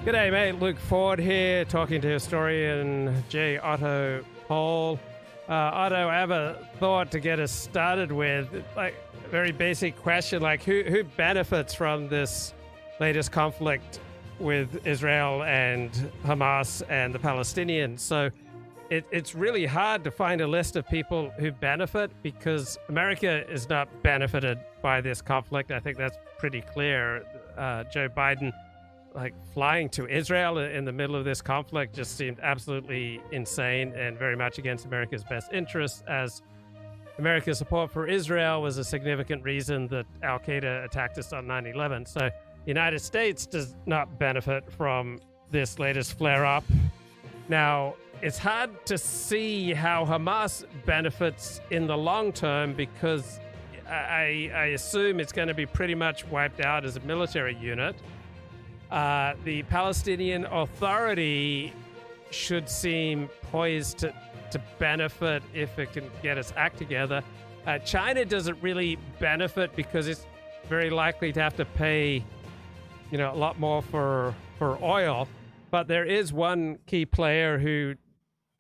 G'day, mate. Luke Ford here, talking to historian J. Otto Pohl. Otto, I have a thought to get us started with, like a very basic question, like who benefits from this latest conflict with Israel and Hamas and the Palestinians? So it's really hard to find a list of people who benefit because America is not benefited by this conflict. I think that's pretty clear. Joe Biden flying to Israel in the middle of this conflict just seemed absolutely insane and very much against America's best interests, as America's support for Israel was a significant reason that Al-Qaeda attacked us on 9/11. So the United States does not benefit from this latest flare-up. Now, it's hard to see how Hamas benefits in the long term because I assume it's going to be pretty much wiped out as a military unit. The Palestinian Authority should seem poised to benefit if it can get its act together. China doesn't really benefit because it's very likely to have to pay, a lot more for oil. But there is one key player who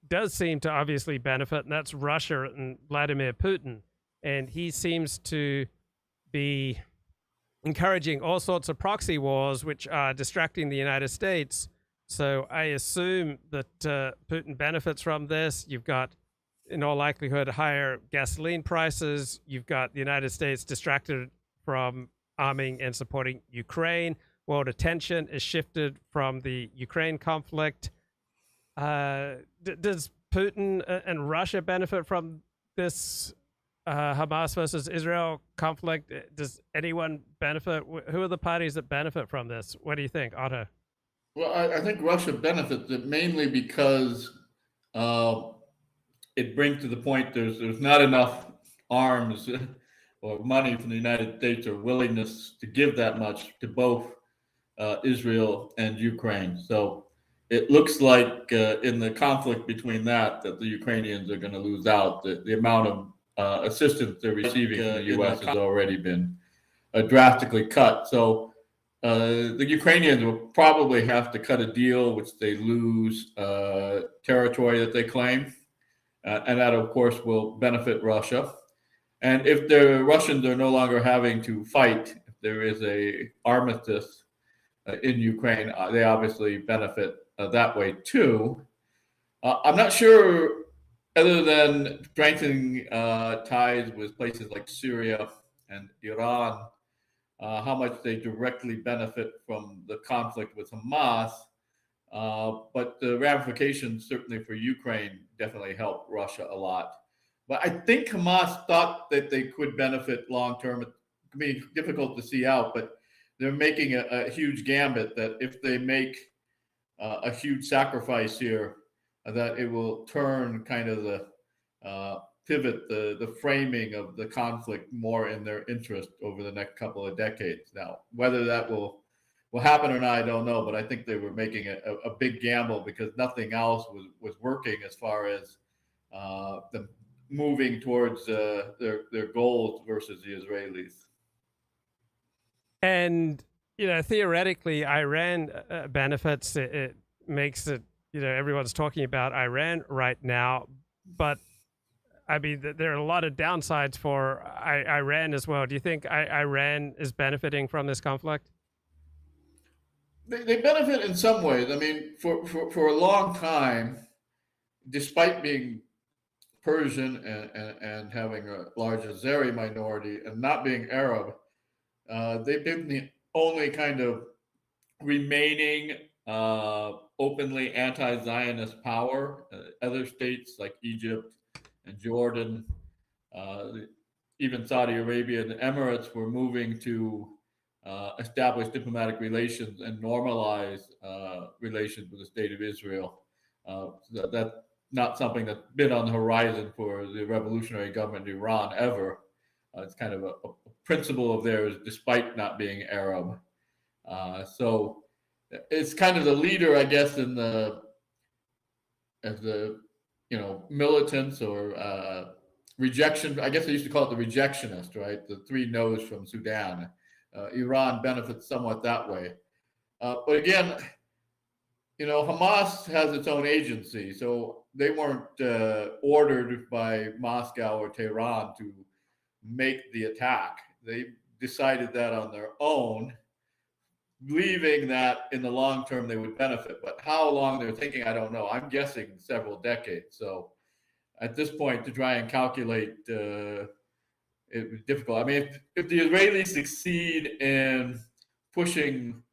does seem to obviously benefit, and that's Russia and Vladimir Putin. And he seems to be encouraging all sorts of proxy wars, which are distracting the United States. So I assume that Putin benefits from this. You've got, in all likelihood, higher gasoline prices. You've got the United States distracted from arming and supporting Ukraine. World attention is shifted from the Ukraine conflict. Does Putin and Russia benefit from this Hamas versus Israel conflict? Does anyone benefit? Who are the parties that benefit from this? What do you think, Otto? Well, I think Russia benefits mainly because it brings to the point there's not enough arms or money from the United States or willingness to give that much to both Israel and Ukraine. So it looks like in the conflict between that the Ukrainians are going to lose out. The amount of assistance they're receiving from the U.S. has already been drastically cut. So the Ukrainians will probably have to cut a deal which they lose territory that they claim. And that, of course, will benefit Russia. And if the Russians are no longer having to fight, if there is a armistice in Ukraine, they obviously benefit that way too. I'm not sure, other than strengthening ties with places like Syria and Iran, how much they directly benefit from the conflict with Hamas. But the ramifications, certainly for Ukraine, definitely help Russia a lot. But I think Hamas thought that they could benefit long term. It can be difficult to see out, but they're making a huge gambit that if they make a huge sacrifice here, that it will turn kind of the pivot the framing of the conflict more in their interest over the next couple of decades. Now, whether that will happen or not, I don't know, but I think they were making a big gamble because nothing else was working as far as the moving towards their goals versus the Israelis. And, theoretically, Iran benefits. It makes it, everyone's talking about Iran right now. But, I mean, there are a lot of downsides for Iran as well. Do you think Iran is benefiting from this conflict? They benefit in some ways. I mean, for a long time, despite being Persian and having a large Azeri minority and not being Arab, they've been the only kind of remaining openly anti-Zionist power. Other states like Egypt and Jordan, even Saudi Arabia and the Emirates were moving to establish diplomatic relations and normalize relations with the state of Israel. That's not something that's been on the horizon for the revolutionary government in Iran ever. It's kind of a principle of theirs, despite not being Arab. So it's kind of the leader, I guess, in as the militants or rejection. I guess they used to call it the rejectionist, right? The three no's from Sudan. Iran benefits somewhat that way. But again, Hamas has its own agency, so they weren't ordered by Moscow or Tehran to make the attack. They decided that on their own, believing that in the long term they would benefit. But how long they're thinking, I don't know. I'm guessing several decades. So at this point, to try and calculate it was difficult. I mean, if the Israelis succeed in pushing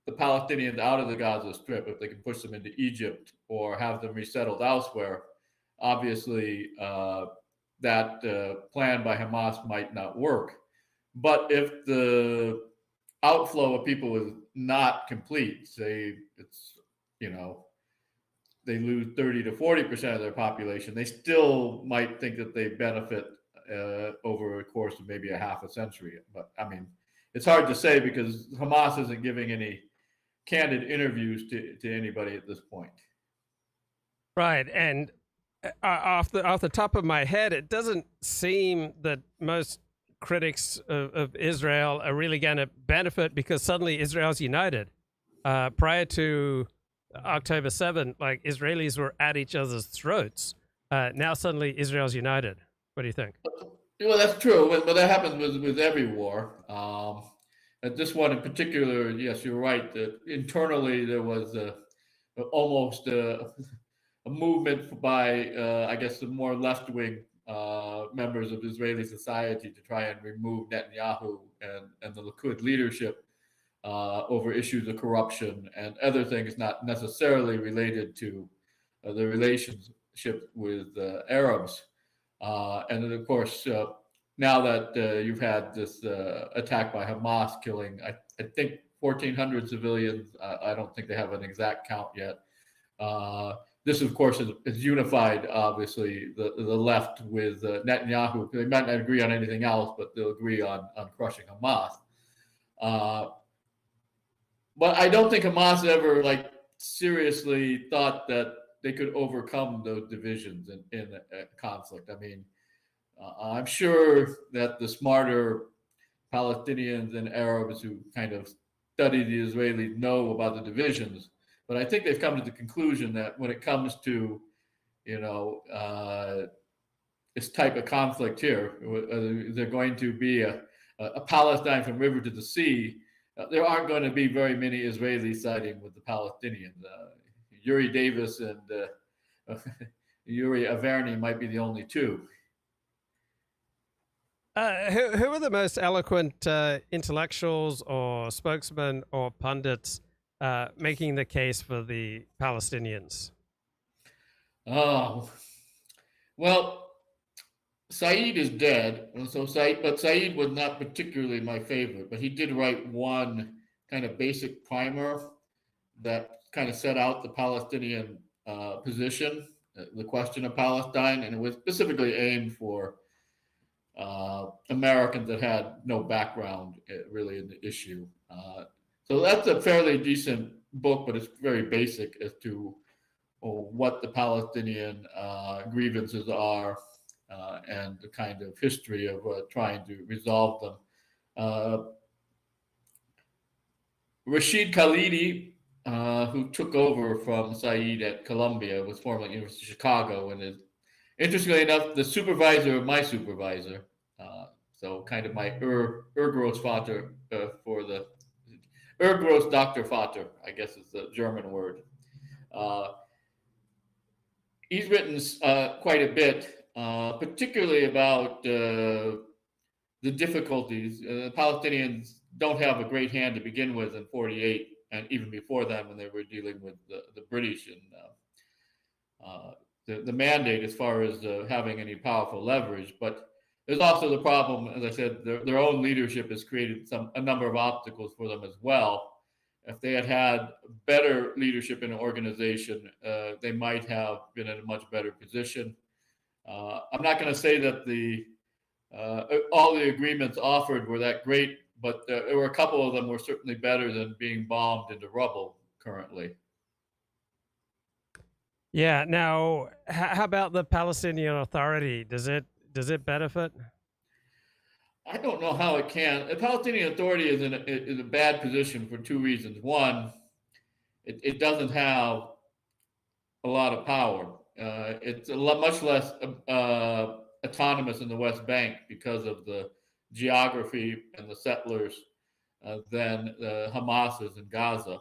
the Palestinians out of the Gaza Strip, if they can push them into Egypt or have them resettled elsewhere, obviously that plan by Hamas might not work. But if the outflow of people is not complete, say it's, they lose 30 to 40% of their population, they still might think that they benefit over a course of maybe a half a century. But I mean, it's hard to say because Hamas isn't giving any candid interviews to anybody at this point. Right, and off the top of my head, it doesn't seem that most critics of Israel are really going to benefit because suddenly Israel's united. Prior to October 7th, like Israelis were at each other's throats. Now suddenly Israel's united. What do you think? Well, that's true, but that happens with every war. At this one in particular, yes, you're right. That internally there was almost a movement by, I guess, the more left-wing members of Israeli society to try and remove Netanyahu and the Likud leadership over issues of corruption and other things not necessarily related to the relationship with Arabs. And then, of course, now that you've had this attack by Hamas killing, I think 1,400 civilians. I don't think they have an exact count yet. This, of course, is unified, obviously, the left with Netanyahu. They might not agree on anything else, but they'll agree on crushing Hamas. But I don't think Hamas ever seriously thought that they could overcome those divisions in a conflict. I mean, I'm sure that the smarter Palestinians and Arabs who kind of study the Israelis know about the divisions, but I think they've come to the conclusion that when it comes to, this type of conflict here, they're going to be a Palestine from river to the sea. There aren't going to be very many Israelis siding with the Palestinians. Yuri Davis and Yuri Averny might be the only two. Who are the most eloquent intellectuals or spokesmen or pundits making the case for the Palestinians? Oh, well, Said is dead, and so Said was not particularly my favorite, but he did write one kind of basic primer that kind of set out the Palestinian position, the question of Palestine, and it was specifically aimed for Americans that had no background really in the issue. So that's a fairly decent book, but it's very basic as to what the Palestinian grievances are and the kind of history of trying to resolve them. Rashid Khalidi, who took over from Said at Columbia, was formerly at the University of Chicago, and is, interestingly enough, the supervisor of my supervisor. So kind of my Urgroßvater for the Urgroß Dr. Vater, I guess is the German word. He's written quite a bit, particularly about the difficulties. The Palestinians don't have a great hand to begin with in 48, and even before then when they were dealing with the British and the mandate as far as having any powerful leverage. But there's also the problem, as I said, their own leadership has created a number of obstacles for them as well. If they had had better leadership in an organization, they might have been in a much better position. I'm not going to say that all the agreements offered were that great, but there were a couple of them were certainly better than being bombed into rubble currently. Yeah. Now, how about the Palestinian Authority? Does it benefit? I don't know how it can. The Palestinian Authority is in a bad position for two reasons. One, it doesn't have a lot of power. It's much less autonomous in the West Bank because of the geography and the settlers than Hamas is in Gaza.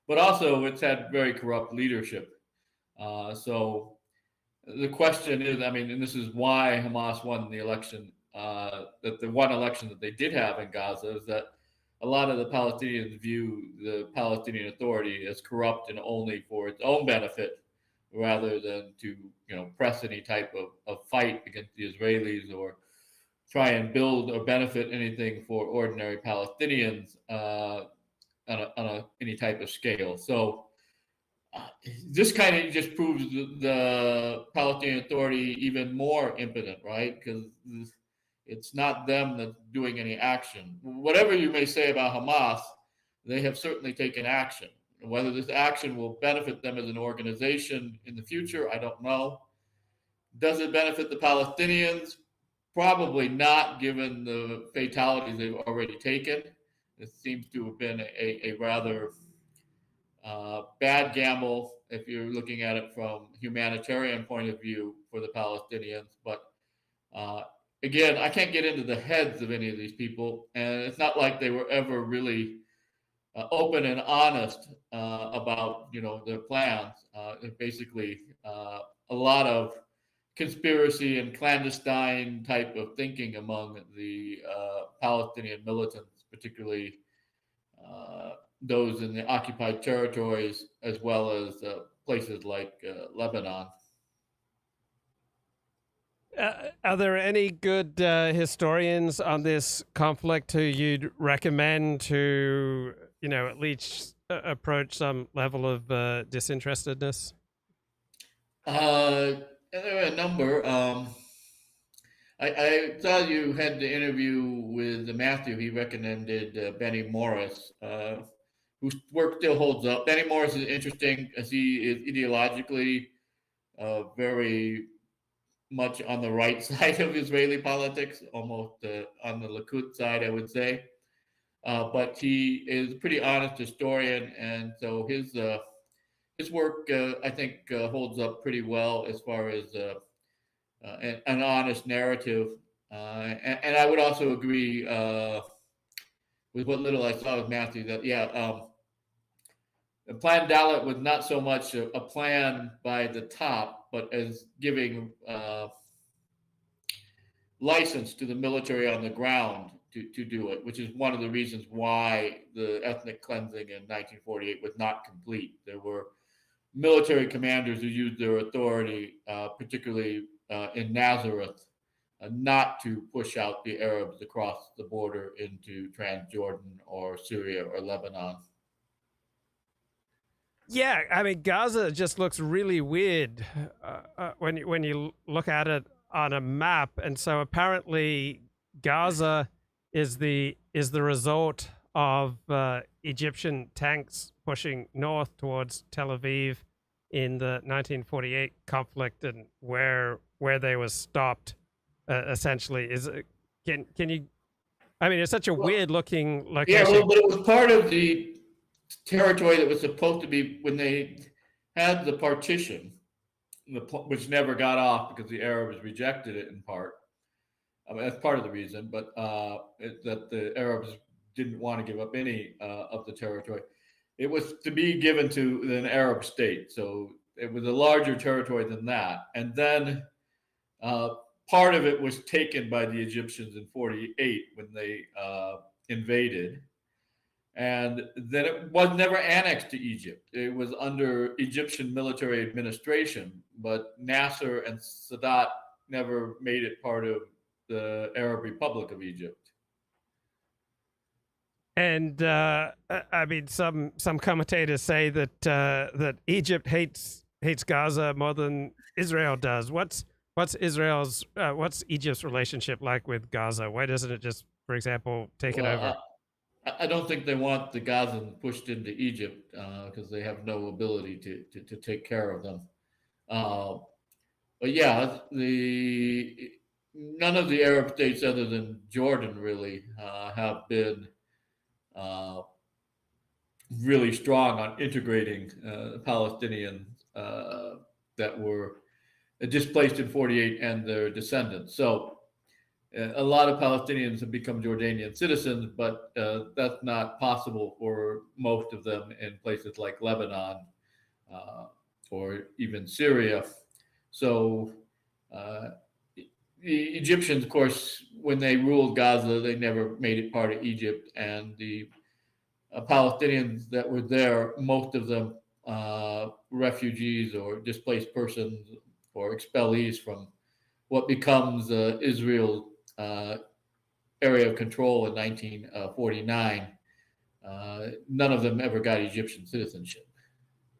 But also, it's had very corrupt leadership. So the question is, I mean, and this is why Hamas won the election, that the one election that they did have in Gaza, is that a lot of the Palestinians view the Palestinian Authority as corrupt and only for its own benefit, rather than to press any type of fight against the Israelis or try and build or benefit anything for ordinary Palestinians on any type of scale. So this kind of just proves the Palestinian Authority even more impotent, right? Because it's not them that's doing any action. Whatever you may say about Hamas, they have certainly taken action. Whether this action will benefit them as an organization in the future, I don't know. Does it benefit the Palestinians? Probably not, given the fatalities they've already taken. It seems to have been a rather bad gamble if you're looking at it from a humanitarian point of view for the Palestinians. But again, I can't get into the heads of any of these people, and it's not like they were ever really open and honest about their plans. Basically, a lot of conspiracy and clandestine type of thinking among the Palestinian militants, particularly those in the occupied territories, as well as places like Lebanon. Are there any good historians on this conflict who you'd recommend to, at least approach some level of disinterestedness? There are a number. I saw you had the interview with Matthew. He recommended Benny Morris, whose work still holds up. Benny Morris is interesting as he is ideologically very much on the right side of Israeli politics, almost on the Likud side, I would say. But he is a pretty honest historian, and so his work, I think, holds up pretty well as far as an honest narrative. And I would also agree with what little I saw with Matthew that, the Plan Dalit was not so much a plan by the top, but as giving license to the military on the ground to do it, which is one of the reasons why the ethnic cleansing in 1948 was not complete. There were military commanders who used their authority, particularly in Nazareth, not to push out the Arabs across the border into Transjordan or Syria or Lebanon. Yeah, I mean, Gaza just looks really weird when you look at it on a map, and so apparently Gaza is the result of Egyptian tanks pushing north towards Tel Aviv in the 1948 conflict, and where they was stopped essentially. Can you? I mean, it's such a weird looking location. Yeah, well, but it was part of the territory that was supposed to be when they had the partition, which never got off because the Arabs rejected it in part. I mean, that's part of the reason, but that the Arabs didn't want to give up any of the territory. It was to be given to an Arab state, so it was a larger territory than that. And then part of it was taken by the Egyptians in 48 when they invaded. And then it was never annexed to Egypt. It was under Egyptian military administration, but Nasser and Sadat never made it part of the Arab Republic of Egypt. And I mean, some commentators say that that Egypt hates Gaza more than Israel does. What's Egypt's relationship like with Gaza? Why doesn't it just, for example, take it over? I don't think they want the Gazans pushed into Egypt because they have no ability to take care of them. But yeah, none of the Arab states other than Jordan really have been really strong on integrating Palestinians that were displaced in 48 and their descendants. So a lot of Palestinians have become Jordanian citizens, but that's not possible for most of them in places like Lebanon uh, or even Syria. So the Egyptians, of course, when they ruled Gaza, they never made it part of Egypt, and the Palestinians that were there, most of them refugees or displaced persons or expellees from what becomes Israel's area of control in 1949. None of them ever got Egyptian citizenship,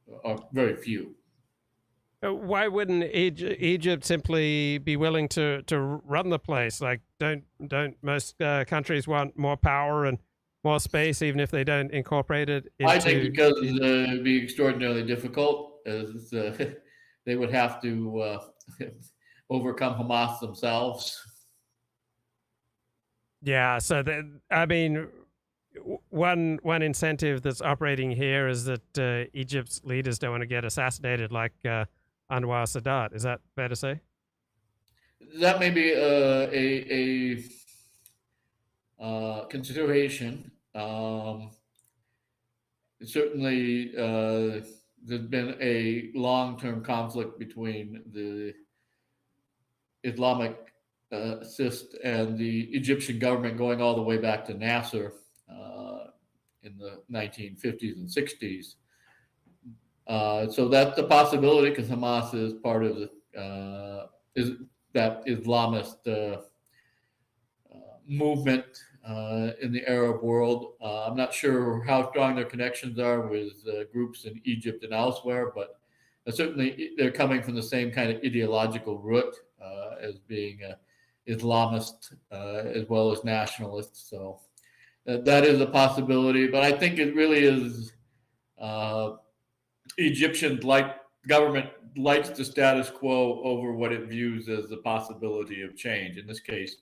or very few. Why wouldn't Egypt simply be willing to run the place? Like, don't most countries want more power and more space, even if they don't incorporate it into? I think because it'd be extraordinarily difficult, as they would have to overcome Hamas themselves. Yeah, so I mean, one incentive that's operating here is that Egypt's leaders don't want to get assassinated like Anwar Sadat. Is that fair to say? That may be a consideration. Certainly, there's been a long-term conflict between the Islamic and the Egyptian government going all the way back to Nasser in the 1950s and 60s. So that's a possibility because Hamas is part of the that Islamist movement in the Arab world. I'm not sure how strong their connections are with groups in Egypt and elsewhere, but certainly they're coming from the same kind of ideological root as being Islamist as well as nationalist. So that is a possibility, but I think it really is Egyptian government likes the status quo over what it views as the possibility of change. In this case,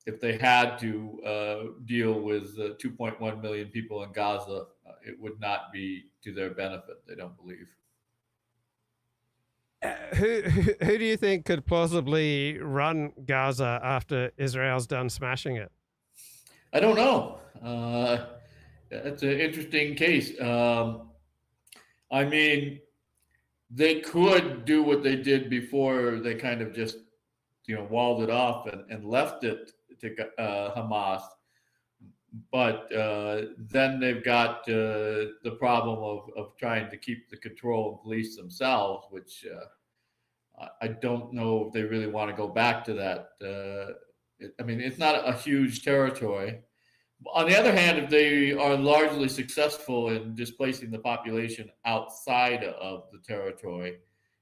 if they had to deal with 2.1 million people in Gaza, it would not be to their benefit, they don't believe. Who do you think could plausibly run Gaza after Israel's done smashing it? I don't know. That's an interesting case. I mean, they could do what they did before they kind of just, walled it off and left it to Hamas. But then they've got the problem of trying to keep the control and police themselves, which I don't know if they really want to go back to that. I mean, it's not a huge territory. On the other hand, if they are largely successful in displacing the population outside of the territory,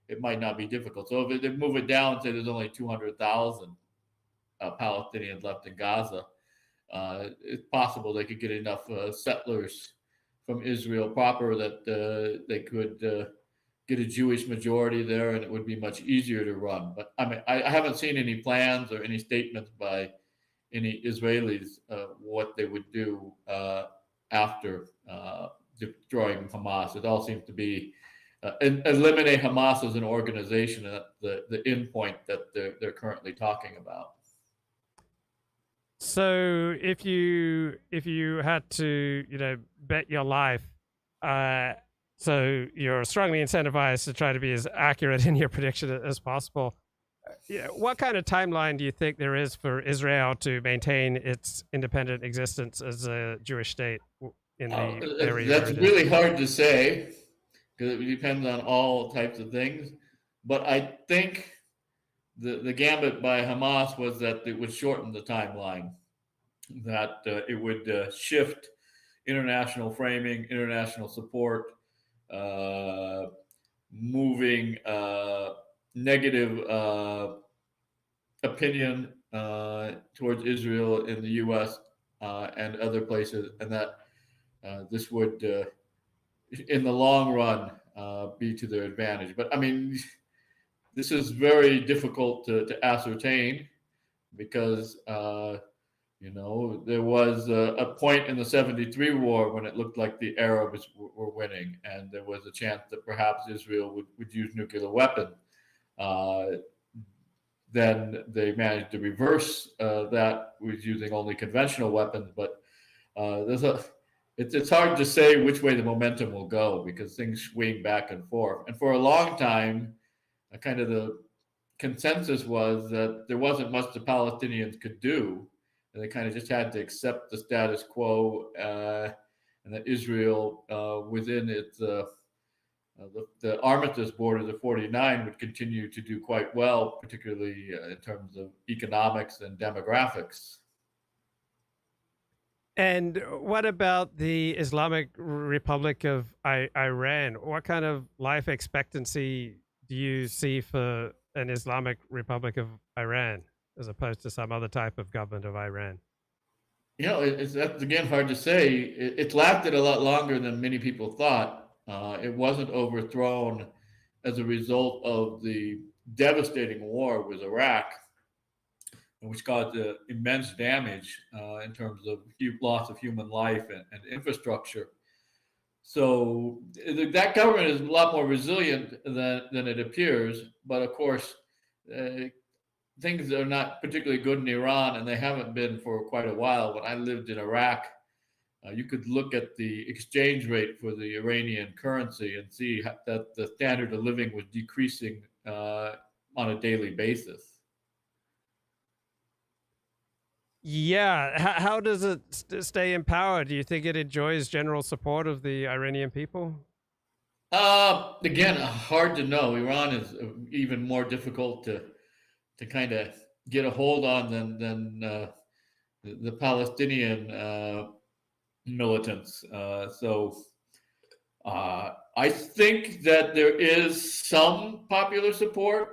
it might not be difficult. So if they move it down, say there's only 200,000 Palestinians left in Gaza, it's possible they could get enough settlers from Israel proper that they could get a Jewish majority there, and it would be much easier to run. But I mean, I haven't seen any plans or any statements by any Israelis what they would do after destroying Hamas. It all seems to be eliminate Hamas as an organization at the end point that they're currently talking about. So if you had to bet your life, so you're strongly incentivized to try to be as accurate in your prediction as possible. What kind of timeline do you think there is for Israel to maintain its independent existence as a Jewish state in the area? That's really hard to say because it depends on all types of things. But I think the gambit by Hamas was that it would shorten the timeline, that it would shift international framing, international support, moving negative opinion towards Israel in the U.S. And other places, and that this would, in the long run, be to their advantage. But I mean, this is very difficult to ascertain because You know, there was a point in the 73 war when it looked like the Arabs were winning, and there was a chance that perhaps Israel would use nuclear weapons. Uh, then they managed to reverse that with using only conventional weapons. But it's hard to say which way the momentum will go because things swing back and forth. And for a long time, kind of the consensus was that there wasn't much the Palestinians could do. And they kind of just had to accept the status quo, and that Israel, within its the armistice borders of 49, would continue to do quite well, particularly in terms of economics and demographics. And what about the Islamic Republic of Iran? What kind of life expectancy do you see for an Islamic Republic of Iran as opposed to some other type of government of Iran? You know, that's again hard to say. It lasted a lot longer than many people thought. It wasn't overthrown as a result of the devastating war with Iraq, which caused immense damage in terms of loss of human life and infrastructure. So that government is a lot more resilient than it appears. But of course, things are not particularly good in Iran, and they haven't been for quite a while. When I lived in Iraq, you could look at the exchange rate for the Iranian currency and see that the standard of living was decreasing on a daily basis. Yeah. How does it stay in power? Do you think it enjoys general support of the Iranian people? Again, hard to know. Iran is even more difficult to kind of get a hold on than the Palestinian militants. So I think that there is some popular support.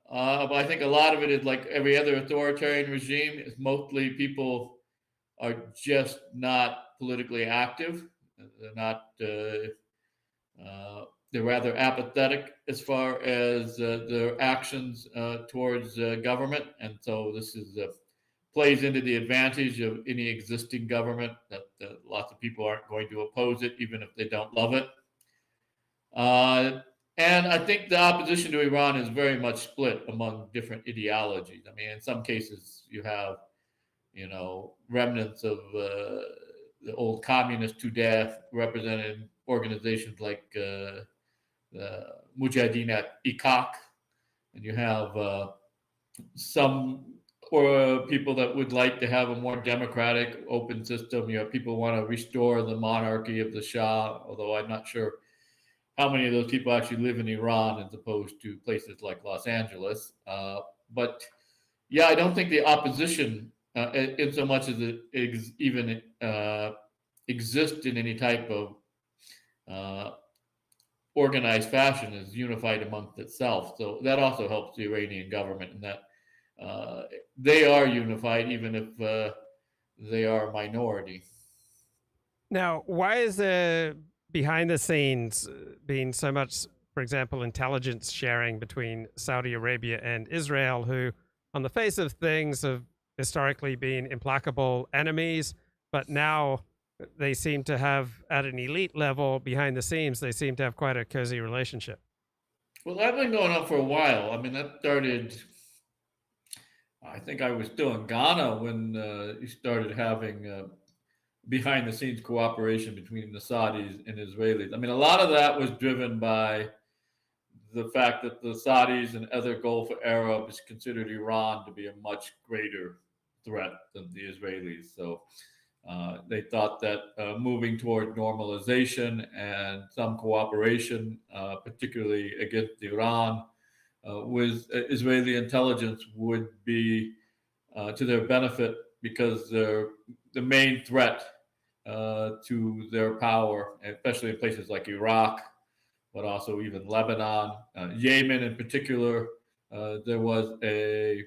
But I think a lot of it is like every other authoritarian regime, is mostly people are just not politically active. They're not. They're rather apathetic as far as their actions towards government, and so this is plays into the advantage of any existing government that lots of people aren't going to oppose it, even if they don't love it. And I think the opposition to Iran is very much split among different ideologies. I mean, in some cases, you have, remnants of the old communist Tudeh represented in organizations like the Mujahideen at Iqaq, and you have some people that would like to have a more democratic, open system. You have people who want to restore the monarchy of the Shah, although I'm not sure how many of those people actually live in Iran as opposed to places like Los Angeles. But yeah, I don't think the opposition, in so much as it even exists in any type of organized fashion, is unified amongst itself. So that also helps the Iranian government in that they are unified, even if they are a minority. Now, why is there behind the scenes being so much, for example, intelligence sharing between Saudi Arabia and Israel, who, on the face of things, have historically been implacable enemies, but now they seem to have, at an elite level behind the scenes, they seem to have quite a cozy relationship? Well, that's been going on for a while. I mean, that started, I think I was still in Ghana when you started having behind the scenes cooperation between the Saudis and Israelis. I mean, a lot of that was driven by the fact that the Saudis and other Gulf Arabs considered Iran to be a much greater threat than the Israelis. So they thought that moving toward normalization and some cooperation, particularly against Iran, with Israeli intelligence would be to their benefit, because they're the main threat to their power, especially in places like Iraq, but also even Lebanon, Yemen in particular. There was a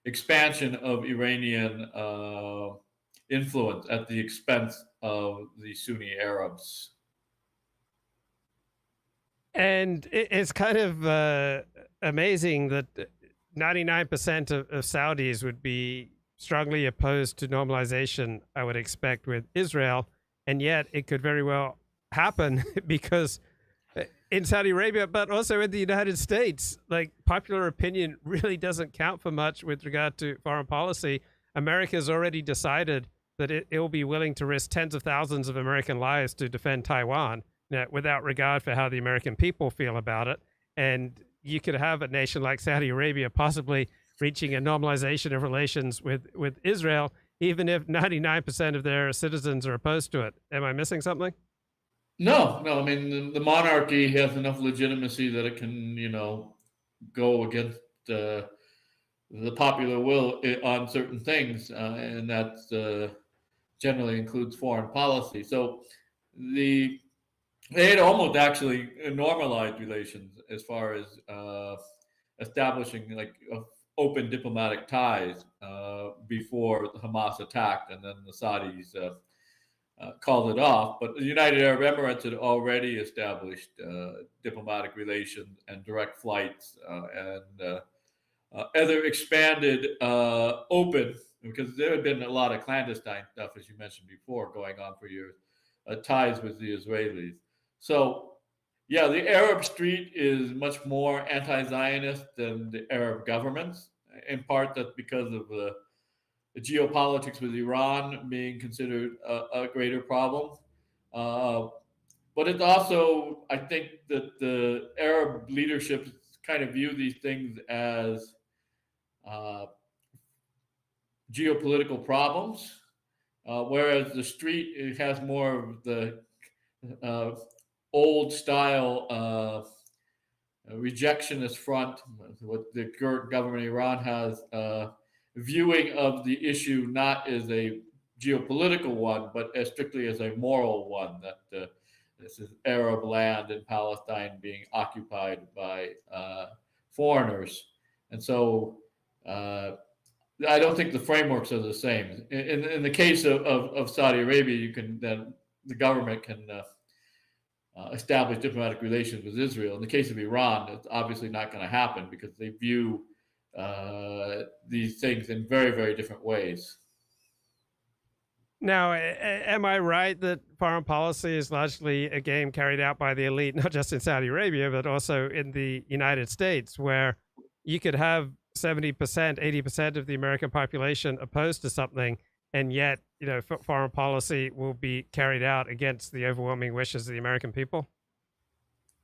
expansion of Iranian influence at the expense of the Sunni Arabs. And it's kind of amazing that 99% of Saudis would be strongly opposed to normalization, I would expect, with Israel. And yet it could very well happen because in Saudi Arabia, but also in the United States, like popular opinion really doesn't count for much with regard to foreign policy. America's already decided that it will be willing to risk tens of thousands of American lives to defend Taiwan, without regard for how the American people feel about it. And you could have a nation like Saudi Arabia possibly reaching a normalization of relations with Israel, even if 99% of their citizens are opposed to it. Am I missing something? No, no. I mean, the monarchy has enough legitimacy that it can, go against the popular will on certain things, and that generally includes foreign policy. So the they had almost actually normalized relations as far as establishing like open diplomatic ties before Hamas attacked, and then the Saudis called it off. But the United Arab Emirates had already established diplomatic relations and direct flights and other expanded open, because there had been a lot of clandestine stuff, as you mentioned before, going on for years, ties with the Israelis. So, yeah, the Arab street is much more anti-Zionist than the Arab governments. In part, that's because of the geopolitics with Iran being considered a greater problem. But it's also, I think, that the Arab leadership kind of view these things as geopolitical problems, whereas the street, it has more of the old style rejectionist front, what the government of Iran has, viewing of the issue not as a geopolitical one, but as strictly as a moral one, that this is Arab land in Palestine being occupied by foreigners. And so I don't think the frameworks are the same. In the case of Saudi Arabia, you can then the government can establish diplomatic relations with Israel. In the case of Iran, it's obviously not going to happen because they view these things in very, very different ways. Now, am I right that foreign policy is largely a game carried out by the elite, not just in Saudi Arabia, but also in the United States, where you could have 70%, 80% of the American population opposed to something, and yet, foreign policy will be carried out against the overwhelming wishes of the American people?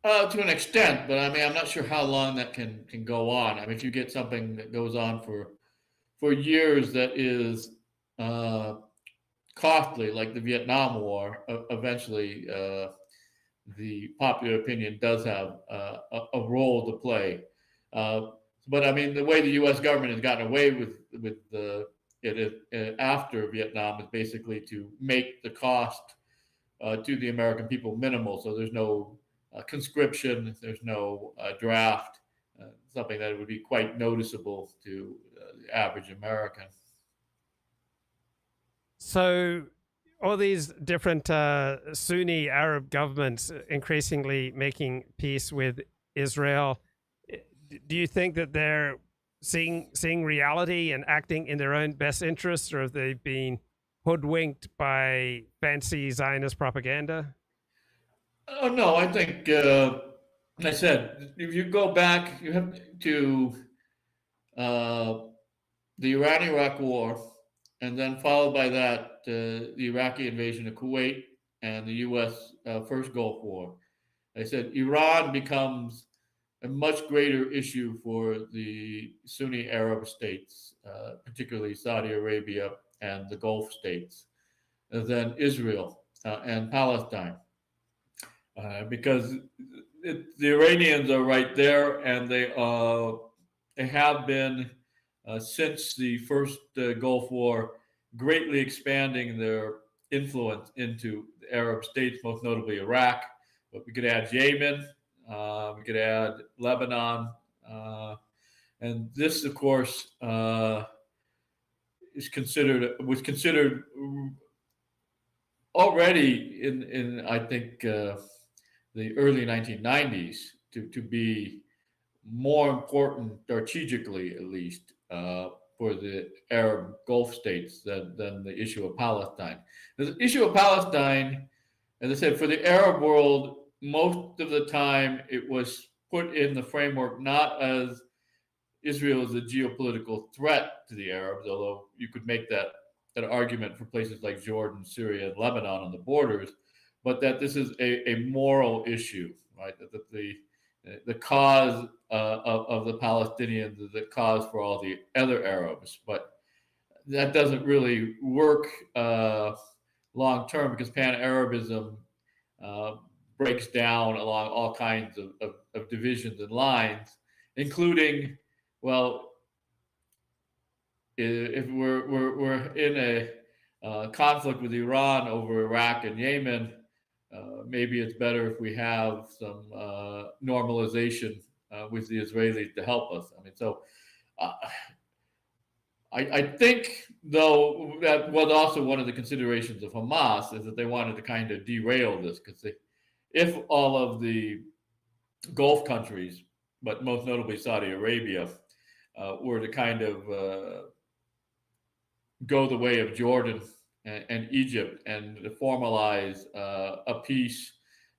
To an extent, but I mean, I'm not sure how long that can go on. I mean, if you get something that goes on for years that is costly, like the Vietnam War, eventually the popular opinion does have a role to play. But I mean, the way the U.S. government has gotten away with it after Vietnam is basically to make the cost to the American people minimal. So there's no conscription, there's no draft, something that would be quite noticeable to the average American. So all these different Sunni Arab governments increasingly making peace with Israel, do you think that they're seeing reality and acting in their own best interests, or have they been hoodwinked by fancy Zionist propaganda? Oh no, I think I said, if you go back, you have to the Iran-Iraq War, and then followed by that the Iraqi invasion of Kuwait and the U.S. First Gulf War. I said Iran becomes a much greater issue for the Sunni Arab states, particularly Saudi Arabia and the Gulf states, than Israel and Palestine. Because the Iranians are right there, and they have been since the first Gulf War, greatly expanding their influence into the Arab states, most notably Iraq. But we could add Yemen, we could add Lebanon, and this, of course, was considered already in I think the early 1990s to be more important strategically, at least, for the Arab Gulf states than the issue of Palestine. The issue of Palestine, as I said, for the Arab world, most of the time it was put in the framework not as Israel is a geopolitical threat to the Arabs, although you could make that argument for places like Jordan, Syria, and Lebanon on the borders, but that this is a moral issue, right? That the cause of the Palestinians is the cause for all the other Arabs, but that doesn't really work long term because Pan-Arabism breaks down along all kinds of divisions and lines, including, well, if we're in a conflict with Iran over Iraq and Yemen, maybe it's better if we have some normalization with the Israelis to help us. I mean, so I think, though, that was also one of the considerations of Hamas is that they wanted to kind of derail this because if all of the Gulf countries, but most notably Saudi Arabia, were to kind of go the way of Jordan and Egypt and to formalize a peace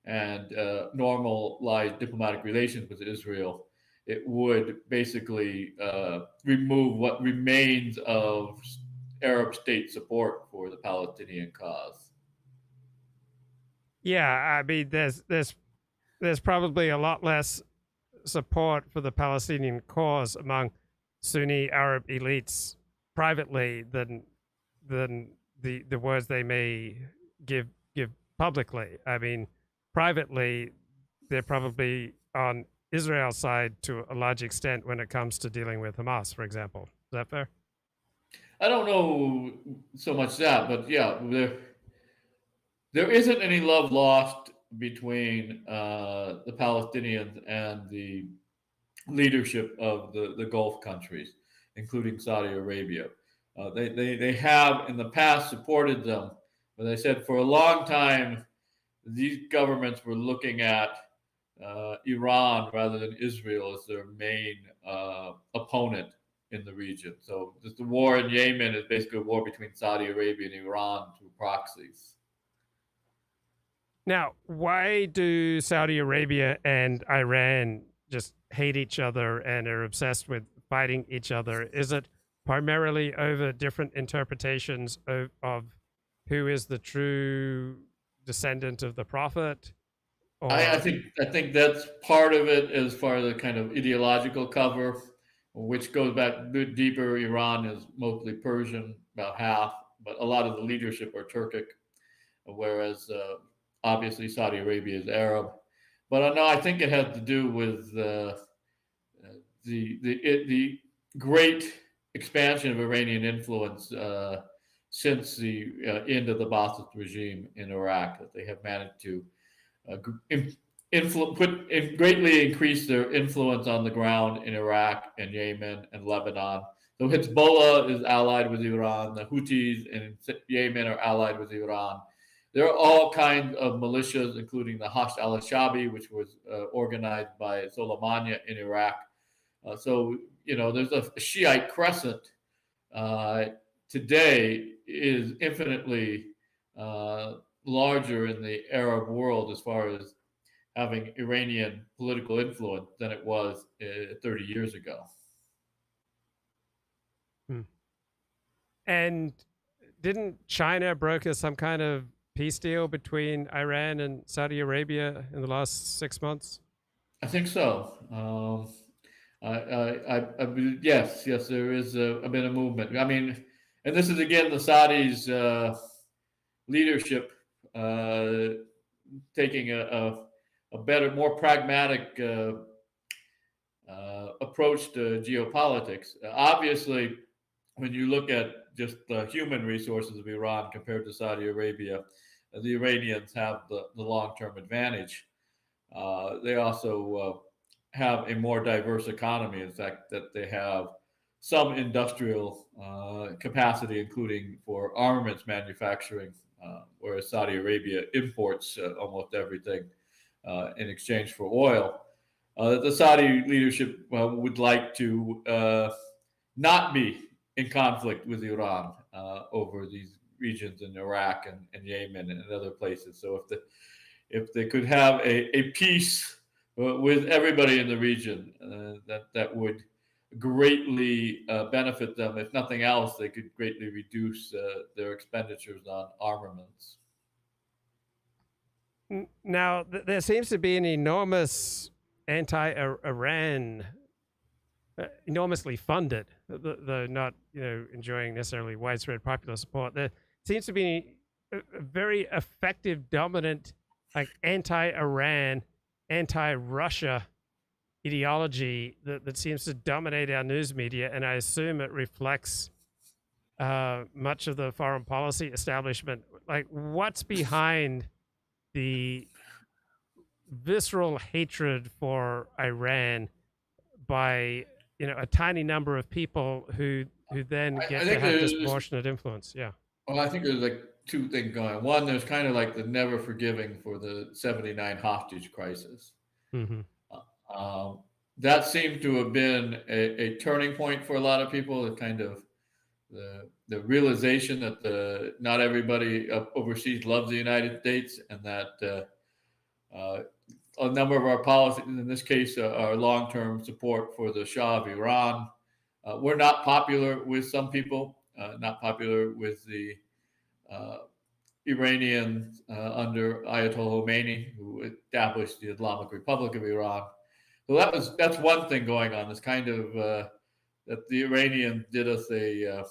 and normalize diplomatic relations with Israel, it would basically remove what remains of Arab state support for the Palestinian cause. Yeah, I mean, there's probably a lot less support for the Palestinian cause among Sunni Arab elites privately than the words they may give publicly. I mean, privately, they're probably on Israel's side to a large extent when it comes to dealing with Hamas, for example. Is that fair? I don't know so much that, but yeah, there isn't any love lost between the Palestinians and the leadership of the Gulf countries, including Saudi Arabia. They have in the past supported them, but they said for a long time these governments were looking at Iran rather than Israel as their main opponent in the region. So the war in Yemen is basically a war between Saudi Arabia and Iran through proxies. Now, why do Saudi Arabia and Iran just hate each other and are obsessed with fighting each other? Is it primarily over different interpretations of who is the true descendant of the prophet? Or... I think that's part of it as far as the kind of ideological cover, which goes back a bit deeper. Iran is mostly Persian, about half, but a lot of the leadership are Turkic, whereas obviously Saudi Arabia is Arab. But no, I think it has to do with the great expansion of Iranian influence since the end of the Ba'athist regime in Iraq, that they have managed to greatly increase their influence on the ground in Iraq and Yemen and Lebanon. So Hezbollah is allied with Iran. The Houthis in Yemen are allied with Iran. There are all kinds of militias, including the Hashd al-Shabi, which was organized by Soleimani in Iraq. So, there's a Shiite crescent today is infinitely larger in the Arab world as far as having Iranian political influence than it was 30 years ago. And didn't China broker some kind of peace deal between Iran and Saudi Arabia in the last 6 months? I think so. Yes, there is been a movement. I mean, and this is again the Saudis' leadership taking a better, more pragmatic approach to geopolitics. Obviously, when you look at just the human resources of Iran compared to Saudi Arabia, the Iranians have the long-term advantage. They also have a more diverse economy, in fact, that they have some industrial capacity, including for armaments manufacturing, whereas Saudi Arabia imports almost everything in exchange for oil. The Saudi leadership would like to not be in conflict with Iran over these regions in Iraq and Yemen and other places. So if they could have a peace with everybody in the region, that would greatly benefit them. If nothing else, they could greatly reduce their expenditures on armaments. Now, there seems to be an enormous anti-Iran, enormously funded, though not enjoying necessarily widespread popular support. There seems to be a very effective, dominant, like anti-Iran, anti-Russia ideology that seems to dominate our news media, and I assume it reflects much of the foreign policy establishment. Like, what's behind the visceral hatred for Iran by a tiny number of people who then get to have disproportionate influence? Yeah. Well, I think there's like two things going on. One, there's kind of like the never forgiving for the 79 hostage crisis. Mm-hmm. That seemed to have been a turning point for a lot of people. The kind of the realization that not everybody overseas loves the United States, and that a number of our policies, in this case, our long-term support for the Shah of Iran, were not popular with some people, not popular with the Iranians under Ayatollah Khomeini, who established the Islamic Republic of Iran. So that's one thing going on. This kind of that the Iranians did us a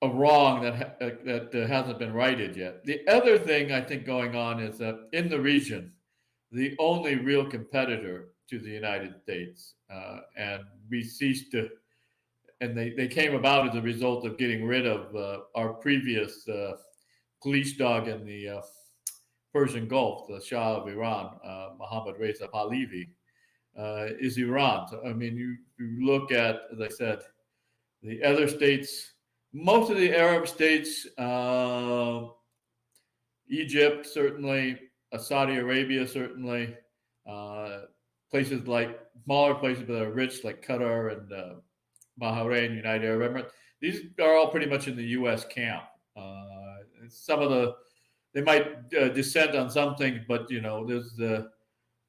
wrong that hasn't been righted yet. The other thing I think going on is that in the region, the only real competitor to the United States, and we ceased to, and they came about as a result of getting rid of our previous police dog in the Persian Gulf, the Shah of Iran, Mohammad Reza Pahlavi, is Iran. So, I mean, you look at, as I said, the other states, most of the Arab states, Egypt certainly, Saudi Arabia certainly, places like smaller places that are rich like Qatar and Bahrain, United Arab Emirates. These are all pretty much in the U.S. camp. Some of they might dissent on some things, but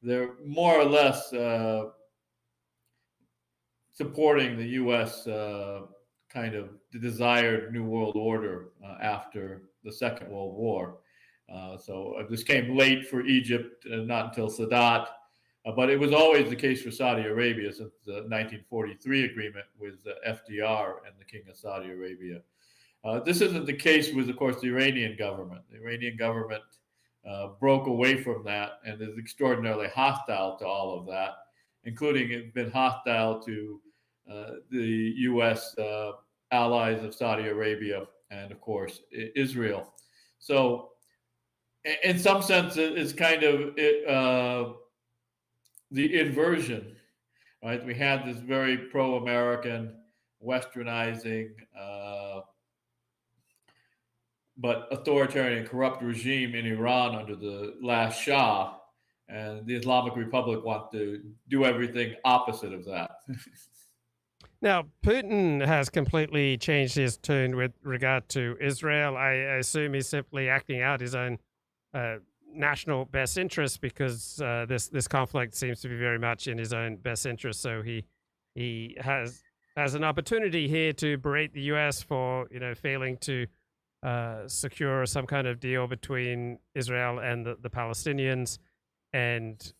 they're more or less supporting the U.S. Kind of the desired New World Order after the Second World War. So this came late for Egypt, not until Sadat, but it was always the case for Saudi Arabia since the 1943 agreement with FDR and the King of Saudi Arabia. This isn't the case with, of course, the Iranian government. The Iranian government broke away from that and is extraordinarily hostile to all of that, including it's been hostile to the U.S. Allies of Saudi Arabia and, of course, Israel. So, in some sense, it's kind of the inversion, right? We had this very pro-American, westernizing, but authoritarian and corrupt regime in Iran under the last Shah, and the Islamic Republic want to do everything opposite of that. Now, Putin has completely changed his tune with regard to Israel. I assume he's simply acting out his own national best interest because this conflict seems to be very much in his own best interest. So he has an opportunity here to berate the U.S. for failing to secure some kind of deal between Israel and the Palestinians, and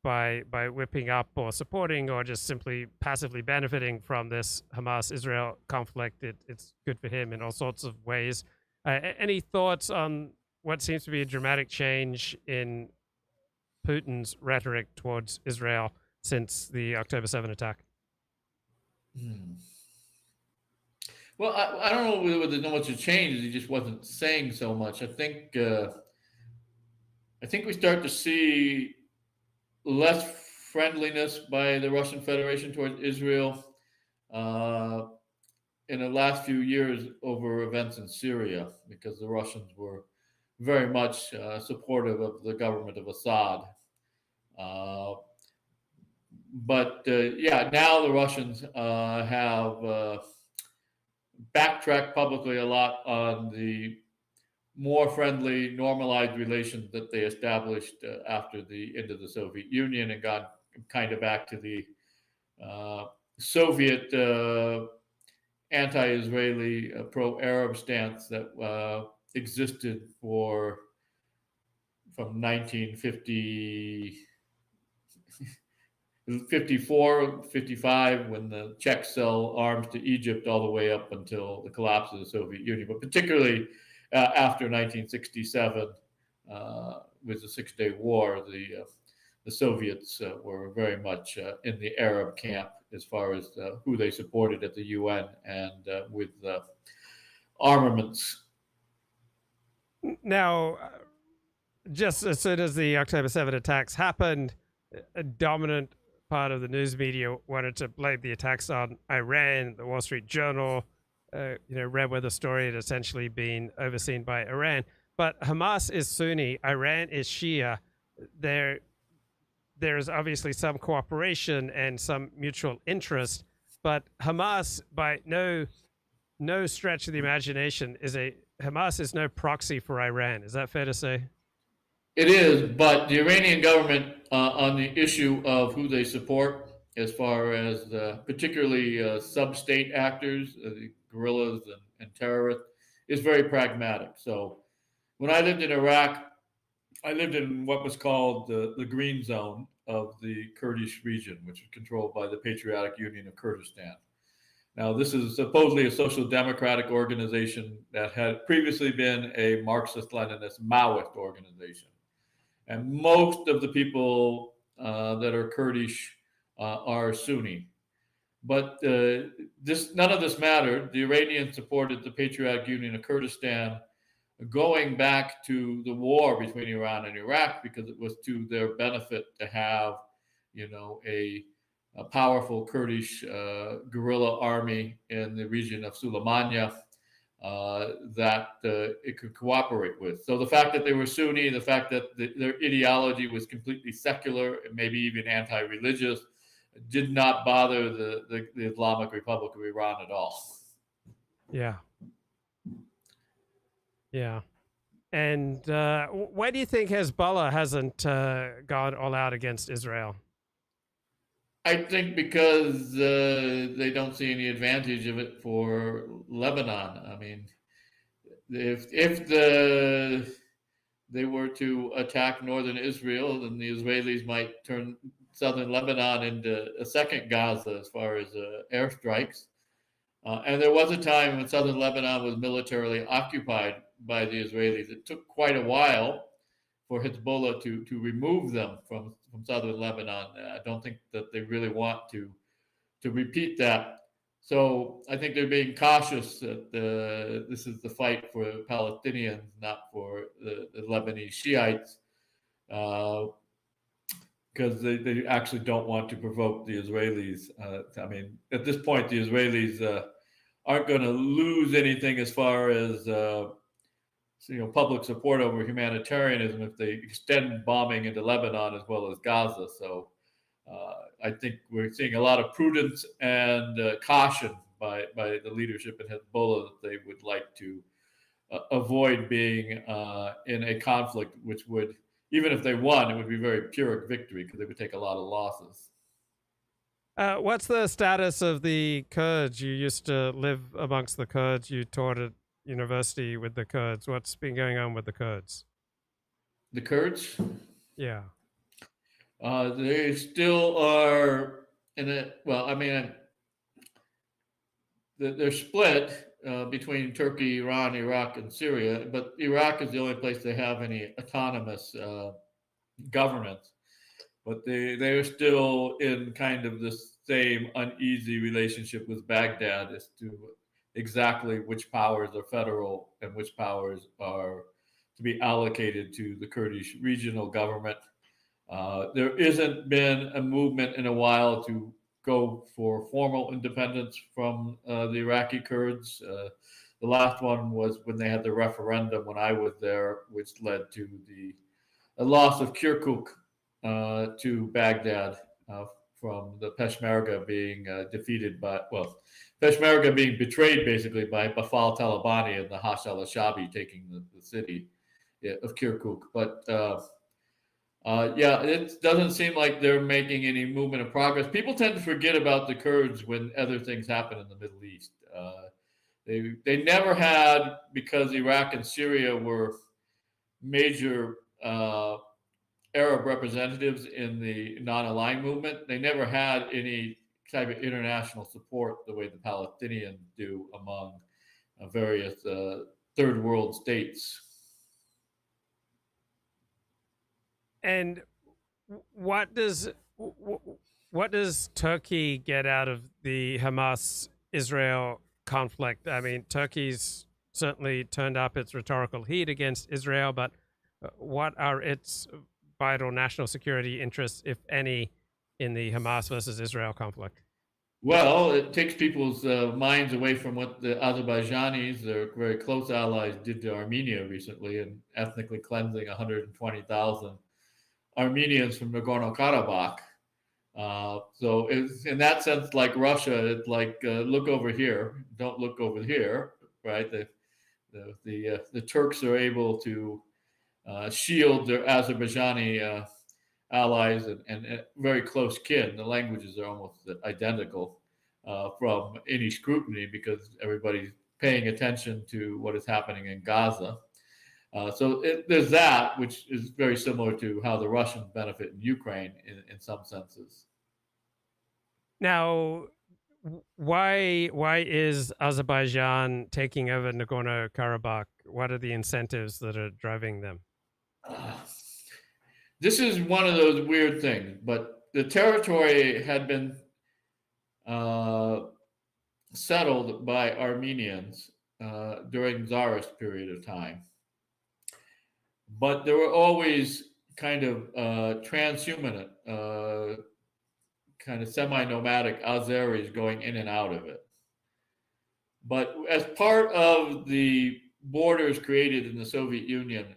by whipping up or supporting or just simply passively benefiting from this Hamas-Israel conflict, it's good for him in all sorts of ways. Any thoughts on what seems to be a dramatic change in Putin's rhetoric towards Israel since the October 7 attack? Well, I don't know whether there's not much to change. He just wasn't saying so much. I think we start to see less friendliness by the Russian Federation towards Israel in the last few years over events in Syria, because the Russians were very much supportive of the government of Assad. but yeah, now the Russians have backtracked publicly a lot on the more friendly, normalized relations that they established after the end of the Soviet Union, and got kind of back to the Soviet anti-Israeli, pro-Arab stance that existed from 1950. 54, 55, when the Czechs sell arms to Egypt, all the way up until the collapse of the Soviet Union, but particularly after 1967, with the Six-Day War, the Soviets were very much in the Arab camp as far as who they supported at the UN and with armaments. Now, just as soon as the October 7 attacks happened, a dominant part of the news media wanted to blame the attacks on Iran. The Wall Street Journal, read where the story had essentially been overseen by Iran. But Hamas is Sunni, Iran is Shia. There is obviously some cooperation and some mutual interest, but Hamas, by no stretch of the imagination, Hamas is no proxy for Iran. Is that fair to say? It is, but the Iranian government, on the issue of who they support, as far as particularly sub-state actors, the guerrillas and terrorists, is very pragmatic. So when I lived in Iraq, I lived in what was called the Green Zone of the Kurdish region, which is controlled by the Patriotic Union of Kurdistan. Now, this is supposedly a social democratic organization that had previously been a Marxist-Leninist Maoist organization. And most of the people that are Kurdish are Sunni. But none of this mattered. The Iranians supported the Patriotic Union of Kurdistan going back to the war between Iran and Iraq, because it was to their benefit to have, a powerful Kurdish guerrilla army in the region of Sulaymaniyah that it could cooperate with. So the fact that they were Sunni, the fact that their ideology was completely secular and maybe even anti-religious, did not bother the Islamic Republic of Iran at all. Yeah. Yeah. And why do you think Hezbollah hasn't gone all out against Israel? I think because they don't see any advantage of it for Lebanon. I mean, if they were to attack northern Israel, then the Israelis might turn southern Lebanon into a second Gaza as far as airstrikes. And there was a time when southern Lebanon was militarily occupied by the Israelis. It took quite a while for Hezbollah to remove them from southern Lebanon. I don't think that they really want to repeat that. So I think they're being cautious that this is the fight for Palestinians, not for the Lebanese Shiites, because they actually don't want to provoke the Israelis. I mean, at this point, the Israelis aren't going to lose anything as far as public support over humanitarianism if they extend bombing into Lebanon as well as Gaza. So I think we're seeing a lot of prudence and caution by the leadership in Hezbollah that they would like to avoid being in a conflict, which would, even if they won, it would be a very Pyrrhic victory because they would take a lot of losses. What's the status of the Kurds? You used to live amongst the Kurds. You taught at university with the Kurds. What's been going on with the Kurds? The Kurds? Yeah. They still are in it. Well, I mean, they're split between Turkey, Iran, Iraq, and Syria, but Iraq is the only place they have any autonomous governments. But they are still in kind of the same uneasy relationship with Baghdad as to exactly which powers are federal and which powers are to be allocated to the Kurdish regional government. There isn't been a movement in a while to go for formal independence from the Iraqi Kurds. The last one was when they had the referendum when I was there, which led to the loss of Kirkuk to Baghdad from the Peshmerga being defeated by, well, Peshmerga being betrayed basically by Bafal Talabani and the Hash al-Shabi taking the city of Kirkuk. But yeah, it doesn't seem like they're making any movement of progress. People tend to forget about the Kurds when other things happen in the Middle East. They never had, because Iraq and Syria were major Arab representatives in the non-aligned movement, they never had any type of international support the way the Palestinians do among various third world states. And what does Turkey get out of the Hamas-Israel conflict? I mean, Turkey's certainly turned up its rhetorical heat against Israel, but what are its vital national security interests, if any, in the Hamas versus Israel conflict? Well, it takes people's minds away from what the Azerbaijanis, their very close allies, did to Armenia recently in ethnically cleansing 120,000 Armenians from Nagorno-Karabakh. So it's, in that sense, like Russia, it's like look over here, don't look over here, right? The Turks are able to shield their Azerbaijani allies and very close kin. The languages are almost identical from any scrutiny because everybody's paying attention to what is happening in Gaza. So there's that, which is very similar to how the Russians benefit in Ukraine in some senses. Now, why is Azerbaijan taking over Nagorno-Karabakh? What are the incentives that are driving them? This is one of those weird things, but the territory had been settled by Armenians during Tsarist period of time. But there were always kind of transhumanist, kind of semi-nomadic Azeris going in and out of it. But as part of the borders created in the Soviet Union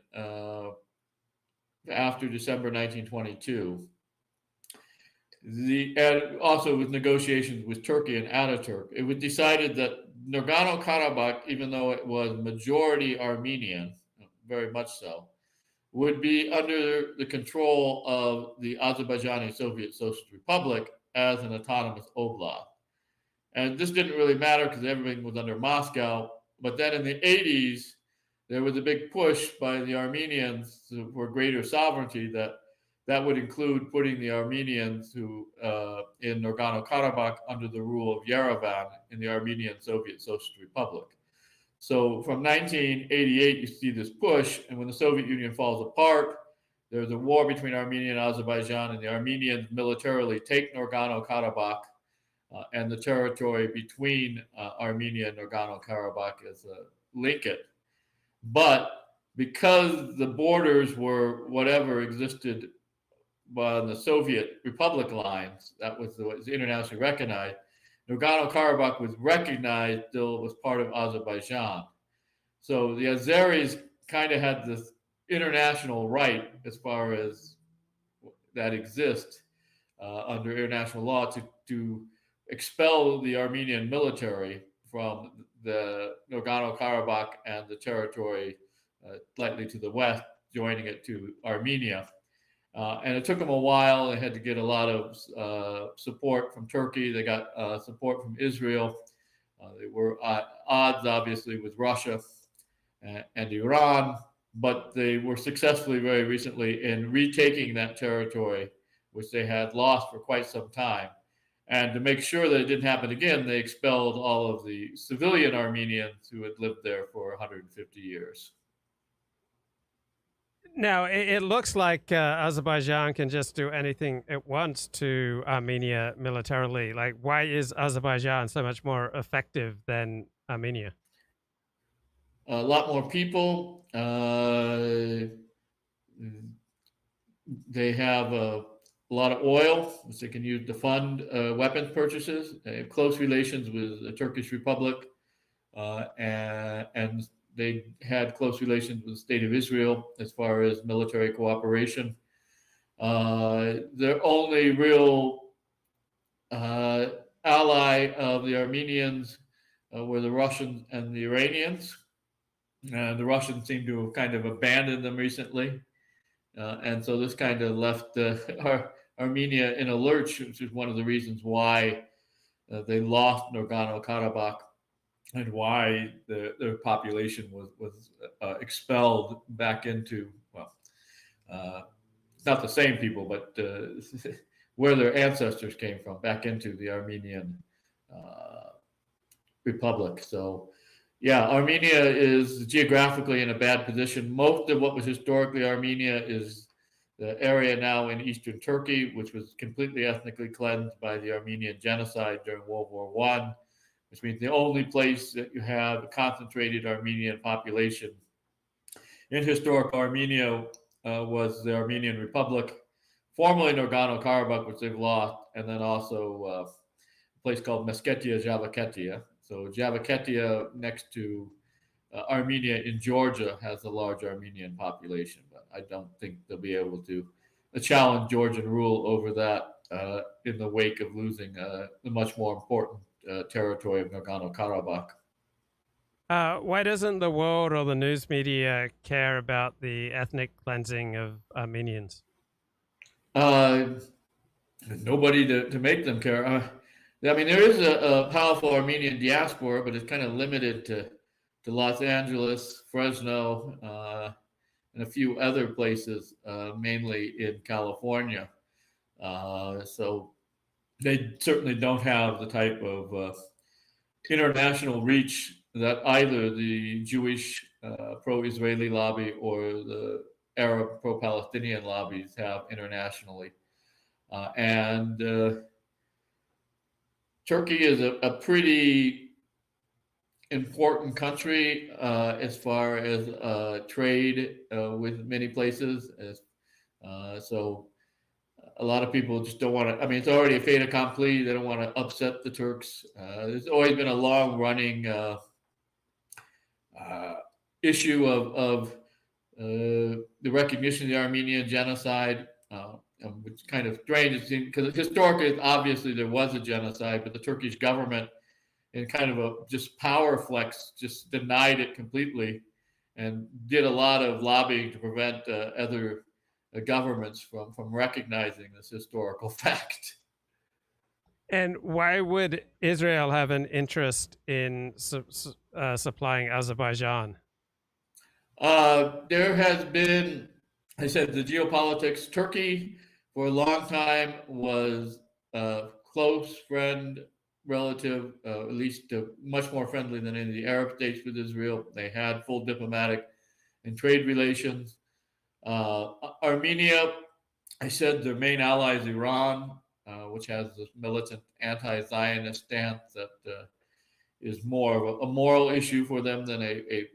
after December 1922, and also with negotiations with Turkey and Ataturk, it was decided that Nagorno-Karabakh, even though it was majority Armenian, very much so, would be under the control of the Azerbaijani Soviet Socialist Republic as an autonomous oblast. And this didn't really matter because everything was under Moscow. But then in the 80s, there was a big push by the Armenians for greater sovereignty that would include putting the Armenians who in Nagorno-Karabakh under the rule of Yerevan in the Armenian Soviet Socialist Republic. So from 1988, you see this push, and when the Soviet Union falls apart, there's a war between Armenia and Azerbaijan, and the Armenians militarily take Nagorno-Karabakh and the territory between Armenia and Nagorno-Karabakh as link it. But because the borders were whatever existed on the Soviet Republic lines, that was what was internationally recognized, Nagorno-Karabakh was recognized still as part of Azerbaijan. So the Azeris kind of had this international right, as far as that exists under international law, to expel the Armenian military from the Nagorno-Karabakh and the territory slightly to the west, joining it to Armenia. And it took them a while. They had to get a lot of support from Turkey. They got support from Israel. They were at odds, obviously, with Russia and Iran, but they were successfully very recently in retaking that territory, which they had lost for quite some time. And to make sure that it didn't happen again, they expelled all of the civilian Armenians who had lived there for 150 years. Now, it looks like Azerbaijan can just do anything it wants to Armenia militarily. Like, why is Azerbaijan so much more effective than Armenia? A lot more people. They have a lot of oil, which they can use to fund weapons purchases. They have close relations with the Turkish Republic, and they had close relations with the State of Israel as far as military cooperation. Their only real ally of the Armenians were the Russians and the Iranians. The Russians seem to have kind of abandoned them recently. And so this kind of left Armenia in a lurch, which is one of the reasons why they lost Nagorno-Karabakh and why their population was expelled back into, well, it's not the same people, but where their ancestors came from, back into the Armenian Republic. So, yeah, Armenia is geographically in a bad position. Most of what was historically Armenia is the area now in eastern Turkey, which was completely ethnically cleansed by the Armenian genocide during World War I, which means the only place that you have a concentrated Armenian population in historic Armenia was the Armenian Republic, formerly Nagorno-Karabakh, which they've lost, and then also a place called Meskhetiya Javakhetiya. So Javakhetiya, next to Armenia in Georgia, has a large Armenian population, but I don't think they'll be able to challenge Georgian rule over that in the wake of losing the much more important territory of Nagorno-Karabakh. Why doesn't the world or the news media care about the ethnic cleansing of Armenians? Nobody to make them care. I mean, there is a powerful Armenian diaspora, but it's kind of limited to Los Angeles, Fresno, and a few other places, mainly in California. So they certainly don't have the type of international reach that either the Jewish pro-Israeli lobby or the Arab pro-Palestinian lobbies have internationally. And Turkey is a pretty important country as far as trade with many places. So a lot of people just don't want to, I mean, it's already a fait accompli. They don't want to upset the Turks. There's always been a long running issue of the recognition of the Armenian genocide, which kind of strange, because historically, obviously there was a genocide, but the Turkish government, in kind of a just power flex, just denied it completely and did a lot of lobbying to prevent other governments from recognizing this historical fact. And why would Israel have an interest in supplying Azerbaijan? There has been, I said, the geopolitics. Turkey, for a long time, was a close friend, relative, at least much more friendly than any of the Arab states with Israel. They had full diplomatic and trade relations. Armenia, I said, their main ally is Iran, which has this militant anti-Zionist stance that is more of a moral issue for them than a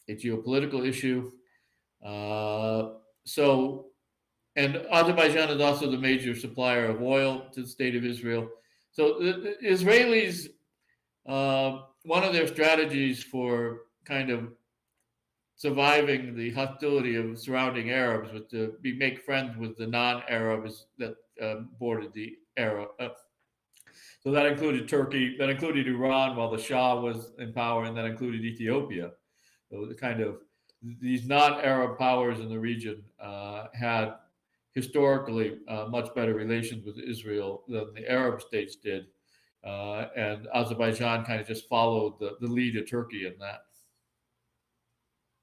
geopolitical issue. And Azerbaijan is also the major supplier of oil to the state of Israel. So the Israelis, one of their strategies for kind of surviving the hostility of surrounding Arabs was to make friends with the non-Arabs that bordered the Arab. So that included Turkey, that included Iran while the Shah was in power, and that included Ethiopia. So the kind of these non-Arab powers in the region had historically much better relations with Israel than the Arab states did. And Azerbaijan kind of just followed the lead of Turkey in that.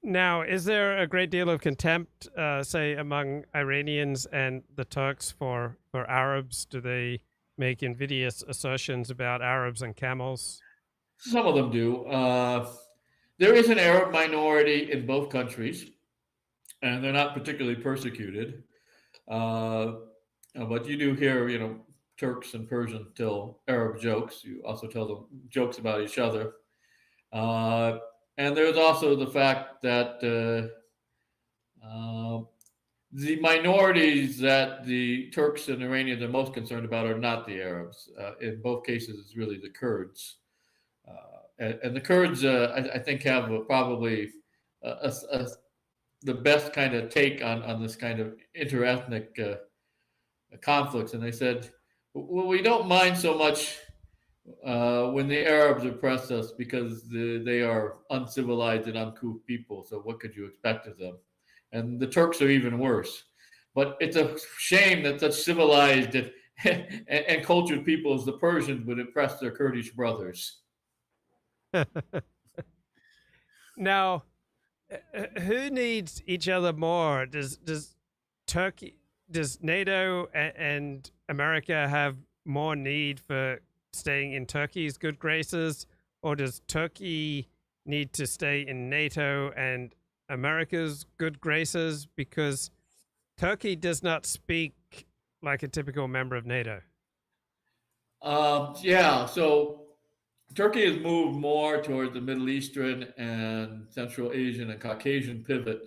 Now, is there a great deal of contempt, say, among Iranians and the Turks for Arabs? Do they make invidious assertions about Arabs and camels? Some of them do. There is an Arab minority in both countries, and they're not particularly persecuted. But you do hear, Turks and Persians tell Arab jokes. You also tell them jokes about each other. And there's also the fact that the minorities that the Turks and Iranians are most concerned about are not the Arabs. In both cases, it's really the Kurds. And the Kurds, I think, have probably the best kind of take on this kind of interethnic conflicts. And they said, Well, we don't mind so much when the Arabs oppress us because they are uncivilized and uncouth people. So what could you expect of them? And the Turks are even worse. But it's a shame that such civilized and cultured people as the Persians would oppress their Kurdish brothers. Now, who needs each other more? Does Turkey, does NATO and America have more need for staying in Turkey's good graces, or does Turkey need to stay in NATO and America's good graces? Because Turkey does not speak like a typical member of NATO. Yeah, so Turkey has moved more towards the Middle Eastern and Central Asian and Caucasian pivot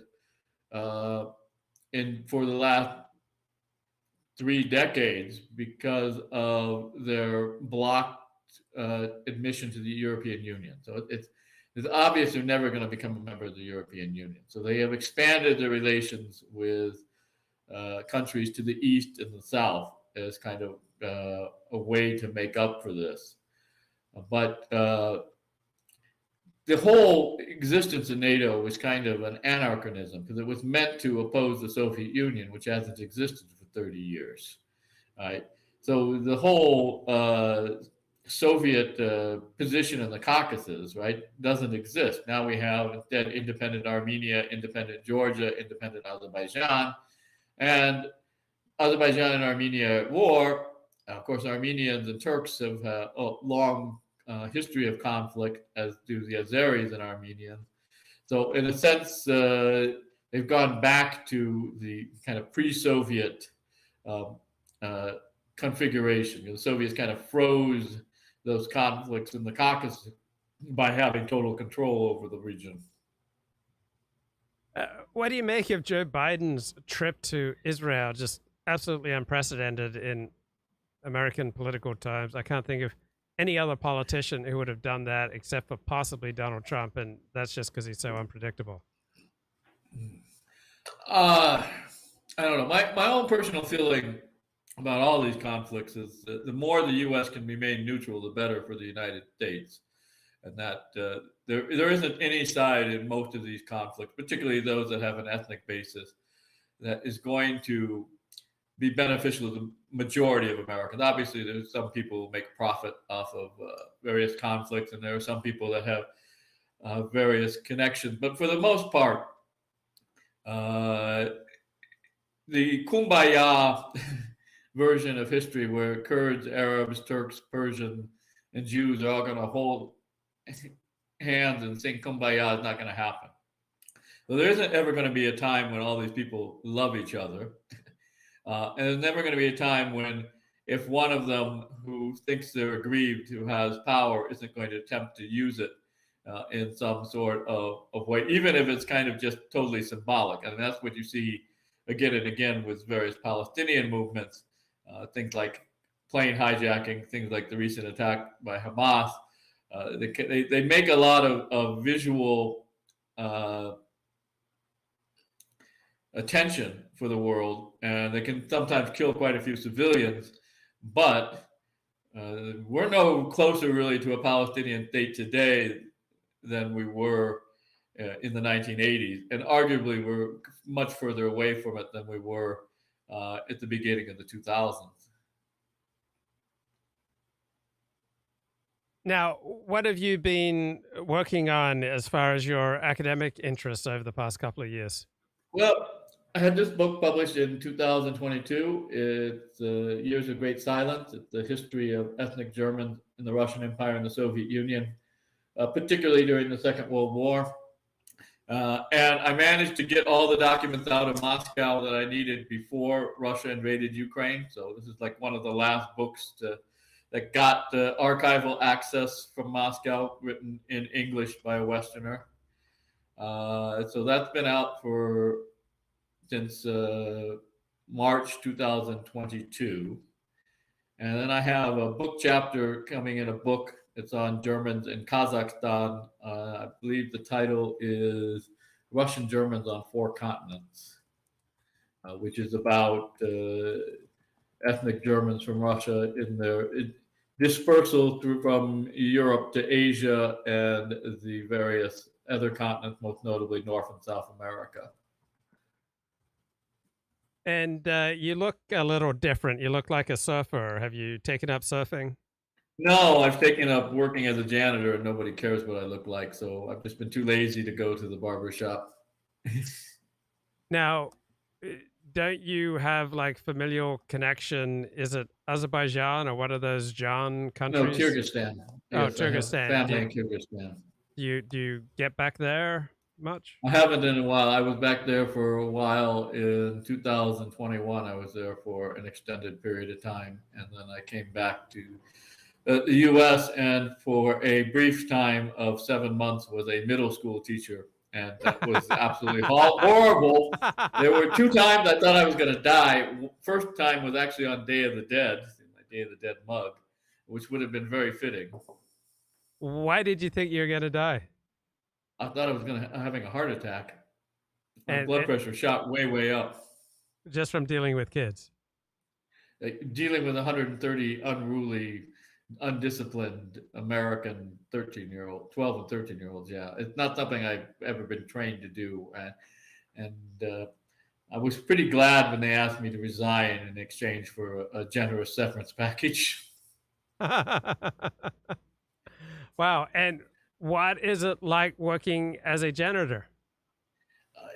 uh, for the last 3 decades because of their blocked admission to the European Union. So it's obvious they're never going to become a member of the European Union. So they have expanded their relations with countries to the east and the south as kind of a way to make up for this. But the whole existence of NATO was kind of an anachronism because it was meant to oppose the Soviet Union, which hasn't existed for 30 years. Right? So the whole Soviet position in the Caucasus, right, doesn't exist. Now we have instead independent Armenia, independent Georgia, independent Azerbaijan, and Azerbaijan and Armenia at war. Of course, Armenians and Turks have a long history of conflict, as do the Azeris and Armenians. So, in a sense, they've gone back to the kind of pre-Soviet configuration. The Soviets kind of froze those conflicts in the Caucasus by having total control over the region. What do you make of Joe Biden's trip to Israel? Just absolutely unprecedented in American political times. I can't think of any other politician who would have done that except for possibly Donald Trump, and that's just because he's so unpredictable. I don't know. My own personal feeling about all these conflicts is that the more the U.S. can remain neutral, the better for the United States. And that there isn't any side in most of these conflicts, particularly those that have an ethnic basis, that is going to be beneficial to the majority of Americans. Obviously, there's some people who make profit off of various conflicts, and there are some people that have various connections. But for the most part, the kumbaya version of history where Kurds, Arabs, Turks, Persians, and Jews are all going to hold hands and sing kumbaya is not going to happen. So there isn't ever going to be a time when all these people love each other. And there's never going to be a time when if one of them who thinks they're aggrieved, who has power, isn't going to attempt to use it in some sort of way, even if it's kind of just totally symbolic. And that's what you see again and again with various Palestinian movements, things like plane hijacking, things like the recent attack by Hamas. They make a lot of visual attention for the world, and they can sometimes kill quite a few civilians, but we're no closer really to a Palestinian state today than we were in the 1980s, and arguably we're much further away from it than we were at the beginning of the 2000s. Now, what have you been working on as far as your academic interests over the past couple of years? Well, I had this book published in 2022. It's Years of Great Silence. It's the history of ethnic Germans in the Russian Empire and the Soviet Union, particularly during the Second World War. And I managed to get all the documents out of Moscow that I needed before Russia invaded Ukraine. So this is like one of the last books that got archival access from Moscow, written in English by a Westerner. So that's been out since March 2022. And then I have a book chapter coming in a book. It's on Germans in Kazakhstan. I believe the title is Russian Germans on Four Continents, which is about ethnic Germans from Russia in their dispersal from Europe to Asia and the various other continents, most notably North and South America. And you look a little different. You look like a surfer. Have you taken up surfing? No, I've taken up working as a janitor and nobody cares what I look like. So I've just been too lazy to go to the barber shop. Now, don't you have like familial connection? Is it Azerbaijan or what are those Jan No, countries? Kyrgyzstan. Oh, Yes, I have Kyrgyzstan. family in Kyrgyzstan. Do you get back there much? I haven't in a while. I was back there for a while in 2021. I was there for an extended period of time, and then I came back to the U.S. and for a brief time of 7 months was a middle school teacher, and that was absolutely horrible. There were 2 times I thought I was going to die. First time was actually on Day of the Dead, my Day of the Dead mug, which would have been very fitting. Why did you think you were going to die? I thought I was having a heart attack. My blood pressure shot way up. Just from dealing with kids? Dealing with 130 unruly, undisciplined American 12 and 13-year-olds. Yeah, it's not something I've ever been trained to do. And I was pretty glad when they asked me to resign in exchange for a generous severance package. Wow. And what is it like working as a janitor?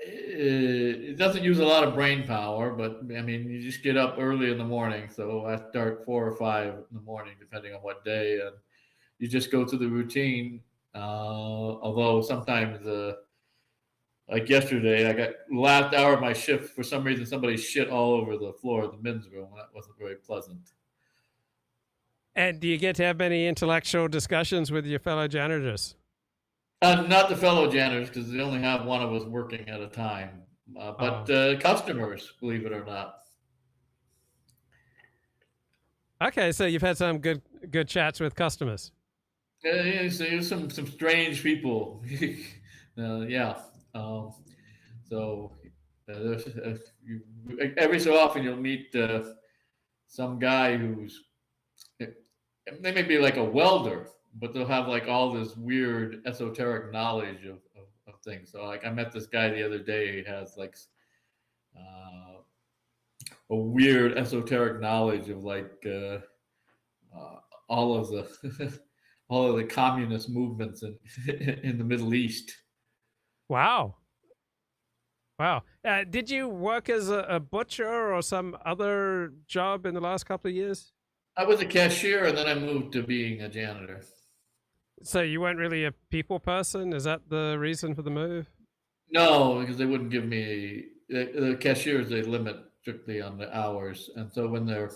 It doesn't use a lot of brain power, but I mean, you just get up early in the morning. So I start 4 or 5 in the morning, depending on what day, and you just go through the routine. Although sometimes, like yesterday, I got last hour of my shift. For some reason, somebody shit all over the floor of the men's room. That wasn't very pleasant. And do you get to have any intellectual discussions with your fellow janitors? Not the fellow janitors, because they only have one of us working at a time. But customers, believe it or not. Okay, so you've had some good chats with customers. Yeah, so there's some strange people. Yeah. So every so often you'll meet some guy who's, they may be like a welder, but they'll have like all this weird esoteric knowledge of things. So like I met this guy the other day. He has like a weird esoteric knowledge of like all of the all of the communist movements in the Middle East. Wow. Wow. Did you work as a butcher or some other job in the last couple of years? I was a cashier, and then I moved to being a janitor. So you weren't really a people person? Is that the reason for the move? No, because they wouldn't give me the cashiers. They limit strictly on the hours, and so when their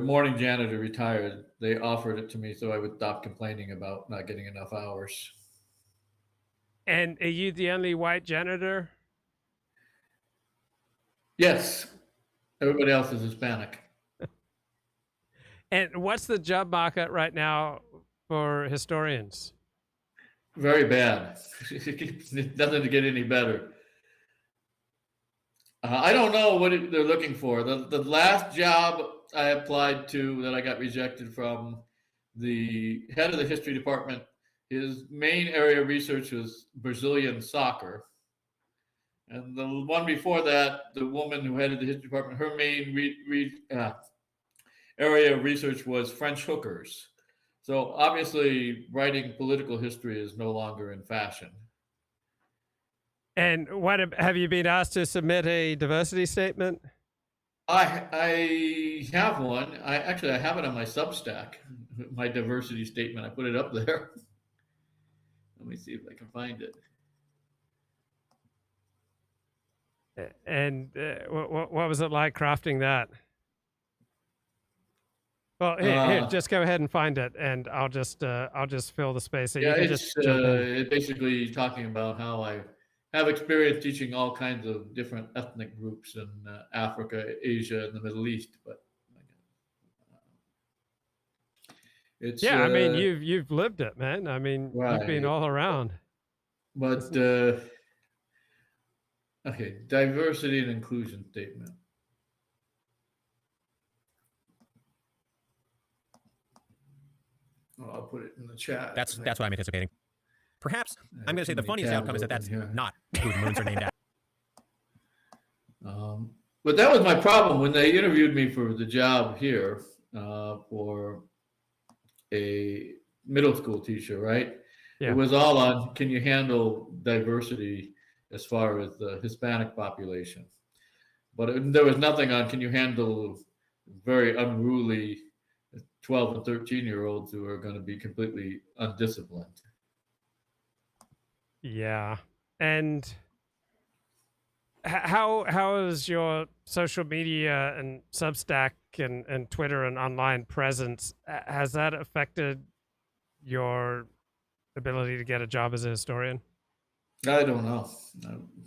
morning janitor retired, they offered it to me so I would stop complaining about not getting enough hours. And are you the only white janitor? Yes, everybody else is Hispanic. And what's the job market right now for historians? Very bad. It doesn't get any better. I don't know what they're looking for. The last job I applied to that I got rejected from, the head of the history department, his main area of research was Brazilian soccer. And the one before that, the woman who headed the history department, her main area of research was French hookers. So obviously, writing political history is no longer in fashion. And what have you been asked to submit a diversity statement? I have one. I have it on my Substack, my diversity statement. I put it up there. Let me see if I can find it. And what was it like crafting that? Well, here, just go ahead and find it, and I'll just fill the space. So yeah, you can it's basically talking about how I have experience teaching all kinds of different ethnic groups in Africa, Asia, and the Middle East. But it's I mean, you've lived it, man. I mean, right. You've been all around. But okay, diversity and inclusion statement. I'll put it in the chat. That's what I'm anticipating. Perhaps I'm going to say the funniest outcome is that's not who the moons are named after. But that was my problem when they interviewed me for the job here for a middle school teacher, right? Yeah. It was all on, can you handle diversity as far as the Hispanic population? But there was nothing on, can you handle very unruly 12 and 13-year-olds who are going to be completely undisciplined? Yeah. And how is your social media and Substack and Twitter and online presence, has that affected your ability to get a job as a historian? I don't know.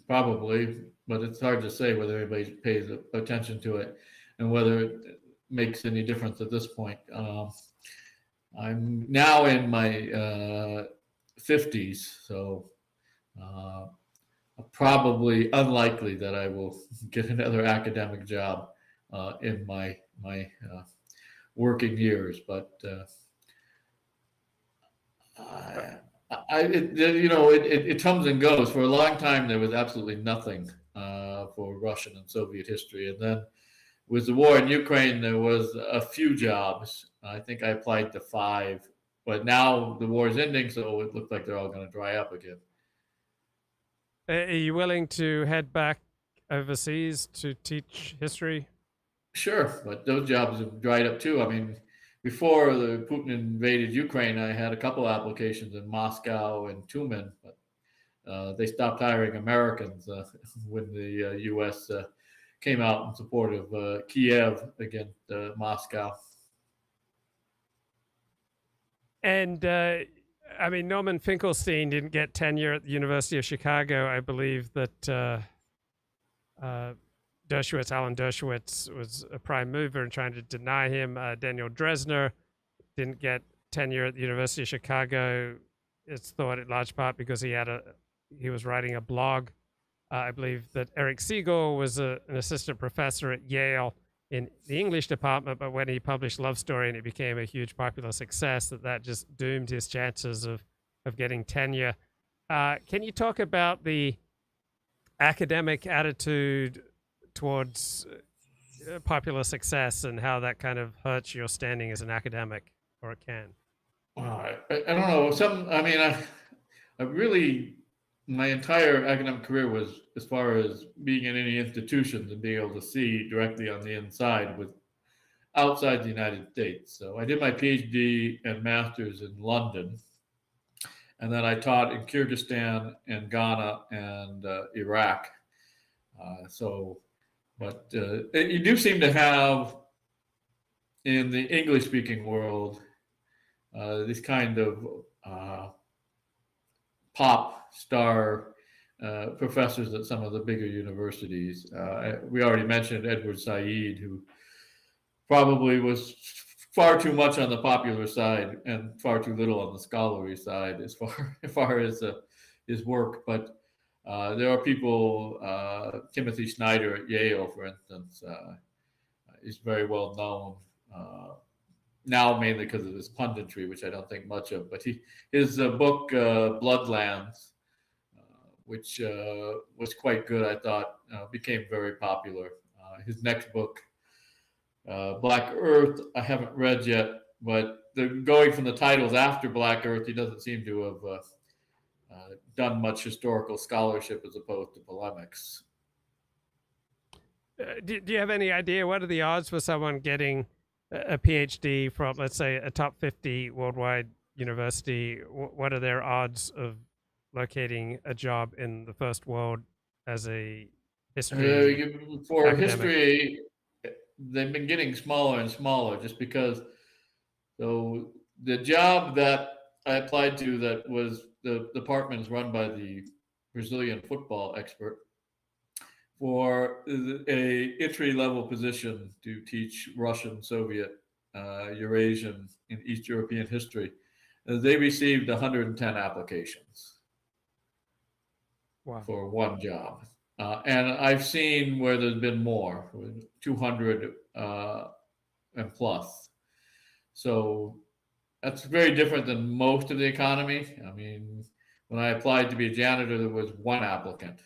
Probably, but it's hard to say whether anybody pays attention to it and whether it makes any difference at this point. I'm now in my 50s, so probably unlikely that I will get another academic job in my working years. But it comes and goes. For a long time, there was absolutely nothing for Russian and Soviet history, and then with the war in Ukraine, there was a few jobs. I think I applied to 5, but now the war is ending, so it looks like they're all going to dry up again. Are you willing to head back overseas to teach history? Sure, but those jobs have dried up too. I mean, before the Putin invaded Ukraine, I had a couple applications in Moscow and Tumen, but they stopped hiring Americans when the U.S. Came out in support of Kiev against Moscow. And I mean, Norman Finkelstein didn't get tenure at the University of Chicago. I believe that Alan Dershowitz was a prime mover in trying to deny him. Daniel Dresner didn't get tenure at the University of Chicago. It's thought in large part because he was writing a blog. I believe that Eric Siegel was an assistant professor at Yale in the English department, but when he published Love Story and it became a huge popular success, that just doomed his chances of getting tenure. Can you talk about the academic attitude towards popular success and how that kind of hurts your standing as an academic, or it can? I don't know. I really, my entire academic career was as far as being in any institutions and being able to see directly on the inside with outside the United States. So I did my PhD and master's in London, and then I taught in Kyrgyzstan and Ghana and Iraq. But you do seem to have in the English-speaking world these kind of pop star professors at some of the bigger universities. We already mentioned Edward Said, who probably was far too much on the popular side and far too little on the scholarly side as far as his work. But there are people, Timothy Snyder at Yale, for instance, is very well known now, mainly because of his punditry, which I don't think much of. But his book, Bloodlands, which was quite good, I thought, became very popular. His next book, Black Earth, I haven't read yet, but going from the titles after Black Earth, he doesn't seem to have done much historical scholarship as opposed to polemics. Do you have any idea what are the odds for someone getting a PhD from, let's say, a top 50 worldwide university? What are their odds of locating a job in the first world as a history? For academic history, they've been getting smaller and smaller just because. So the job that I applied to, that was the department is run by the Brazilian football expert, for a entry-level position to teach Russian, Soviet, Eurasian, and East European history. They received 110 applications. Wow. For one job. And I've seen where there's been more, 200 and plus. So That's very different than most of the economy. I mean, when I applied to be a janitor, there was one applicant.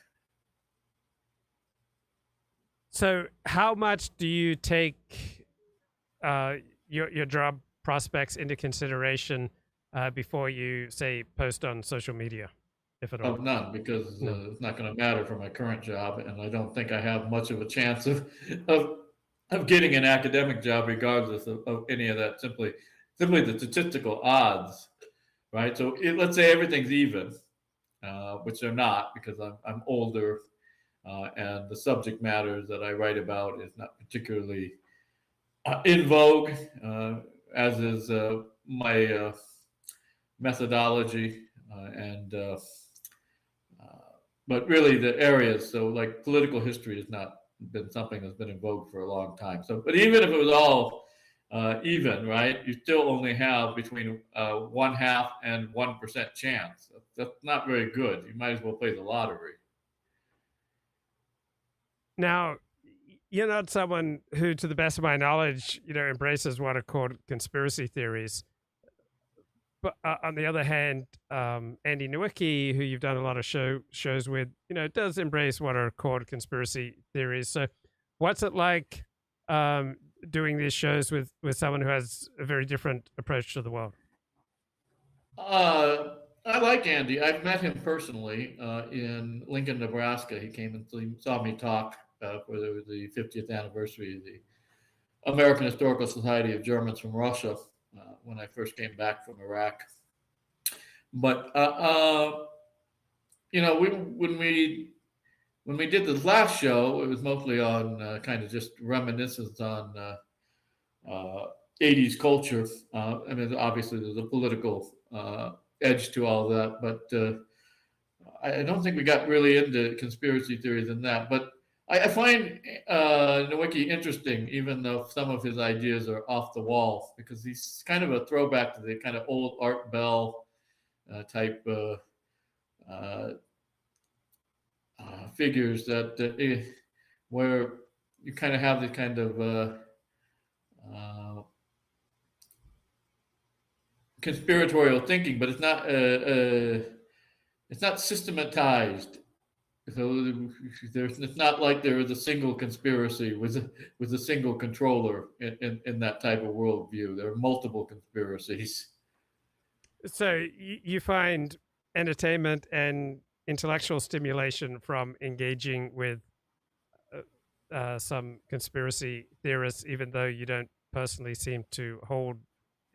So, how much do you take your job prospects into consideration before you say post on social media, if at all? Of none, because No. it's not going to matter for my current job, and I don't think I have much of a chance of of getting an academic job, regardless of any of that. Simply the statistical odds, right? So let's say everything's even, which they're not, because I'm older, and the subject matters that I write about is not particularly in vogue, as is my methodology, and but really the areas. So like political history has not been something that's been in vogue for a long time. So, but even if it was all even, right, you still only have between 1/2 and 1% chance. That's not very good. You might as well play the lottery. Now, you're not someone who, to the best of my knowledge, embraces what are called conspiracy theories. But on the other hand, Andy Nowicki, who you've done a lot of shows with, does embrace what are called conspiracy theories. So, what's it like doing these shows with someone who has a very different approach to the world? I like Andy. I've met him personally in Lincoln, Nebraska. He came and saw me talk for the 50th anniversary of the American Historical Society of Germans from Russia when I first came back from Iraq. But when we did the last show, it was mostly on kind of just reminiscence on 80s culture. I mean, obviously, there's a political edge to all that, but I don't think we got really into conspiracy theories in that. But I find Nowicki interesting, even though some of his ideas are off the wall, because he's kind of a throwback to the kind of old Art Bell type figures that where you kind of have the kind of conspiratorial thinking, but it's not systematized. So it's not like there is a single conspiracy with a single controller in that type of worldview. There are multiple conspiracies. So you find entertainment and intellectual stimulation from engaging with some conspiracy theorists, even though you don't personally seem to hold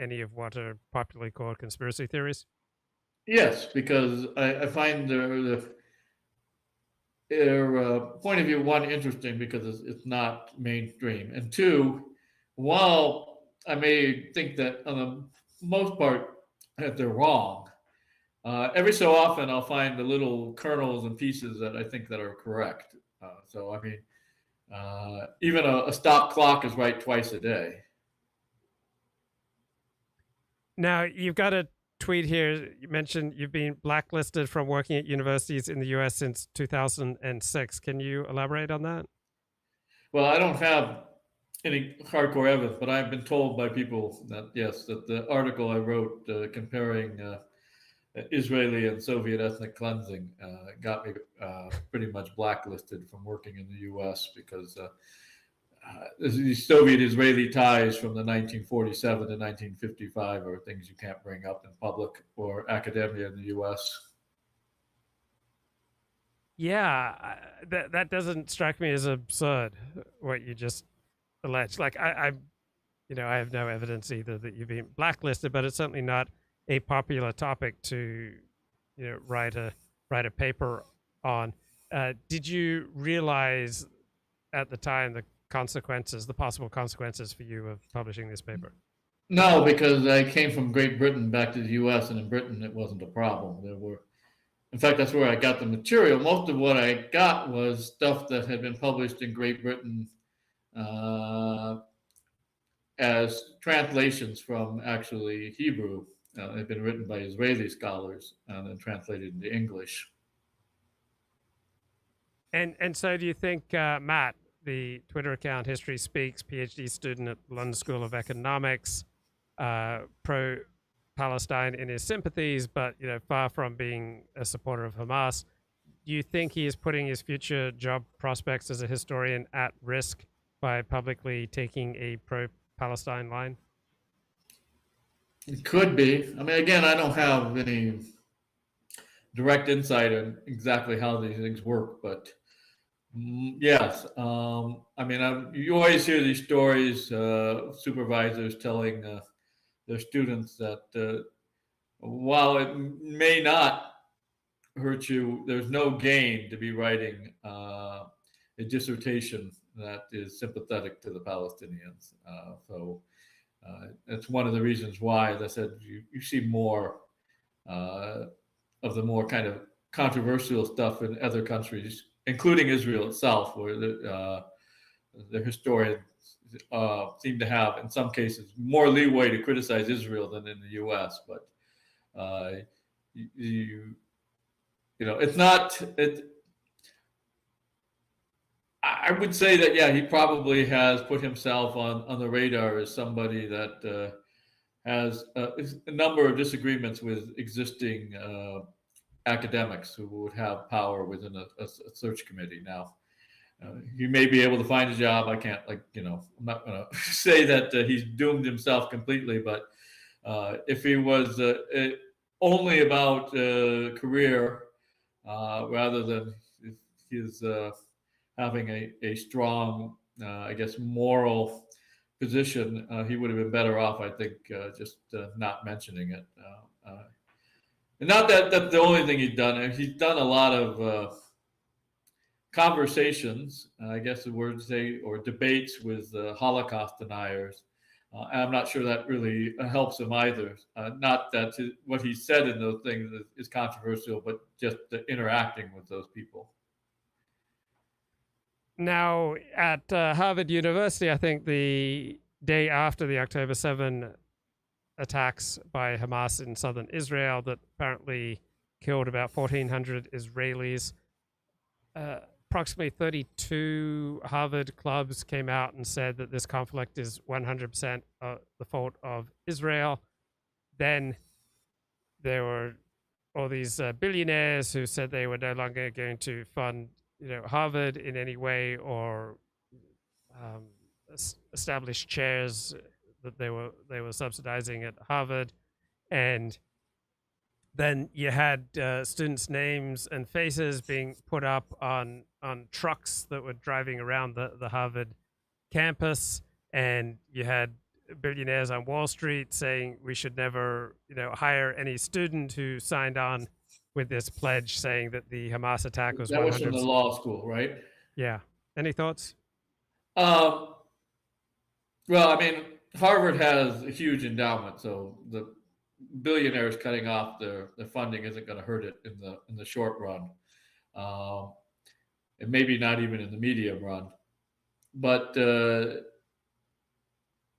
any of what are popularly called conspiracy theories? Yes, because I find their point of view, one, interesting because it's not mainstream, and two, while I may think that on the most part that they're wrong, every so often I'll find the little kernels and pieces that I think that are correct. So I mean, even a stop clock is right twice a day. Now, you've got a tweet here. You mentioned you've been blacklisted from working at universities in the US since 2006. Can you elaborate on that? Well, I don't have any hardcore evidence, but I've been told by people that, yes, that the article I wrote comparing Israeli and Soviet ethnic cleansing got me pretty much blacklisted from working in the US because the Soviet-Israeli ties from the 1947 to 1955 are things you can't bring up in public or academia in the U.S. Yeah, that doesn't strike me as absurd, what you just alleged. Like I have no evidence either that you've been blacklisted, but it's certainly not a popular topic to, write a paper on. Did you realize at the time the possible consequences for you of publishing this paper? No, because I came from Great Britain back to the U.S., and in Britain it wasn't a problem. In fact, that's where I got the material. Most of what I got was stuff that had been published in Great Britain as translations from actually Hebrew. Had been written by Israeli scholars and then translated into English. And so, do you think Matt, the Twitter account History Speaks, PhD student at London School of Economics, pro Palestine in his sympathies, but far from being a supporter of Hamas. Do you think he is putting his future job prospects as a historian at risk by publicly taking a pro-Palestine line? It could be. I mean, again, I don't have any direct insight on exactly how these things work, but yes. I mean, you always hear these stories, supervisors telling their students that while it may not hurt you, there's no gain to be writing a dissertation that is sympathetic to the Palestinians. So that's one of the reasons why, as I said, you see more of the more kind of controversial stuff in other countries, including Israel itself, where the historians seem to have, in some cases, more leeway to criticize Israel than in the U.S. But it's not. I would say that, yeah, he probably has put himself on the radar as somebody that has a number of disagreements with existing academics who would have power within a search committee. Now, he may be able to find a job. I can't, I'm not going to say that he's doomed himself completely, but if he was only about career rather than his having a strong, I guess, moral position, he would have been better off, I think, just not mentioning it. And not that that's the only thing he's done. He's done a lot of conversations, I guess the word to say, or debates with Holocaust deniers. And I'm not sure that really helps him either. Not that what he said in those things is controversial, but just interacting with those people. Now, at Harvard University, I think the day after the October 7 attacks by Hamas in southern Israel that apparently killed about 1,400 Israelis, approximately 32 Harvard clubs came out and said that this conflict is 100% the fault of Israel. Then there were all these billionaires who said they were no longer going to fund Harvard in any way or establish chairs that they were subsidizing at Harvard. And then you had students' names and faces being put up on trucks that were driving around the Harvard campus, and you had billionaires on Wall Street saying we should never hire any student who signed on with this pledge saying that the Hamas attack was 100%. That was from the law school, right? Yeah. Any thoughts? Well, I mean, Harvard has a huge endowment, so the billionaires cutting off their funding isn't going to hurt it in the short run, and maybe not even in the medium run. But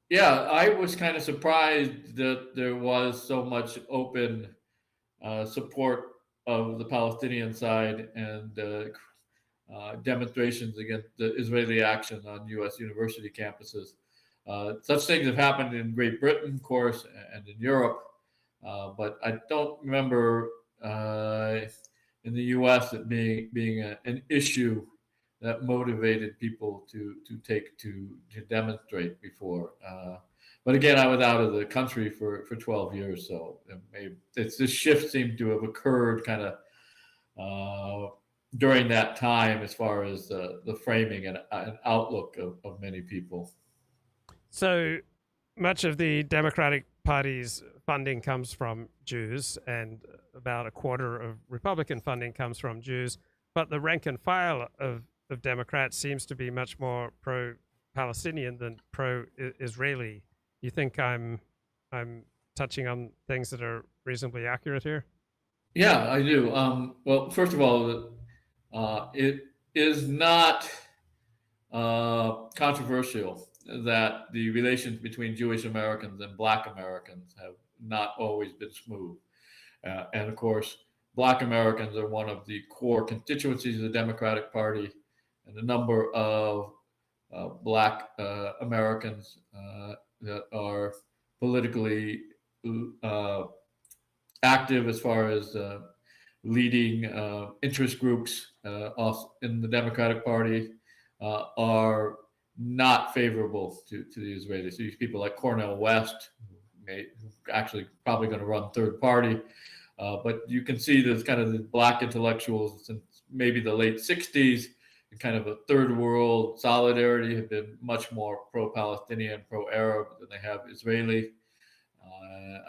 yeah, I was kind of surprised that there was so much open support of the Palestinian side and demonstrations against the Israeli action on U.S. university campuses. Such things have happened in Great Britain, of course, and in Europe, but I don't remember in the U.S. it being an issue that motivated people to demonstrate before. But again, I was out of the country for 12 years, so this shift seemed to have occurred kind of during that time as far as the framing and outlook of many people. So much of the Democratic Party's funding comes from Jews, and about a quarter of Republican funding comes from Jews. But the rank and file of Democrats seems to be much more pro-Palestinian than pro-Israeli. You think I'm touching on things that are reasonably accurate here? Yeah, I do. Well, first of all, it is not controversial that the relations between Jewish Americans and Black Americans have not always been smooth. And of course, Black Americans are one of the core constituencies of the Democratic Party, and a number of Black Americans that are politically active as far as leading interest groups also in the Democratic Party are not favorable to the Israelis. So these people like Cornel West, who actually probably going to run third party, but you can see there's kind of the black intellectuals since maybe the late 60s, kind of a third world solidarity, have been much more pro-Palestinian, pro-Arab than they have Israeli.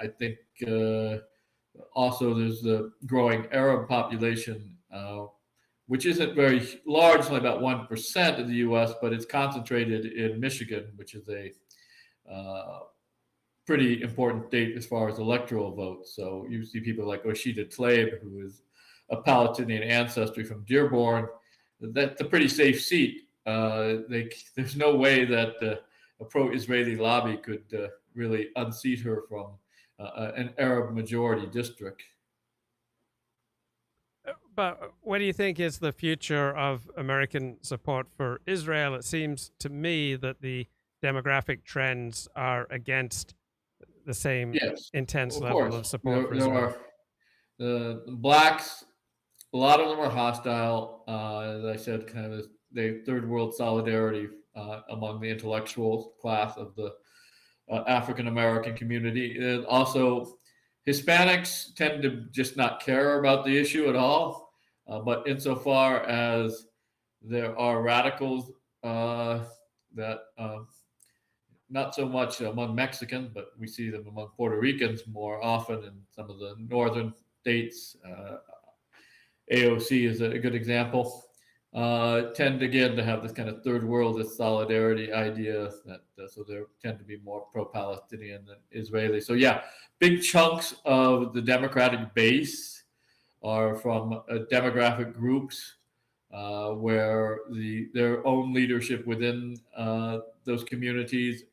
I think also there's the growing Arab population, which isn't very large, only about 1% of the U.S., but it's concentrated in Michigan, which is a pretty important state as far as electoral votes. So you see people like Oshida Tlaib, who is a Palestinian ancestry from Dearborn. That's a pretty safe seat. There's no way that a pro-Israeli lobby could really unseat her from an Arab majority district. But what do you think is the future of American support for Israel? It seems to me that the demographic trends are against the same intense level of support for Israel. The blacks, a lot of them are hostile. As I said, kind of the third world solidarity among the intellectual class of the African American community. And also, Hispanics tend to just not care about the issue at all. But insofar as there are radicals that not so much among Mexicans, but we see them among Puerto Ricans more often in some of the northern states. AOC is a good example. Tend again to have this kind of third world solidarity idea that so they tend to be more pro-Palestinian than Israeli. So yeah, big chunks of the Democratic base are from demographic groups where their own leadership within those communities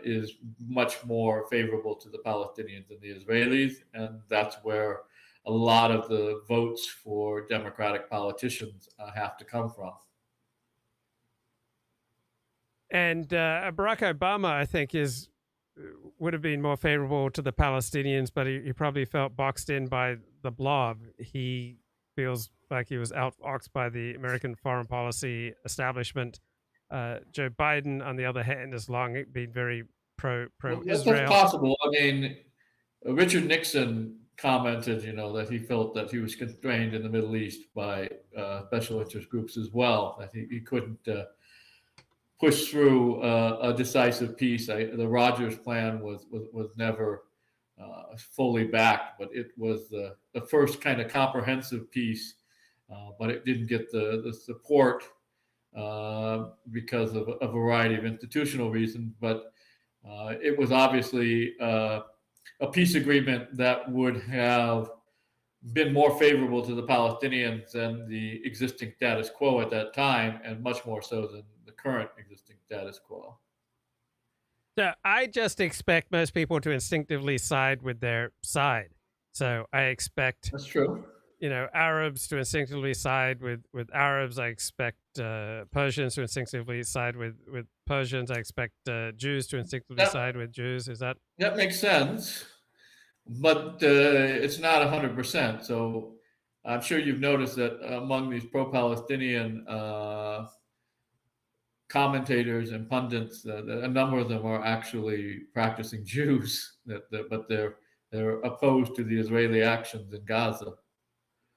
is much more favorable to the Palestinians than the Israelis, and that's where a lot of the votes for Democratic politicians have to come from. And Barack Obama, I think, would have been more favorable to the Palestinians, but he probably felt boxed in by the blob. He feels like he was outfoxed by the American foreign policy establishment. Joe Biden, on the other hand, has long been very pro-Israel. That's possible. I mean, Richard Nixon commented, that he felt that he was constrained in the Middle East by special interest groups as well. That he couldn't push through a decisive peace. The Rogers Plan was never fully backed, but it was the first kind of comprehensive peace. But it didn't get the support because of a variety of institutional reasons. But it was obviously a peace agreement that would have been more favorable to the Palestinians than the existing status quo at that time, and much more so than the current existing status quo. So I just expect most people to instinctively side with their side. So I expect that's true. Arabs to instinctively side with Arabs. I expect Persians to instinctively side with Persians. I expect Jews to instinctively side with Jews. That makes sense, but it's not 100%. So I'm sure you've noticed that among these pro-Palestinian commentators and pundits, a number of them are actually practicing Jews, but they're opposed to the Israeli actions in Gaza.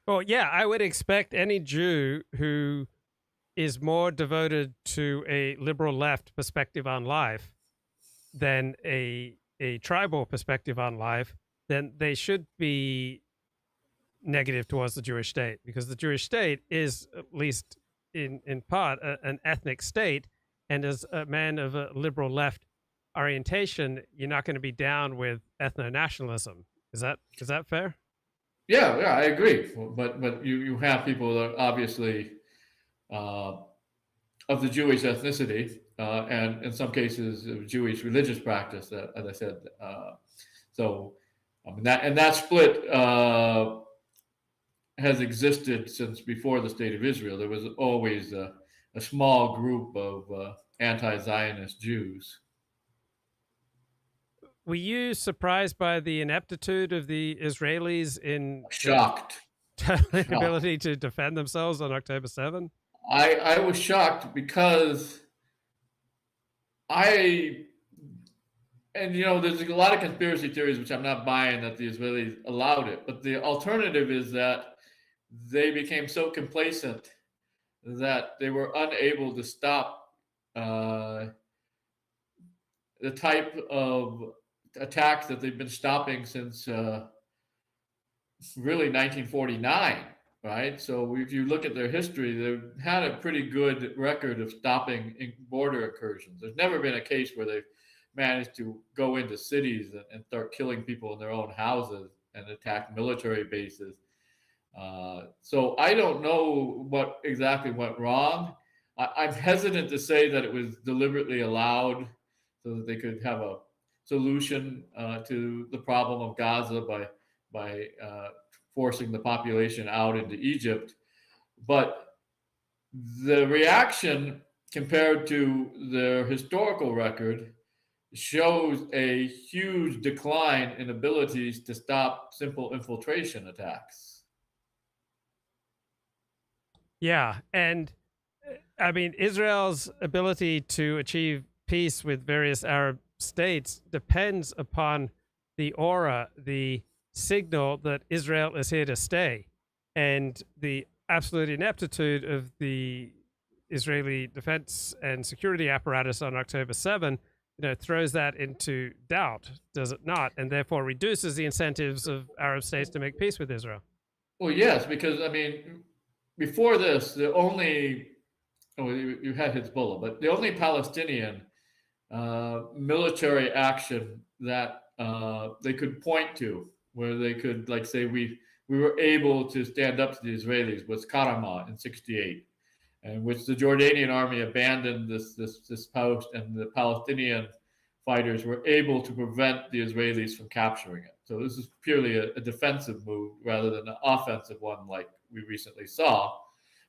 Well, yeah, I would expect any Jew who is more devoted to a liberal left perspective on life than a tribal perspective on life, then they should be negative towards the Jewish state, because the Jewish state is, at least in part, an ethnic state. And as a man of a liberal left orientation, you're not going to be down with ethno-nationalism. Is that fair? Yeah, I agree. But you have people that are obviously of the Jewish ethnicity and in some cases of Jewish religious practice, as I said. So that split has existed since before the State of Israel. There was always a small group of anti-Zionist Jews. were you surprised by the ineptitude of the Israelis in Shocked. their ability to defend themselves on October 7? I was shocked because there's a lot of conspiracy theories which I'm not buying that the Israelis allowed it, but the alternative is that they became so complacent that they were unable to stop the type of attacks that they've been stopping since really 1949, right? So if you look at their history, they've had a pretty good record of stopping border incursions. There's never been a case where they've managed to go into cities and start killing people in their own houses and attack military bases. So I don't know what exactly went wrong. I'm hesitant to say that it was deliberately allowed so that they could have a solution to the problem of Gaza by forcing the population out into Egypt. But the reaction compared to their historical record shows a huge decline in abilities to stop simple infiltration attacks. Yeah, and I mean, Israel's ability to achieve peace with various Arab states depends upon the aura, the signal that Israel is here to stay, and the absolute ineptitude of the Israeli defense and security apparatus on October 7, throws that into doubt, does it not? And therefore reduces the incentives of Arab states to make peace with Israel. Well, yes, because before this, you had Hezbollah, but the only Palestinian military action that they could point to, where they could say we were able to stand up to the Israelis, was Karama in '68, in which the Jordanian army abandoned this post, and the Palestinian fighters were able to prevent the Israelis from capturing it. So this is purely a defensive move rather than an offensive one like we recently saw,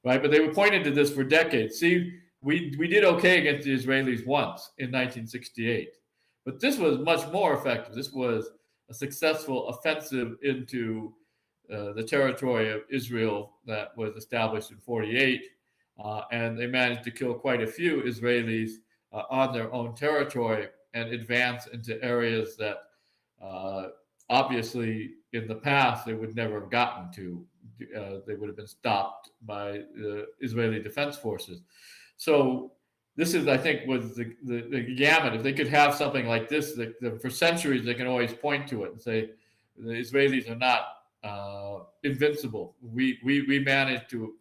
right? But they were pointing to this for decades. See, we did okay against the Israelis once in 1968, but this was much more effective. This was a successful offensive into the territory of Israel that was established in '48, and they managed to kill quite a few Israelis on their own territory and advance into areas that obviously in the past they would never have gotten to. They would have been stopped by the Israeli defense forces. So this is, I think, was the gamut. If they could have something like this, for centuries they can always point to it and say the Israelis are not invincible. We managed to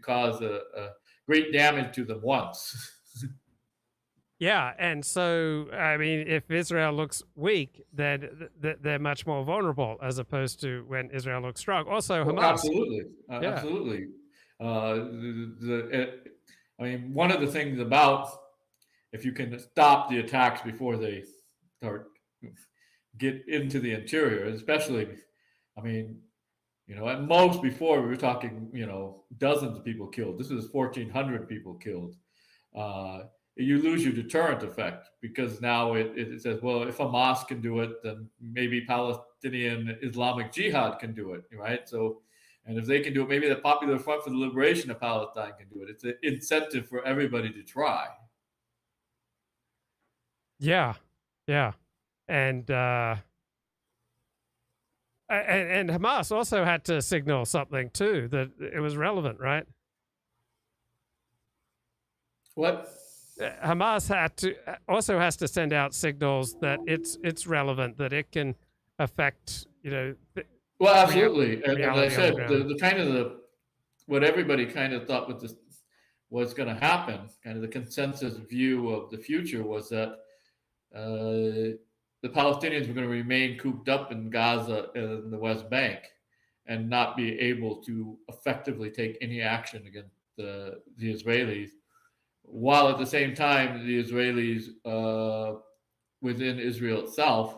cause a great damage to them once. Yeah, and so I mean, if Israel looks weak, then they're much more vulnerable as opposed to when Israel looks strong. Also, Hamas. Absolutely, absolutely. One of the things about if you can stop the attacks before they start get into the interior, especially, at most before we were talking, dozens of people killed. This is 1,400 people killed. You lose your deterrent effect because now it says, well, if Hamas can do it, then maybe Palestinian Islamic Jihad can do it, right? So, and if they can do it, maybe the Popular Front for the Liberation of Palestine can do it. It's an incentive for everybody to try. Yeah, and Hamas also had to signal something too, that it was relevant, right? What? Hamas has to send out signals that it's relevant, that it can affect, well, absolutely. And as I said, what everybody kind of thought was going to happen, kind of the consensus view of the future was that the Palestinians were going to remain cooped up in Gaza and the West Bank and not be able to effectively take any action against the Israelis, while at the same time the Israelis within Israel itself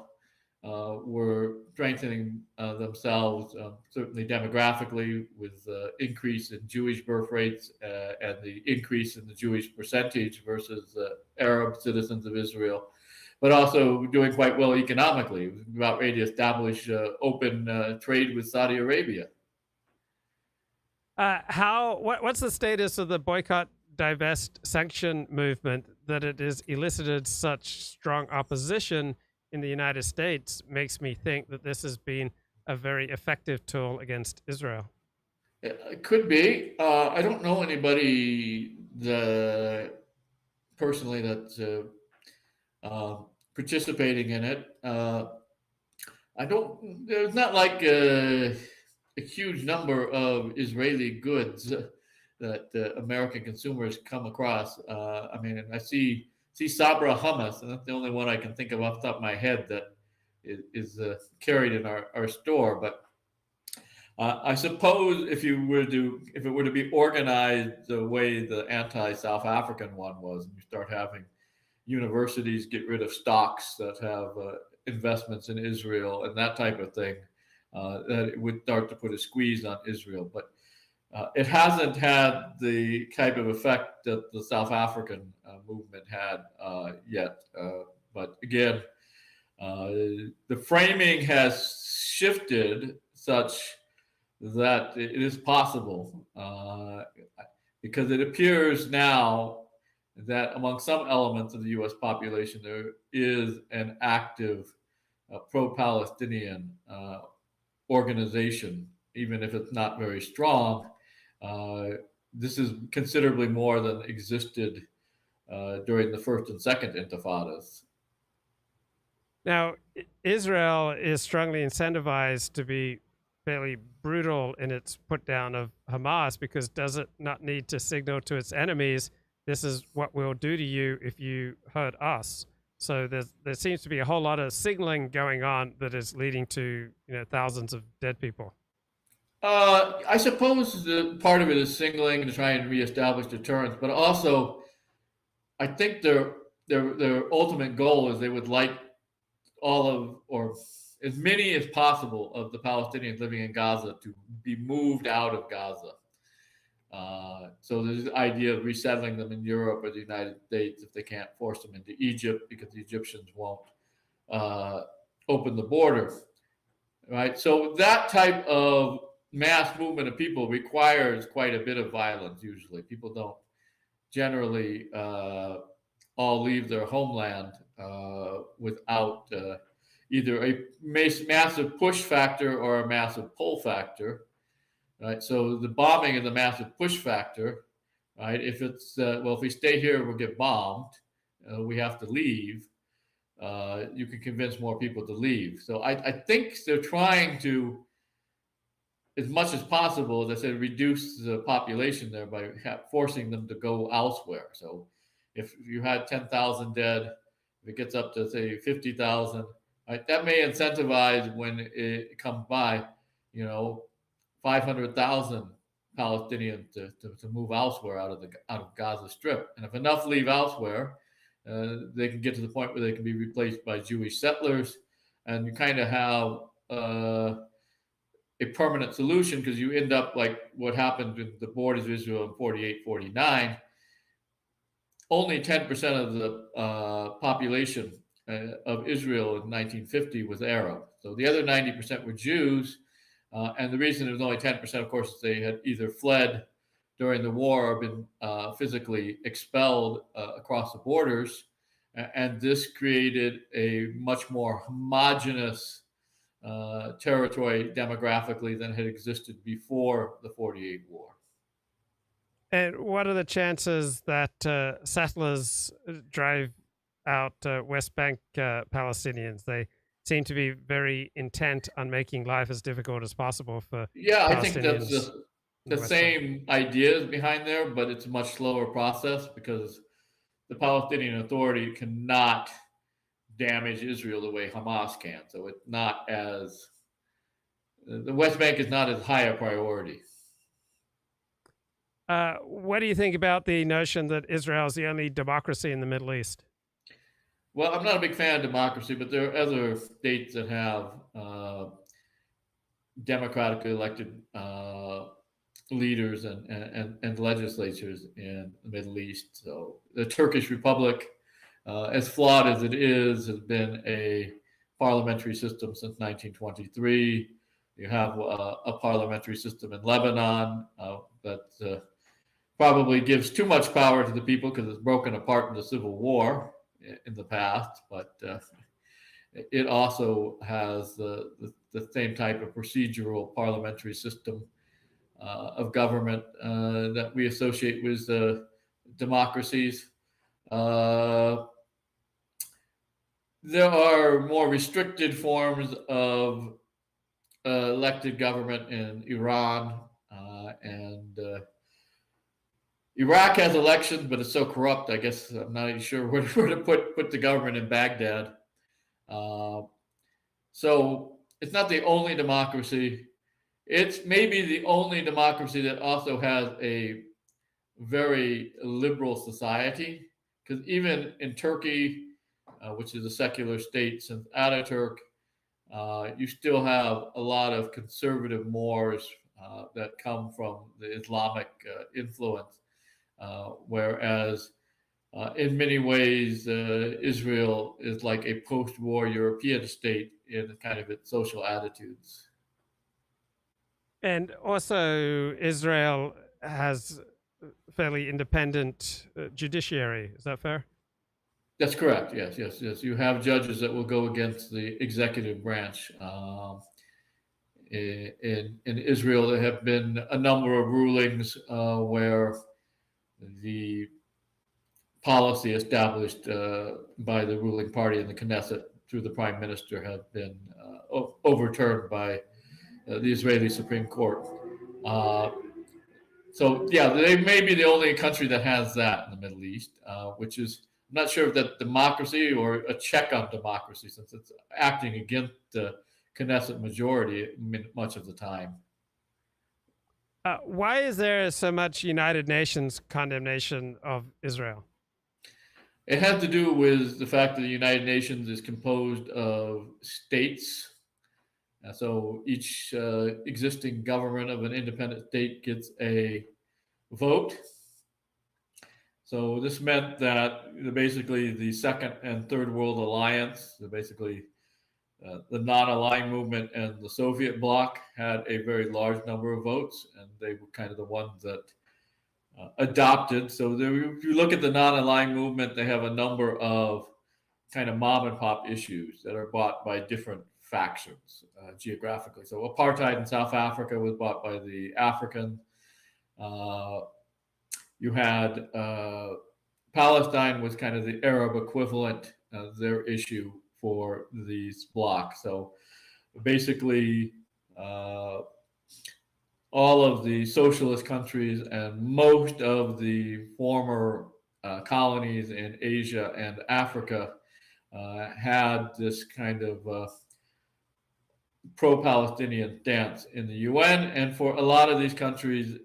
were strengthening themselves, certainly demographically, with increase in Jewish birth rates and the increase in the Jewish percentage versus Arab citizens of Israel, but also doing quite well economically. It was about ready to establish open trade with Saudi Arabia. What's the status of the boycott, divest, sanction movement that it has elicited such strong opposition in the United States? Makes me think that this has been a very effective tool against Israel. It could be. I don't know anybody personally that's participating in it. There's not like a huge number of Israeli goods that American consumers come across. I mean, I see Sabra hummus, and that's the only one I can think of off the top of my head that is carried in our store. But I suppose if it were to be organized the way the anti-South African one was, and you start having universities get rid of stocks that have investments in Israel and that type of thing, that it would start to put a squeeze on Israel. But it hasn't had the type of effect that the South African movement had yet. But again, the framing has shifted such that it is possible, because it appears now that among some elements of the U.S. population, there is an active pro-Palestinian organization, even if it's not very strong. This is considerably more than existed during the first and second intifadas. Now, Israel is strongly incentivized to be fairly brutal in its put down of Hamas, because does it not need to signal to its enemies, this is what we'll do to you if you hurt us? So there seems to be a whole lot of signaling going on that is leading to thousands of dead people. I suppose part of it is signaling to try and reestablish deterrence, but also I think their ultimate goal is they would like or as many as possible of the Palestinians living in Gaza to be moved out of Gaza. So there's the idea of resettling them in Europe or the United States if they can't force them into Egypt, because the Egyptians won't open the border, right? So that type of mass movement of people requires quite a bit of violence. Usually, people don't generally all leave their homeland without either a massive push factor or a massive pull factor, right? So the bombing is a massive push factor, right? If it's if we stay here, we'll get bombed. We have to leave. You can convince more people to leave. So I think they're trying to, as much as possible, as I said, reduce the population there by forcing them to go elsewhere. So if you had 10,000 dead, if it gets up to say 50,000, right, that may incentivize when it comes by, 500,000 Palestinians to move elsewhere out of Gaza Strip. And if enough leave elsewhere, they can get to the point where they can be replaced by Jewish settlers, and you kind of have a permanent solution, because you end up like what happened with the borders of Israel in 48, 49. Only 10% of the population of Israel in 1950 was Arab. So the other 90% were Jews. And the reason it was only 10%, of course, is they had either fled during the war or been physically expelled across the borders. And this created a much more homogenous territory demographically than had existed before the 48 war. And what are the chances that settlers drive out West Bank Palestinians? They seem to be very intent on making life as difficult as possible for Palestinians. I think that's the same ideas behind there, but it's a much slower process, because the Palestinian Authority cannot damage Israel the way Hamas can. So it's not as, the West Bank is not as high a priority. What do you think about the notion that Israel is the only democracy in the Middle East? Well, I'm not a big fan of democracy, but there are other states that have democratically elected leaders and legislatures in the Middle East. So the Turkish Republic as flawed as it is, has been a parliamentary system since 1923. You have a parliamentary system in Lebanon that probably gives too much power to the people because it's broken apart in the Civil War in the past, but it also has the same type of procedural parliamentary system of government that we associate with democracies. There are more restricted forms of elected government in Iran, and Iraq has elections, but it's so corrupt. I guess I'm not even sure where to put the government in Baghdad. So it's not the only democracy. It's maybe the only democracy that also has a very liberal society, because even in Turkey, which is a secular state since Ataturk, you still have a lot of conservative Moors that come from the Islamic influence, whereas in many ways, Israel is like a post-war European state in kind of its social attitudes. And also, Israel has a fairly independent judiciary. Is that fair? That's correct. Yes. You have judges that will go against the executive branch. In Israel, there have been a number of rulings where the policy established by the ruling party in the Knesset through the prime minister have been overturned by the Israeli Supreme Court. So yeah, they may be the only country that has that in the Middle East, which is, I'm not sure if that's democracy or a check on democracy, since it's acting against the Knesset majority much of the time. Why is there so much United Nations condemnation of Israel? It has to do with the fact that the United Nations is composed of states. So each existing government of an independent state gets a vote. So this meant that basically the Second and Third World Alliance, basically the non-aligned movement and the Soviet bloc, had a very large number of votes, and they were kind of the ones that adopted. So if you look at the non-aligned movement, they have a number of kind of mom and pop issues that are bought by different factions geographically. So apartheid in South Africa was bought by the African. You had Palestine was kind of the Arab equivalent of their issue for these blocs. So basically, all of the socialist countries and most of the former colonies in Asia and Africa had this kind of pro-Palestinian stance in the UN. And for a lot of these countries,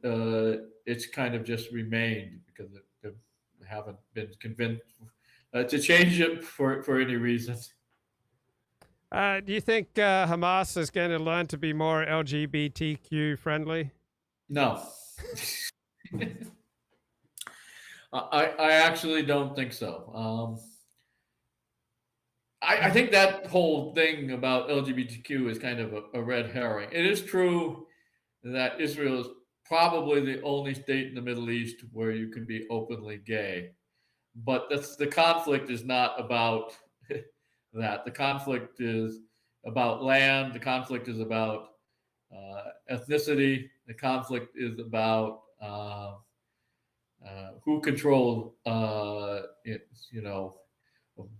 it's kind of just remained because they haven't been convinced to change it for any reason. Do you think Hamas is going to learn to be more LGBTQ friendly? No. I actually don't think so. I think that whole thing about LGBTQ is kind of a red herring. It is true that Israel is probably the only state in the Middle East where you can be openly gay. But the conflict is not about that. The conflict is about land. The conflict is about ethnicity. The conflict is about who controls,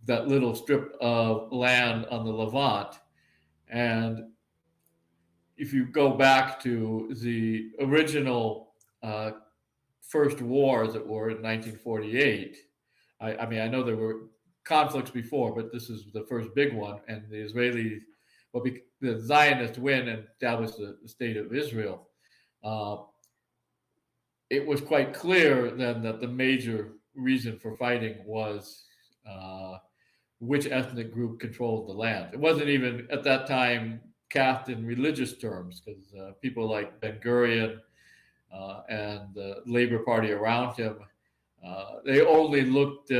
that little strip of land on the Levant. And if you go back to the original first war, as it were, in 1948, I mean, I know there were conflicts before, but this is the first big one. And the Israelis, the Zionists win and establish the state of Israel. It was quite clear then that the major reason for fighting was which ethnic group controlled the land. It wasn't even at that time cast in religious terms, because people like Ben-Gurion and the Labor Party around him, they only looked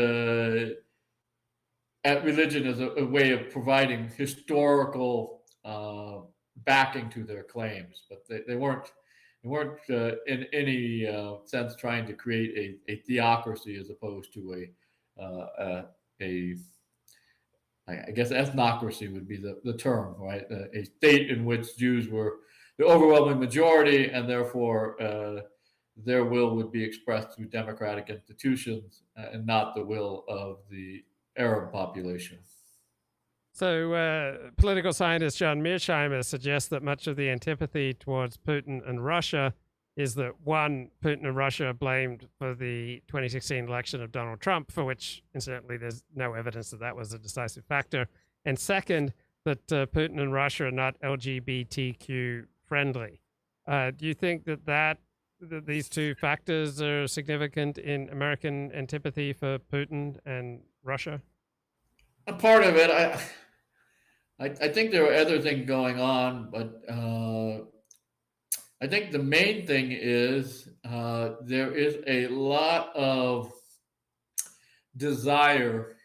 at religion as a way of providing historical backing to their claims, but they weren't in any sense trying to create a theocracy as opposed to I guess ethnocracy would be the term, right? A state in which Jews were the overwhelming majority, and therefore their will would be expressed through democratic institutions and not the will of the Arab population. So, political scientist John Mearsheimer suggests that much of the antipathy towards Putin and Russia is that, one, Putin and Russia are blamed for the 2016 election of Donald Trump, for which, incidentally, there's no evidence that that was a decisive factor. And second, that Putin and Russia are not LGBTQ friendly. Do you think that these two factors are significant in American antipathy for Putin and Russia? A part of it, I think there are other things going on, but I think the main thing is there is a lot of desire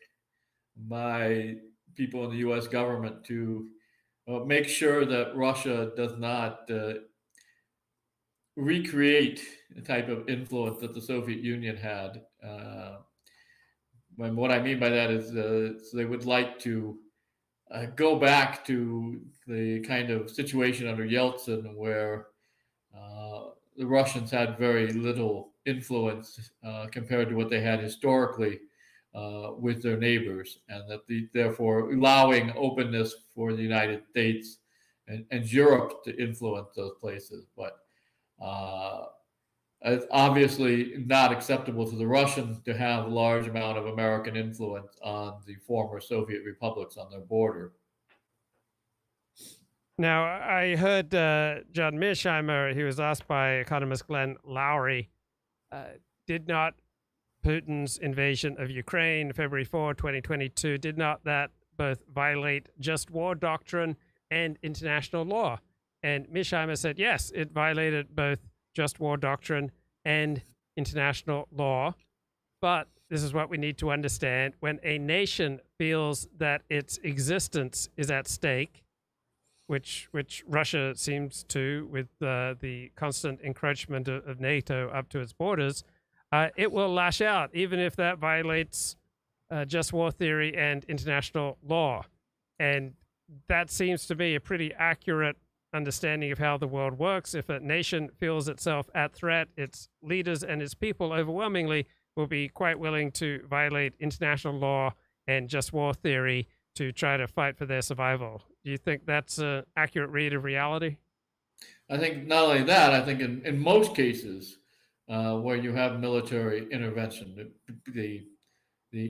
by people in the U.S. government to make sure that Russia does not recreate the type of influence that the Soviet Union had. And what I mean by that is so they would like to go back to the kind of situation under Yeltsin where the Russians had very little influence compared to what they had historically with their neighbors, and that therefore allowing openness for the United States and Europe to influence those places. But it's obviously not acceptable to the Russians to have a large amount of American influence on the former Soviet republics on their border. Now, I heard John Mearsheimer, he was asked by economist Glenn Lowry, did not Putin's invasion of Ukraine, February 4, 2022, did not that both violate just war doctrine and international law? And Mearsheimer said, yes, it violated both just war doctrine and international law. But this is what we need to understand. When a nation feels that its existence is at stake, which Russia seems to, with the constant encroachment of NATO up to its borders, it will lash out, even if that violates just war theory and international law. And that seems to be a pretty accurate understanding of how the world works. If a nation feels itself at threat, its leaders and its people overwhelmingly will be quite willing to violate international law and just war theory to try to fight for their survival. Do you think that's an accurate read of reality? I think not only that, I think in most cases where you have military intervention, the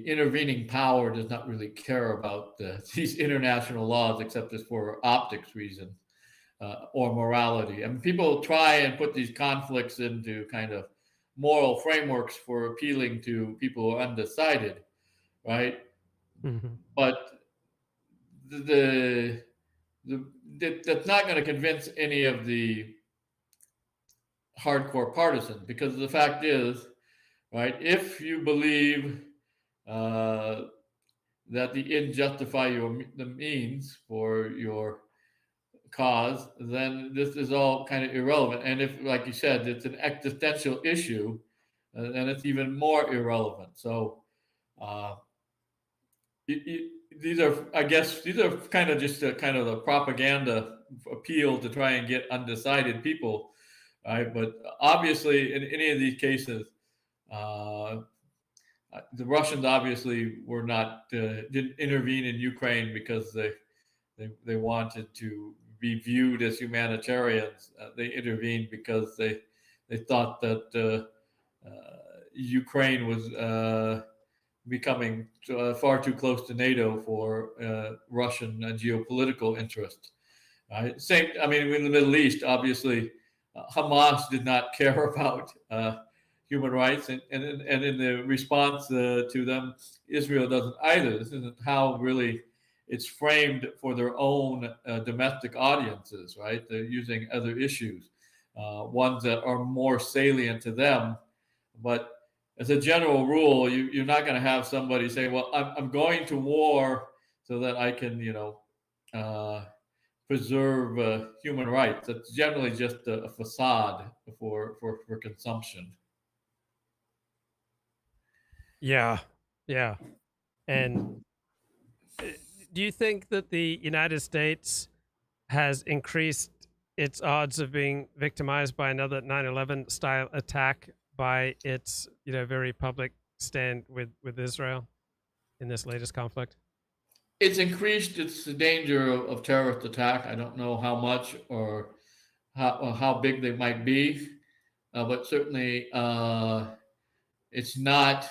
intervening power does not really care about these international laws except as for optics reasons or morality. I mean, people try and put these conflicts into kind of moral frameworks for appealing to people who are undecided, right? Mm-hmm. But that's not going to convince any of the hardcore partisans, because the fact is, right, if you believe that the ends justify the means for your cause, then this is all kind of irrelevant. And if, like you said, it's an existential issue, then it's even more irrelevant. So these are kind of just kind of the propaganda appeal to try and get undecided people, right? But obviously, in any of these cases, the Russians obviously were not didn't intervene in Ukraine because they wanted to be viewed as humanitarians. They intervened because they thought that Ukraine was becoming far too close to NATO for Russian geopolitical interest. Same, I mean, in the Middle East, obviously, Hamas did not care about human rights, and in the response to them, Israel doesn't either. This isn't how really it's framed for their own domestic audiences, right? They're using other issues, ones that are more salient to them, but as a general rule, you're not going to have somebody say, "Well, I'm going to war so that I can, preserve human rights." That's generally just a facade for consumption. Yeah, yeah. And do you think that the United States has increased its odds of being victimized by another 9/11 style attack by its, very public stand with Israel in this latest conflict? It's increased its danger of terrorist attack. I don't know how much or how big they might be, but certainly it's not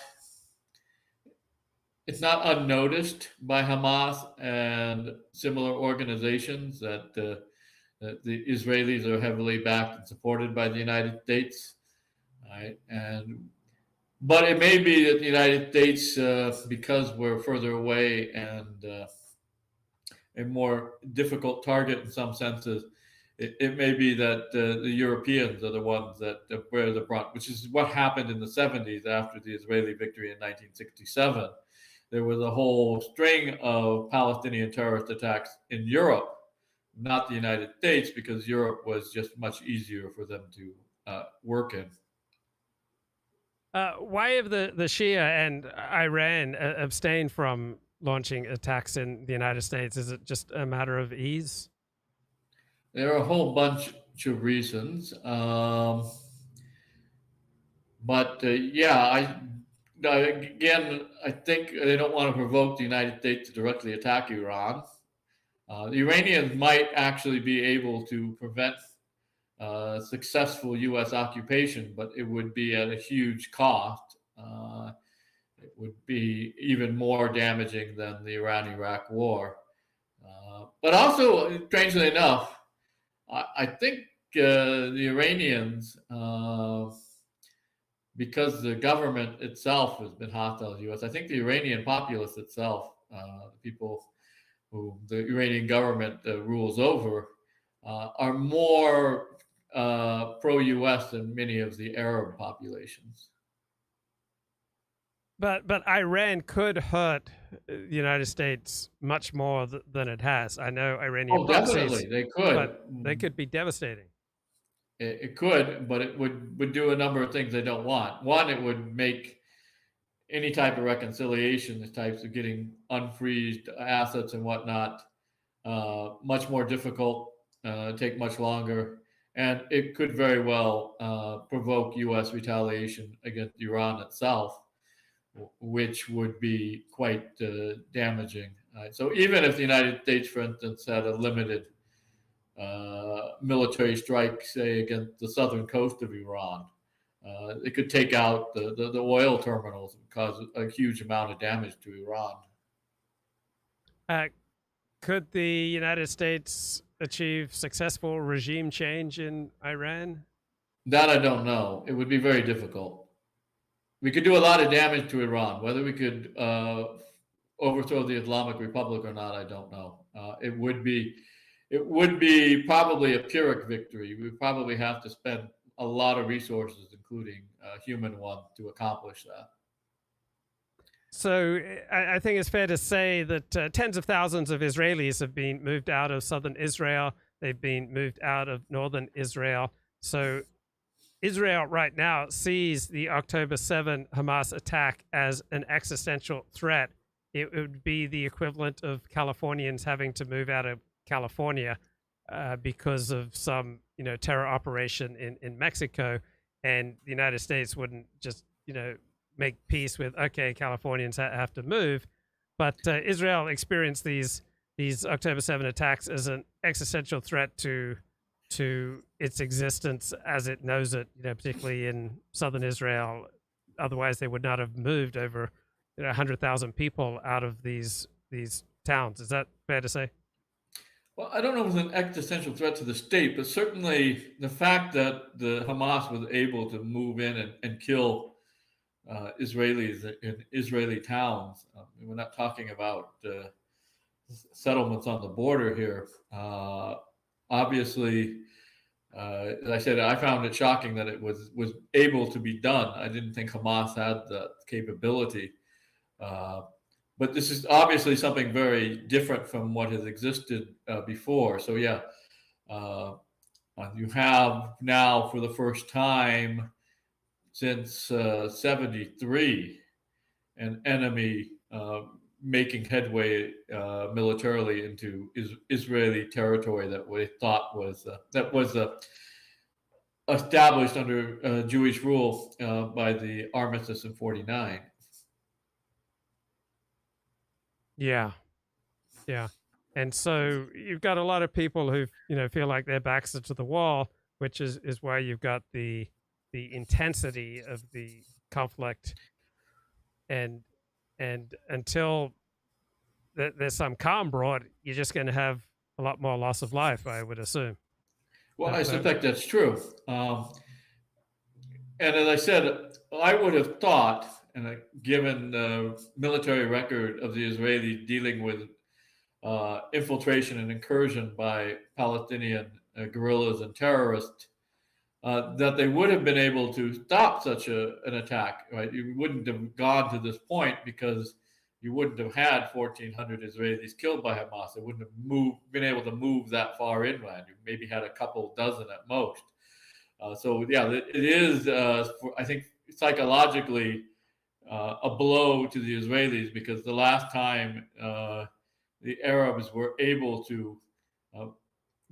it's not unnoticed by Hamas and similar organizations that the Israelis are heavily backed and supported by the United States. Right? But it may be that the United States, because we're further away and a more difficult target in some senses, it may be that the Europeans are the ones that bear the brunt, which is what happened in the 70s after the Israeli victory in 1967. There was a whole string of Palestinian terrorist attacks in Europe, not the United States, because Europe was just much easier for them to work in. Why have the Shia and Iran abstained from launching attacks in the United States? Is it just a matter of ease? There are a whole bunch of reasons. But again, I think they don't want to provoke the United States to directly attack Iran. The Iranians might actually be able to prevent successful U.S. occupation, but it would be at a huge cost. It would be even more damaging than the Iran-Iraq war. But also, strangely enough, I think the Iranians, because the government itself has been hostile to the U.S., I think the Iranian populace itself, people who the Iranian government rules over, are more pro-U.S. than many of the Arab populations. But Iran could hurt the United States much more than it has. I know Iranian proxies, definitely they could. But they could be devastating. It could, but it would do a number of things they don't want. One, it would make any type of reconciliation, the types of getting unfreezed assets and whatnot, much more difficult, take much longer, and it could very well provoke U.S. retaliation against Iran itself, which would be quite damaging. So even if the United States, for instance, had a limited military strike, say, against the southern coast of Iran, it could take out the oil terminals and cause a huge amount of damage to Iran. Could the United States achieve successful regime change in Iran? That I don't know. It would be very difficult. We could do a lot of damage to Iran. Whether we could overthrow the Islamic Republic or not, I don't know. It would be probably a Pyrrhic victory. We would probably have to spend a lot of resources, including human ones, to accomplish that. So I think it's fair to say that tens of thousands of Israelis have been moved out of southern Israel. They've been moved out of northern Israel. So Israel right now sees the October 7 Hamas attack as an existential threat. It would be the equivalent of Californians having to move out of California because of some, terror operation in Mexico, and the United States wouldn't just, make peace with, okay, Californians have to move. But Israel experienced these October 7 attacks as an existential threat to its existence as it knows it, particularly in southern Israel. Otherwise, they would not have moved over 100,000 people out of these towns. Is that fair to say? Well, I don't know if it's an existential threat to the state, but certainly the fact that the Hamas was able to move in and kill Israelis in Israeli towns. We're not talking about settlements on the border here. Obviously, As I said, I found it shocking that it was able to be done. I didn't think Hamas had the capability. But this is obviously something very different from what has existed before. So yeah, you have now for the first time since 73 an enemy making headway militarily into Israeli territory that we thought was established under Jewish rule by the armistice in 49. Yeah. Yeah. And so you've got a lot of people who, feel like their backs are to the wall, which is why you've got the intensity of the conflict. And until there's some calm brought, you're just going to have a lot more loss of life, I would assume. Well, I suspect that's true. And as I said, I would have thought, and given the military record of the Israelis dealing with infiltration and incursion by Palestinian guerrillas and terrorists, that they would have been een to stop such an attack, right? You wouldn't have gone to this point because you wouldn't have had 1,400 Israelis killed by Hamas. They wouldn't have been able to move that far inland. You maybe had a couple dozen at most. So yeah, it is, I think, psychologically a blow to the Israelis, because the last time the Arabs were able to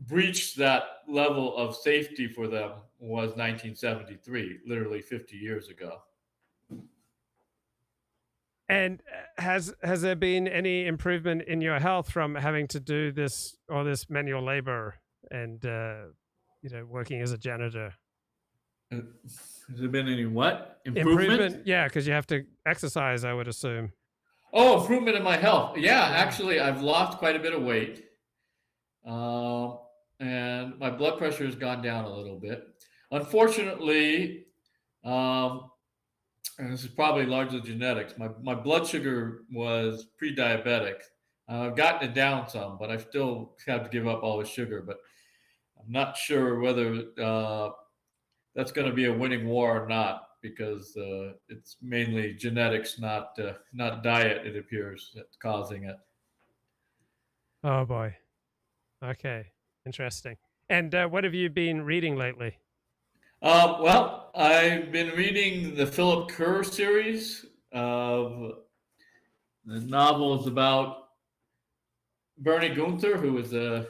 breach that level of safety for them was 1973, literally 50 years ago. And has there been any improvement in your health from having to do this manual labor and working as a janitor? Has there been any what? Improvement? Yeah, because you have to exercise, I would assume. Oh, improvement in my health. Yeah, actually, I've lost quite a bit of weight. And my blood pressure has gone down a little bit. Unfortunately, and this is probably largely genetics, my blood sugar was pre-diabetic. I've gotten it down some, but I still have to give up all the sugar. But I'm not sure whether that's going to be a winning war or not, because it's mainly genetics, not diet, it appears, that's causing it. Oh boy. Okay, interesting. And what have you been reading lately? Well, I've been reading the Philip Kerr series of the novels about Bernie Gunther, who was a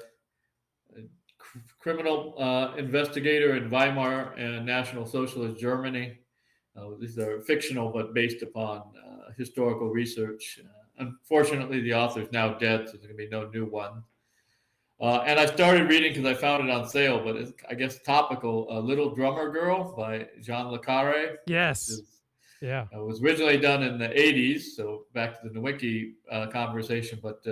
criminal investigator in Weimar and National Socialist Germany. These are fictional, but based upon historical research. Unfortunately, the author is now dead, so there's going to be no new one. And I started reading because I found it on sale, but it's, I guess, topical. Little Drummer Girl by Jean Le Carré. Yes. Yeah. It was originally done in the 80s, so back to the Nowicki conversation, but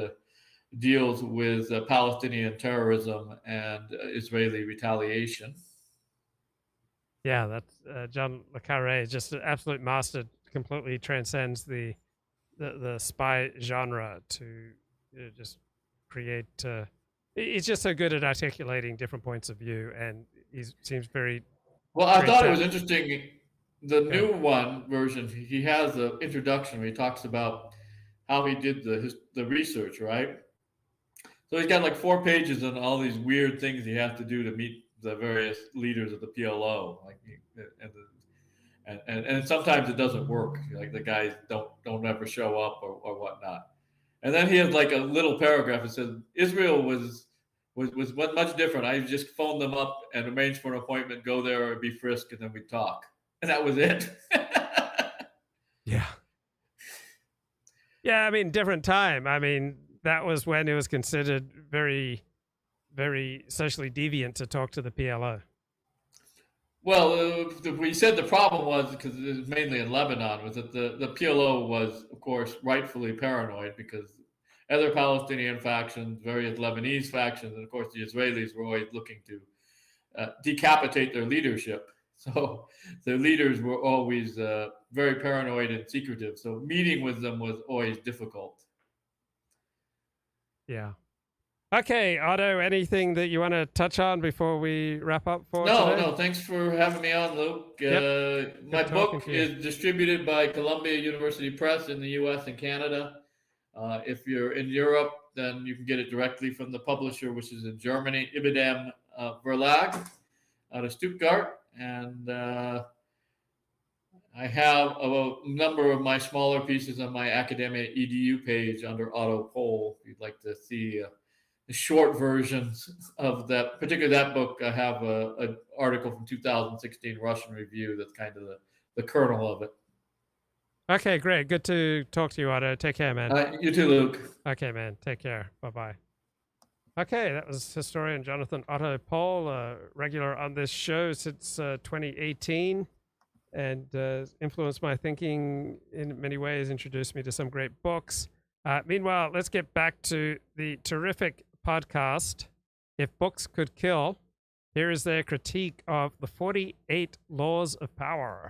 deals with Palestinian terrorism and Israeli retaliation. Yeah, that's Jean Le Carré is just an absolute master. Completely transcends the spy genre to just create. He's just so good at articulating different points of view, and he seems very. Well, I thought it was interesting. The new one version, he has an introduction where he talks about how he did the research, right? So he's got like 4 pages on all these weird things he has to do to meet the various leaders of the PLO, like, and sometimes it doesn't work. Like the guys don't ever show up or whatnot. And then he has like a little paragraph that says Israel was much different. I just phoned them up and arranged for an appointment, go there or be frisked, and then we talk. And that was it. Yeah. Yeah, I mean, different time. I mean, that was when it was considered very, very socially deviant to talk to the PLO. Well, we said the problem was, because it was mainly in Lebanon, was that the PLO was, of course, rightfully paranoid, because other Palestinian factions, various Lebanese factions, and of course the Israelis were always looking to decapitate their leadership. So their leaders were always very paranoid and secretive. So meeting with them was always difficult. Yeah. Okay, Otto, anything that you want to touch on before we wrap up for today? No. Thanks for having me on, Luke. Yep. My Good talking book to you. is distributed by Columbia University Press in the U.S. and Canada. If you're in Europe, then you can get it directly from the publisher, which is in Germany, Ibidem Verlag, out of Stuttgart. And I have a number of my smaller pieces on my academia edu page under Otto Pohl. If you'd like to see the short versions of that, particularly that book, I have an article from 2016 Russian Review that's kind of the kernel of it. Okay, great. Good to talk to you, Otto. Take care, man. You too, Luke. Okay, man. Take care. Bye-bye. Okay, that was historian Jonathan Otto Pohl, regular on this show since 2018, and influenced my thinking in many ways, introduced me to some great books. Meanwhile, let's get back to the terrific podcast, If Books Could Kill. Here is their critique of the 48 Laws of Power.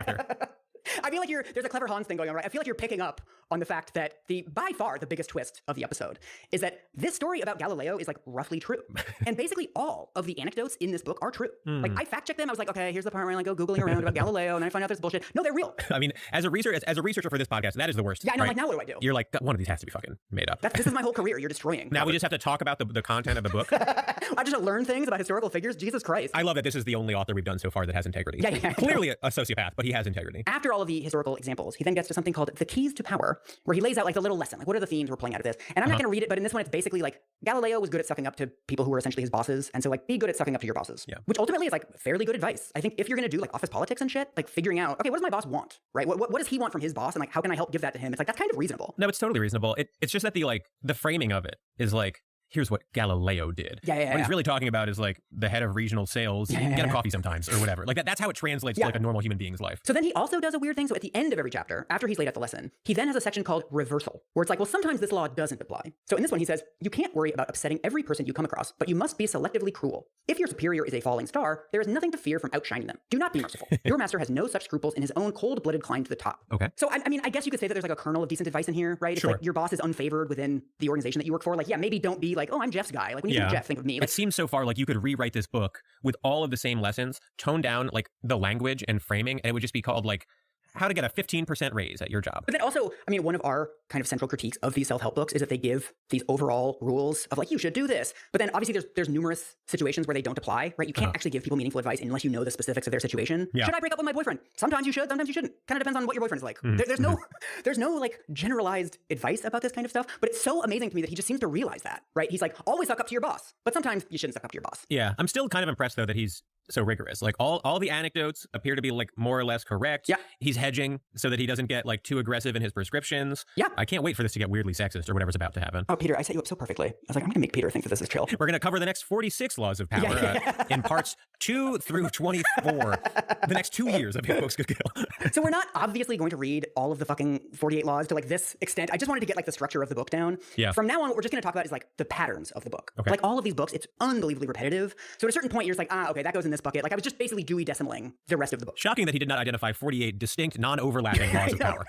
I feel like there's a clever Hans thing going on, right? I feel like you're picking up on the fact that by far the biggest twist of the episode is that this story about Galileo is like roughly true. And basically all of the anecdotes in this book are true. Like I fact checked them. I was like, okay, here's the part where I like go Googling around about Galileo and I find out there's bullshit. No, they're real. I mean, as a researcher for this podcast, that is the worst. Yeah, I know, right? like now what do I do? You're like, one of these has to be fucking made up. This is my whole career. You're destroying. Now we just have to talk about the content of the book. I just learn things about historical figures. Jesus Christ. I love that this is the only author we've done so far that has integrity. Yeah. Clearly a sociopath, but he has integrity. After all of the historical examples, he then gets to something called The Keys to Power, where he lays out like the little lesson, like what are the themes we're pulling out of this? And I'm not going to read it, but in this one, it's basically like Galileo was good at sucking up to people who were essentially his bosses, and so like be good at sucking up to your bosses. Yeah. Which ultimately is like fairly good advice. I think if you're going to do like office politics and shit, like figuring out, okay, what does my boss want, right? What does he want from his boss, and like how can I help give that to him? It's like that's kind of reasonable. No, it's totally reasonable. It's just that the framing of it is like, here's what Galileo did. What he's really talking about is like the head of regional sales, get a coffee sometimes or whatever. Like that's how it translates to like a normal human being's life. So then he also does a weird thing. So at the end of every chapter, after he's laid out the lesson, he then has a section called reversal, where it's like, well, sometimes this law doesn't apply. So in this one, he says, you can't worry about upsetting every person you come across, but you must be selectively cruel. If your superior is a falling star, there is nothing to fear from outshining them. Do not be merciful. Your master has no such scruples in his own cold-blooded climb to the top. Okay. So I mean, I guess you could say that there's like a kernel of decent advice in here, right? It's Sure. like your boss is unfavored within the organization that you work for. Like, yeah, maybe don't be like, oh, I'm Jeff's guy. Like when you think Jeff, think of me. Like, It seems so far like you could rewrite this book with all of the same lessons, tone down like the language and framing, and it would just be called like how to get a 15% raise at your job. But then also, I mean, one of our kind of central critiques of these self-help books is that they give these overall rules of like, you should do this. But then obviously there's numerous situations where they don't apply, right? You can't actually give people meaningful advice unless you know the specifics of their situation. Yeah. Should I break up with my boyfriend? Sometimes you should, sometimes you shouldn't. Kind of depends on what your boyfriend's like. There's no like generalized advice about this kind of stuff. But it's so amazing to me that he just seems to realize that, right? He's like, always suck up to your boss. But sometimes you shouldn't suck up to your boss. Yeah, I'm still kind of impressed though that he's so rigorous. Like all the anecdotes appear to be like more or less correct. Yeah. He's hedging so that he doesn't get like too aggressive in his prescriptions. Yeah. I can't wait for this to get weirdly sexist or whatever's about to happen. Oh, Peter, I set you up so perfectly. I was like, I'm gonna make Peter think that this is chill. We're going to cover the next 46 laws of power in parts 2 through 24. The next 2 years of If Books Could Kill. So we're not obviously going to read all of the fucking 48 laws to like this extent. I just wanted to get like the structure of the book down. Yeah. From now on, what we're just going to talk about is like the patterns of the book. Okay. Like all of these books, it's unbelievably repetitive. So at a certain point, you're just like, okay, that goes in this bucket. Like I was just basically Dewey Decimaling the rest of the book. Shocking that he did not identify 48 distinct, non-overlapping laws of power.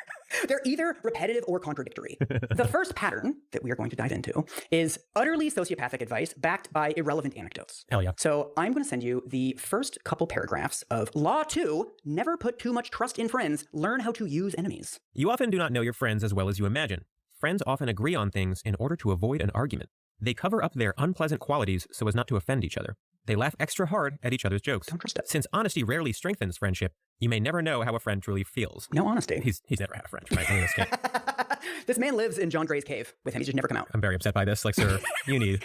They're either repetitive or contradictory. The first pattern that we are going to dive into is utterly sociopathic advice backed by irrelevant anecdotes. Hell yeah. So I'm going to send you the first couple paragraphs of Law 2, never put too much trust in friends, learn how to use enemies. You often do not know your friends as well as you imagine. Friends often agree on things in order to avoid an argument. They cover up their unpleasant qualities so as not to offend each other. They laugh extra hard at each other's jokes. Don't trust it. Since honesty rarely strengthens friendship, you may never know how a friend truly feels. No honesty. He's never had a friend, right? I mean, this kid. This man lives in John Gray's cave with him. He's just never come out. I'm very upset by this. Like, sir, you need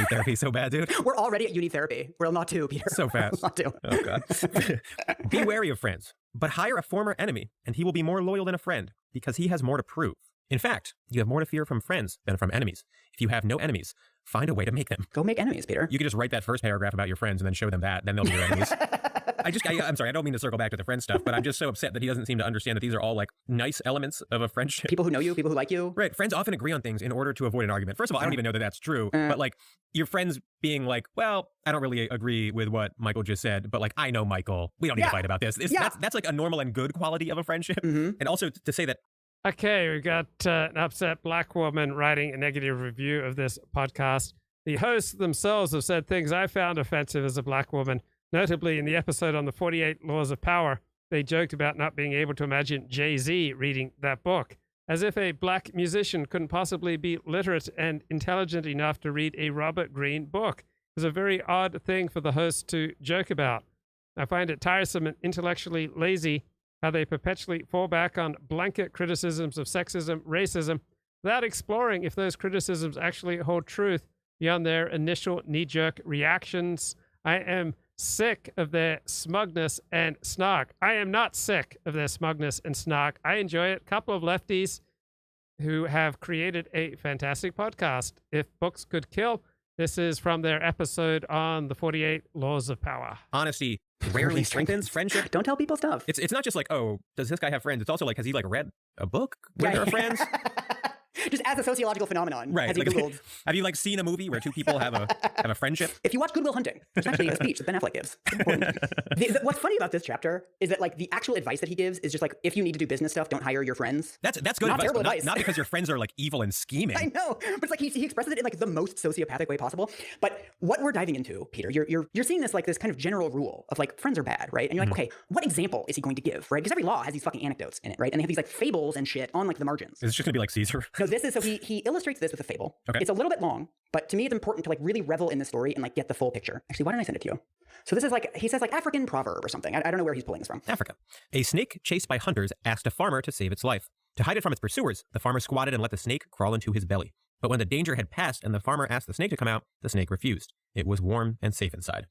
therapy so bad, dude. We're already at uni therapy. We're Law 2, Peter. So fast. Law 2. Oh, God. Be wary of friends, but hire a former enemy, and he will be more loyal than a friend because he has more to prove. In fact, you have more to fear from friends than from enemies. If you have no enemies, find a way to make them. Go make enemies, Peter. You could just write that first paragraph about your friends and then show them that, then they'll be your enemies. I'm sorry, I don't mean to circle back to the friend stuff, but I'm just so upset that he doesn't seem to understand that these are all like nice elements of a friendship. People who know you, people who like you. Right. Friends often agree on things in order to avoid an argument. First of all, I don't even know that that's true, but like your friends being like, well, I don't really agree with what Michael just said, but like, I know Michael, we don't need to fight about this. That's like a normal and good quality of a friendship. And also to say that. Okay, we got an upset black woman writing a negative review of this podcast. The hosts themselves have said things I found offensive as a black woman. Notably, in the episode on the 48 Laws of Power, they joked about not being able to imagine Jay-Z reading that book, as if a black musician couldn't possibly be literate and intelligent enough to read a Robert Greene book. It was a very odd thing for the hosts to joke about. I find it tiresome and intellectually lazy how they perpetually fall back on blanket criticisms of sexism, racism, without exploring if those criticisms actually hold truth beyond their initial knee-jerk reactions. I am sick of their smugness and snark. I am not sick of their smugness and snark. I enjoy it. A couple of lefties who have created a fantastic podcast. If books could kill, this is from their episode on the 48 Laws of Power. Honesty rarely strengthens friendship. Don't tell people stuff. It's not just like, oh, does this guy have friends? It's also like, has he like read a book where there are friends? Just as a sociological phenomenon. Right. Has he Like, Googled? have you like seen a movie where two people have a friendship? If you watch Good Will Hunting, there's actually a speech that Ben Affleck gives. What's funny about this chapter is that like the actual advice that he gives is just like, if you need to do business stuff, don't hire your friends. That's good Not advice. terrible But advice. Not because your friends are like evil and scheming. I know, but it's like he expresses it in like the most sociopathic way possible. But what we're diving into, Peter, you're seeing this like this kind of general rule of like friends are bad, right? And you're like, okay, what example is he going to give, right? Because every law has these fucking anecdotes in it, right? And they have these like fables and shit on like the margins. Is this just gonna be like Caesar? No, this is so he illustrates this with a fable. Okay. It's a little bit long, but to me it's important to like really revel in the story and like get the full picture. Actually, why didn't I send it to you? So this is like, he says like African proverb or something. I don't know where he's pulling this from. Africa. A snake chased by hunters asked a farmer to save its life. To hide it from its pursuers, the farmer squatted and let the snake crawl into his belly. But when the danger had passed and the farmer asked the snake to come out, the snake refused. It was warm and safe inside.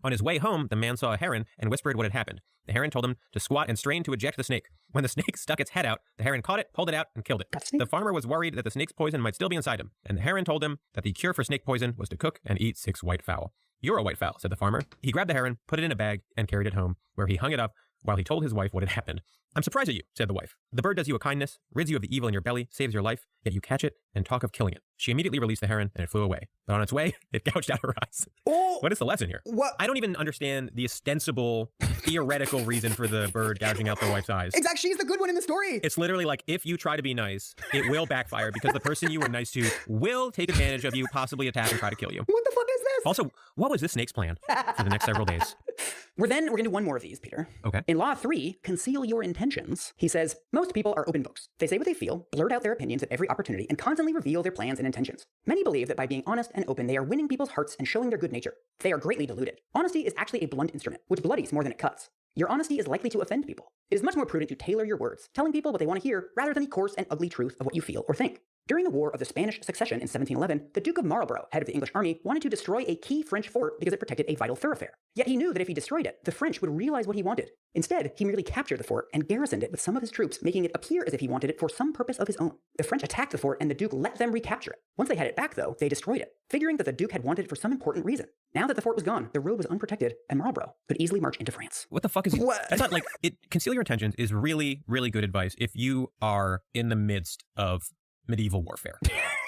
On his way home, the man saw a heron and whispered what had happened. The heron told him to squat and strain to eject the snake. When the snake stuck its head out, the heron caught it, pulled it out, and killed it. The farmer was worried that the snake's poison might still be inside him, and the heron told him that the cure for snake poison was to cook and eat 6 white fowl. You're a white fowl, said the farmer. He grabbed the heron, put it in a bag, and carried it home, where he hung it up while he told his wife what had happened. I'm surprised at you, said the wife. The bird does you a kindness, rids you of the evil in your belly, saves your life, yet you catch it and talk of killing it. She immediately released the heron, and it flew away. But on its way, it gouged out her eyes. Oh, What is the lesson here? what? I don't even understand the ostensible, theoretical reason for the bird gouging out the wife's eyes. Exactly, she's the good one in the story. It's literally like, if you try to be nice, it will backfire because the person you were nice to will take advantage of you, possibly attack and try to kill you. What the fuck is this? Also, what was this snake's plan for the next several days? We're going to do one more of these, Peter. Okay. In Law 3, Conceal Your Intentions, he says, most people are open books. They say what they feel, blurt out their opinions at every opportunity, and constantly reveal their plans and intentions. Many believe that by being honest and open, they are winning people's hearts and showing their good nature. They are greatly deluded. Honesty is actually a blunt instrument, which bloodies more than it cuts. Your honesty is likely to offend people. It is much more prudent to tailor your words, telling people what they want to hear, rather than the coarse and ugly truth of what you feel or think. During the War of the Spanish Succession in 1711, the Duke of Marlborough, head of the English army, wanted to destroy a key French fort because it protected a vital thoroughfare. Yet he knew that if he destroyed it, the French would realize what he wanted. Instead, he merely captured the fort and garrisoned it with some of his troops, making it appear as if he wanted it for some purpose of his own. The French attacked the fort and the Duke let them recapture it. Once they had it back, though, they destroyed it, figuring that the Duke had wanted it for some important reason. Now that the fort was gone, the road was unprotected, and Marlborough could easily march into France. What the fuck is What? That's not like conceal your intentions is really, really good advice if you are in the midst of medieval warfare.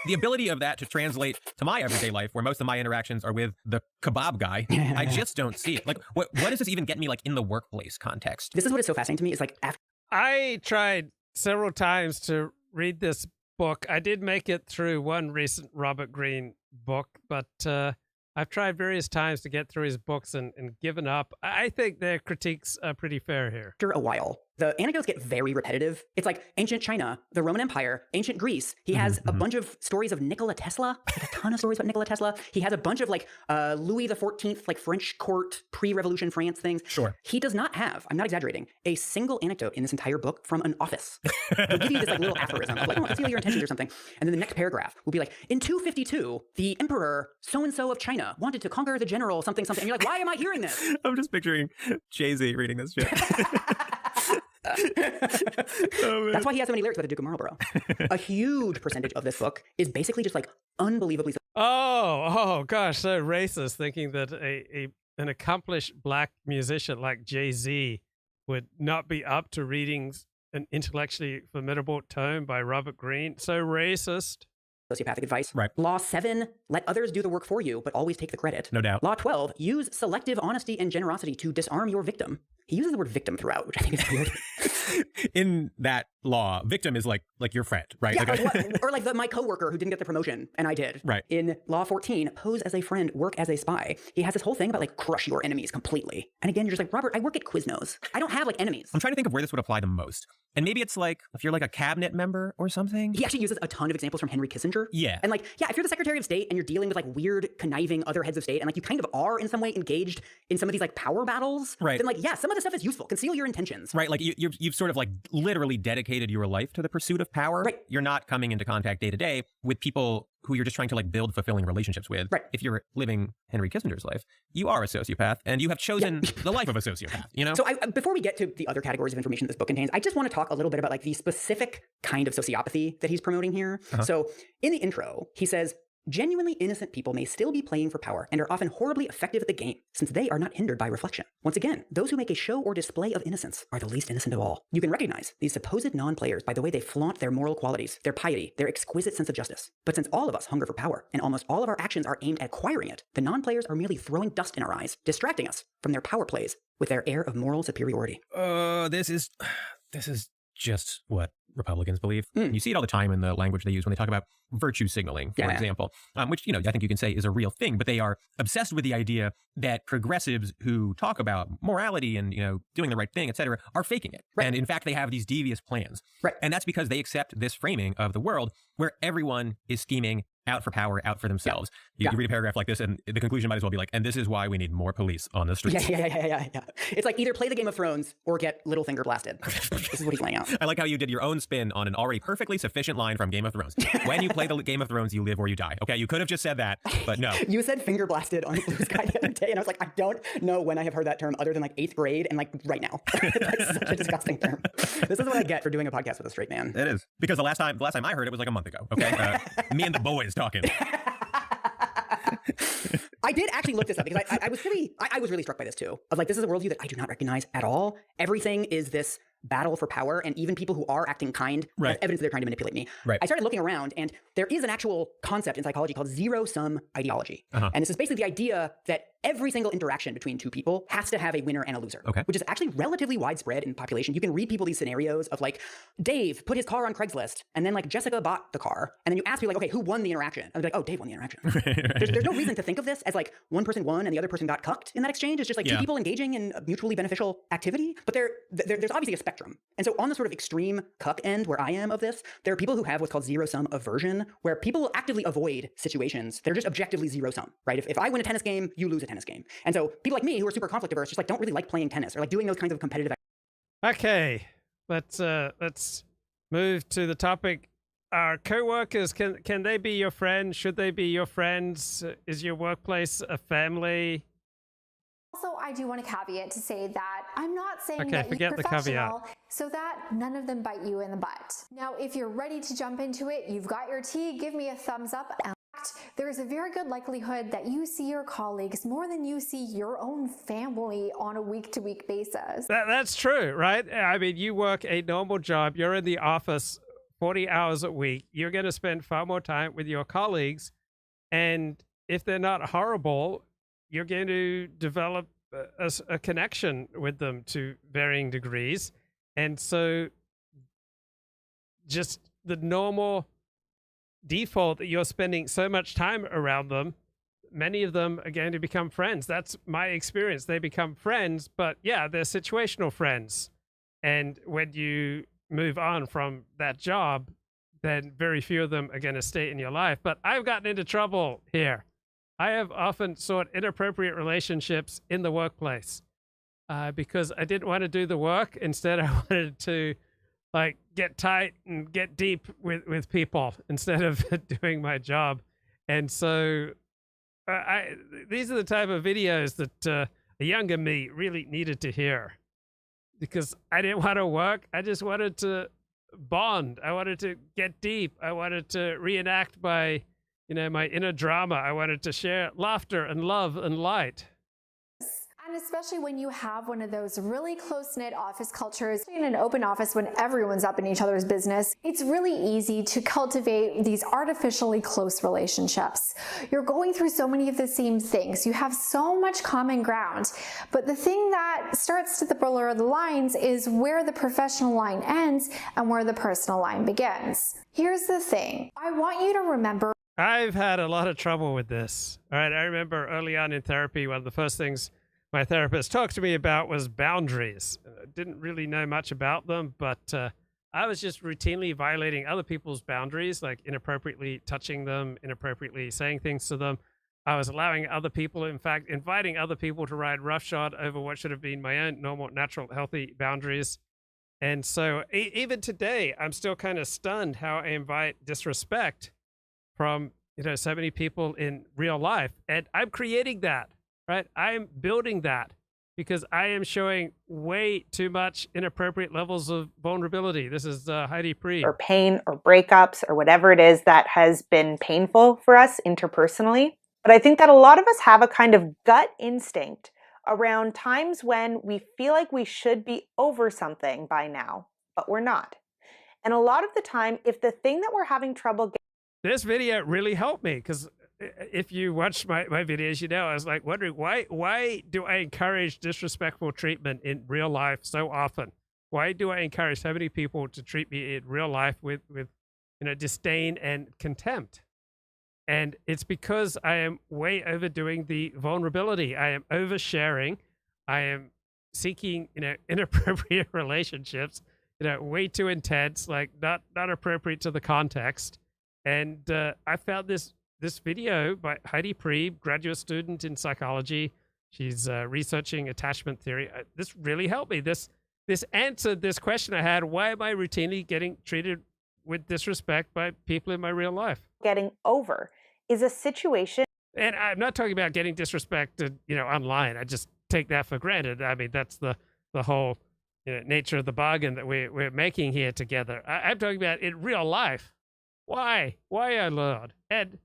The ability of that to translate to my everyday life, where most of my interactions are with the kebab guy, I just don't see it. Like, what does this even get me like in the workplace context? This is what is so fascinating to me, is like, after I tried several times to read this book. I did make it through one recent Robert Greene book, but I've tried various times to get through his books and given up. I think their critiques are pretty fair here. after a while, the anecdotes get very repetitive. It's like ancient China, the Roman Empire, ancient Greece. He has a bunch of stories of Nikola Tesla, like a ton of stories about Nikola Tesla. He has a bunch of like Louis XIV, like French court, pre-revolution France things. Sure. He does not have, I'm not exaggerating, a single anecdote in this entire book from an office. He'll give you this like little aphorism of like, oh, conceal your intentions or something. And then the next paragraph will be like, in 252, the emperor so-and-so of China wanted to conquer the general something, something. And you're like, why am I hearing this? I'm just picturing Jay-Z reading this shit. That's why he has so many lyrics about the Duke of Marlborough. A huge percentage of this book is basically just like unbelievably. Oh gosh, so racist, thinking that an accomplished black musician like Jay-Z would not be up to reading an intellectually formidable tome by Robert Greene. So racist. Sociopathic advice. Right. Law 7, let others do the work for you, but always take the credit. No doubt. Law 12, use selective honesty and generosity to disarm your victim. He uses the word victim throughout, which I think is weird. In that law, victim is like your friend, right? Yeah, like, or like my coworker who didn't get the promotion and I did. Right. In Law 14, pose as a friend, work as a spy. He has this whole thing about like crush your enemies completely. And again, you're just like, Robert, I work at Quiznos. I don't have like enemies. I'm trying to think of where this would apply the most. And maybe it's like if you're like a cabinet member or something. He actually uses a ton of examples from Henry Kissinger. Yeah. And like, yeah, if you're the Secretary of State and you're dealing with like weird, conniving other heads of state, and like you kind of are in some way engaged in some of these like power battles, right, then like, yeah, some of this stuff is useful. Conceal your intentions. Right. Like you've sort of like literally dedicated your life to the pursuit of power. Right. You're not coming into contact day to day with people who you're just trying to like build fulfilling relationships with. Right. If you're living Henry Kissinger's life, you are a sociopath and you have chosen the life of a sociopath, you know? So before we get to the other categories of information this book contains, I just want to talk a little bit about like the specific kind of sociopathy that he's promoting here. So in the intro, he says, genuinely innocent people may still be playing for power and are often horribly effective at the game, since they are not hindered by reflection. Once again, those who make a show or display of innocence are the least innocent of all. You can recognize these supposed non-players by the way they flaunt their moral qualities, their piety, their exquisite sense of justice. But since all of us hunger for power, and almost all of our actions are aimed at acquiring it, the non-players are merely throwing dust in our eyes, distracting us from their power plays with their air of moral superiority. This is just what Republicans believe. You see it all the time in the language they use when they talk about virtue signaling, for example, which, you know, I think you can say is a real thing, but they are obsessed with the idea that progressives who talk about morality and, you know, doing the right thing, et cetera, are faking it. Right. And in fact, they have these devious plans. Right. And that's because they accept this framing of the world where everyone is scheming out for power, out for themselves. You read a paragraph like this and the conclusion might as well be like, and this is why we need more police on the streets. Yeah. It's like either play the Game of Thrones or get Littlefinger blasted. This is what he's laying out. I like how you did your own spin on an already perfectly sufficient line from Game of Thrones. When you play the Game of Thrones, you live or you die. Okay, you could have just said that, but no. You said finger blasted on Blue Sky the other day, and I was like, I don't know when I have heard that term other than like 8th grade and like right now. That's such a disgusting term. This is what I get for doing a podcast with a straight man. It is. Because the last time I heard it was like a month ago, okay? Me and the boys talking. I did actually look this up because I was really struck by this too. Of like, this is a worldview that I do not recognize at all. Everything is this battle for power, and even people who are acting kind have evidence that they're trying to manipulate me. Right. I started looking around, and there is an actual concept in psychology called zero-sum ideology. And this is basically the idea that every single interaction between two people has to have a winner and a loser, which is actually relatively widespread in the population. You can read people these scenarios of like, Dave put his car on Craigslist, and then like Jessica bought the car, and then you ask people like, okay, who won the interaction? And they're like, oh, Dave won the interaction. There's no reason to think of this as like one person won and the other person got cucked in that exchange. It's just like two people engaging in a mutually beneficial activity. But there's obviously a spectrum. And so on the sort of extreme cuck end where I am of this, there are people who have what's called zero-sum aversion, where people actively avoid situations that are just objectively zero-sum, right? If I win a tennis game, you lose a tennis game. And so people like me who are super conflict averse just like don't really like playing tennis or like doing those kinds of competitive. Okay, let's move to the topic. Our co-workers, can they be your friends? Should they be your friends? Is your workplace a family? Also, I do want to caveat to say that I'm not saying that you're professional so that none of them bite you in the butt. Now, if you're ready to jump into it, you've got your tea, give me a thumbs up. And there is a very good likelihood that you see your colleagues more than you see your own family on a week-to-week basis. That's true, right? I mean, you work a normal job. You're in the office 40 hours a week. You're going to spend far more time with your colleagues. And if they're not horrible, you're going to develop a connection with them to varying degrees. And so just the normal default that you're spending so much time around them, many of them are going to become friends. That's my experience. They become friends, but yeah, they're situational friends. And when you move on from that job, then very few of them are going to stay in your life. But I've gotten into trouble here. I have often sought inappropriate relationships in the workplace because I didn't want to do the work. Instead, I wanted to like get tight and get deep with people instead of doing my job. And so these are the type of videos that a younger me really needed to hear, because I didn't want to work. I just wanted to bond. I wanted to get deep. I wanted to reenact my inner drama. I wanted to share laughter and love and light. And especially when you have one of those really close-knit office cultures, in an open office when everyone's up in each other's business, it's really easy to cultivate these artificially close relationships. You're going through so many of the same things. You have so much common ground. But the thing that starts to blur the lines is where the professional line ends and where the personal line begins. Here's the thing. I want you to remember. I've had a lot of trouble with this. All right, I remember early on in therapy, one of the first things my therapist talked to me about was boundaries. I didn't really know much about them, but I was just routinely violating other people's boundaries, like inappropriately touching them, inappropriately saying things to them. I was allowing other people, in fact, inviting other people to ride roughshod over what should have been my own normal, natural, healthy boundaries. And so even today, I'm still kind of stunned how I invite disrespect from, so many people in real life. And I'm creating that. Right? I'm building that because I am showing way too much inappropriate levels of vulnerability. This is Heidi Priebe. Or pain or breakups or whatever it is that has been painful for us interpersonally. But I think that a lot of us have a kind of gut instinct around times when we feel like we should be over something by now, but we're not. And a lot of the time, if the thing that we're having trouble This video really helped me because if you watch my videos, I was like wondering why do I encourage disrespectful treatment in real life so often? Why do I encourage so many people to treat me in real life with disdain and contempt? And it's because I am way overdoing the vulnerability. I am oversharing. I am seeking inappropriate relationships, way too intense, like not appropriate to the context. And I found this video by Heidi Priebe, graduate student in psychology. She's researching attachment theory. This really helped me. This answered this question I had: why am I routinely getting treated with disrespect by people in my real life? Getting over is a situation. And I'm not talking about getting disrespected, online. I just take that for granted. I mean, that's the whole nature of the bargain that we're making here together. I'm talking about in real life. Why, our Lord? And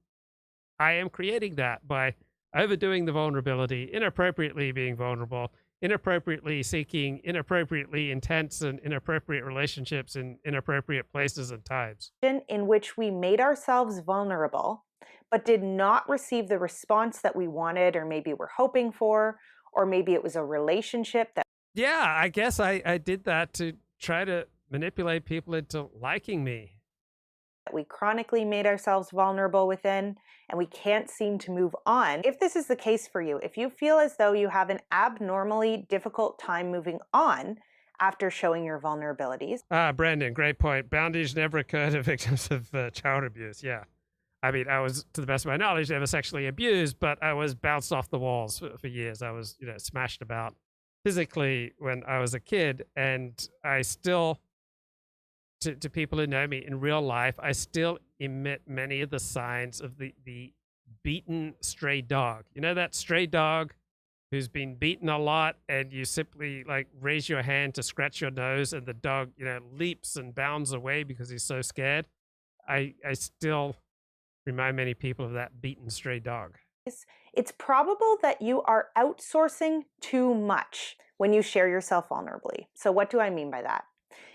I am creating that by overdoing the vulnerability, inappropriately being vulnerable, inappropriately seeking inappropriately intense and inappropriate relationships in inappropriate places and times. In which we made ourselves vulnerable, but did not receive the response that we wanted or maybe were hoping for, or maybe it was a relationship that... Yeah, I guess I did that to try to manipulate people into liking me. We chronically made ourselves vulnerable within, and we can't seem to move on. If this is the case for you, if you feel as though you have an abnormally difficult time moving on after showing your vulnerabilities. Brandon, great point. Boundaries never occur to victims of child abuse. Yeah. I mean, I was, to the best of my knowledge, never sexually abused, but I was bounced off the walls for years. I was, smashed about physically when I was a kid, and I still... To people who know me in real life, I still emit many of the signs of the beaten stray dog. That stray dog who's been beaten a lot, and you simply raise your hand to scratch your nose, and the dog leaps and bounds away because he's so scared. I still remind many people of that beaten stray dog. It's probable that you are outsourcing too much when you share yourself vulnerably. So what do I mean by that?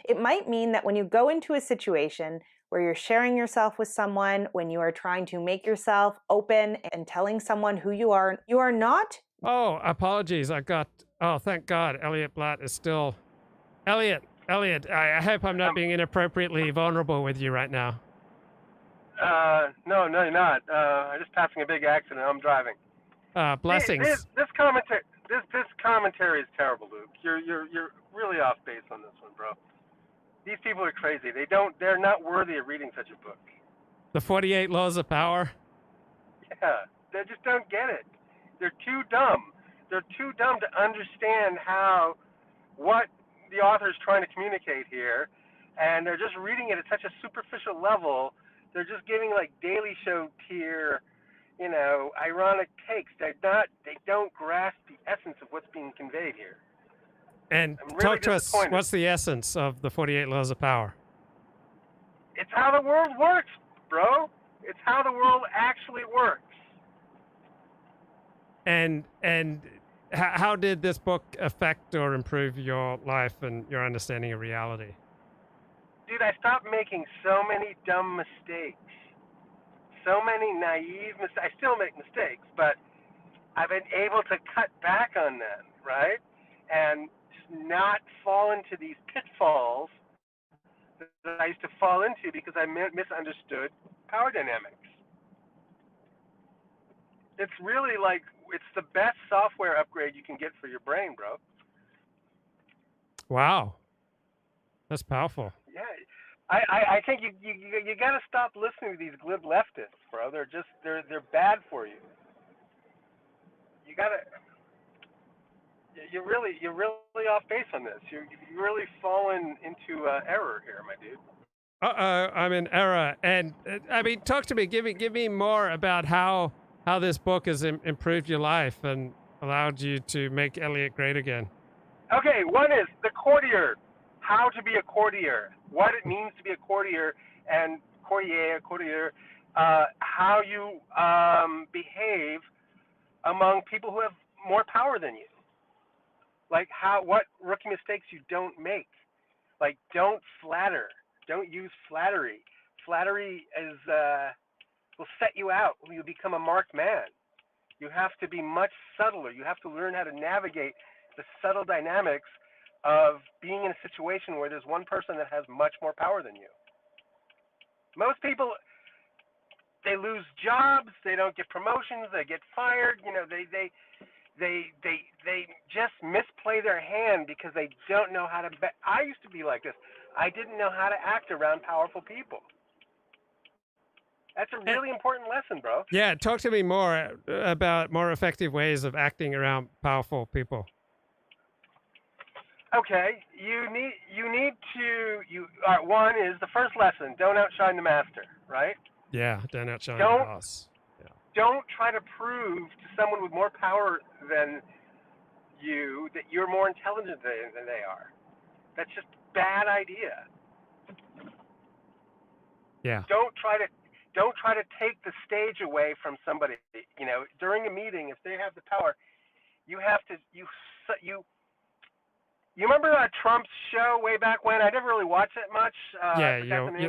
It might mean that when you go into a situation where you're sharing yourself with someone, when you are trying to make yourself open and telling someone who you are not. Oh, apologies. Thank God, Elliott Blatt is still... Elliott, I hope I'm not being inappropriately vulnerable with you right now. No, you're not. I'm just passing a big accident. I'm driving. Blessings. This commentary is terrible, Luke. You're really off base on this one, bro. These people are crazy. They're not worthy of reading such a book. The 48 Laws of Power? Yeah, they just don't get it. They're too dumb. They're too dumb to understand what the author is trying to communicate here, and they're just reading it at such a superficial level. They're just giving Daily Show tier, ironic takes. They don't grasp the essence of what's being conveyed here. And really talk to us, what's the essence of the 48 Laws of Power? It's how the world works, bro. It's how the world actually works. And how did this book affect or improve your life and your understanding of reality? Dude, I stopped making so many dumb mistakes. So many naive mistakes. I still make mistakes, but I've been able to cut back on them, right? And just not fall into these pitfalls that I used to fall into because I misunderstood power dynamics. It's really like, it's the best software upgrade you can get for your brain, bro. Wow. That's powerful. Yeah. I think you got to stop listening to these glib leftists, bro. They're bad for you. You got to, you're really off base on this. You're really fallen into error here, my dude. I'm in error. And I mean, talk to me. Give me more about how this book has improved your life and allowed you to make Elliott great again. Okay, one is the courtier. How to be a courtier. What it means to be a courtier and courtier. How you behave among people who have more power than you. Like what rookie mistakes you don't make. Like don't flatter. Don't use flattery. Flattery will set you out. You'll become a marked man. You have to be much subtler. You have to learn how to navigate the subtle dynamics of being in a situation where there's one person that has much more power than you. Most people, they lose jobs, they don't get promotions, they get fired. You know, they just misplay their hand because they don't know how to. I used to be like this. I didn't know how to act around powerful people. That's a really important lesson, bro. Yeah, talk to me more about more effective ways of acting around powerful people. Okay, you need to one is the first lesson, don't outshine the master, right? Yeah, don't outshine the boss. Yeah. Don't try to prove to someone with more power than you that you're more intelligent than they are. That's just a bad idea. Yeah. Don't try to take the stage away from somebody. You know, during a meeting, if they have the power, you have to You remember Trump's show way back when? I never really watched it much. Yeah,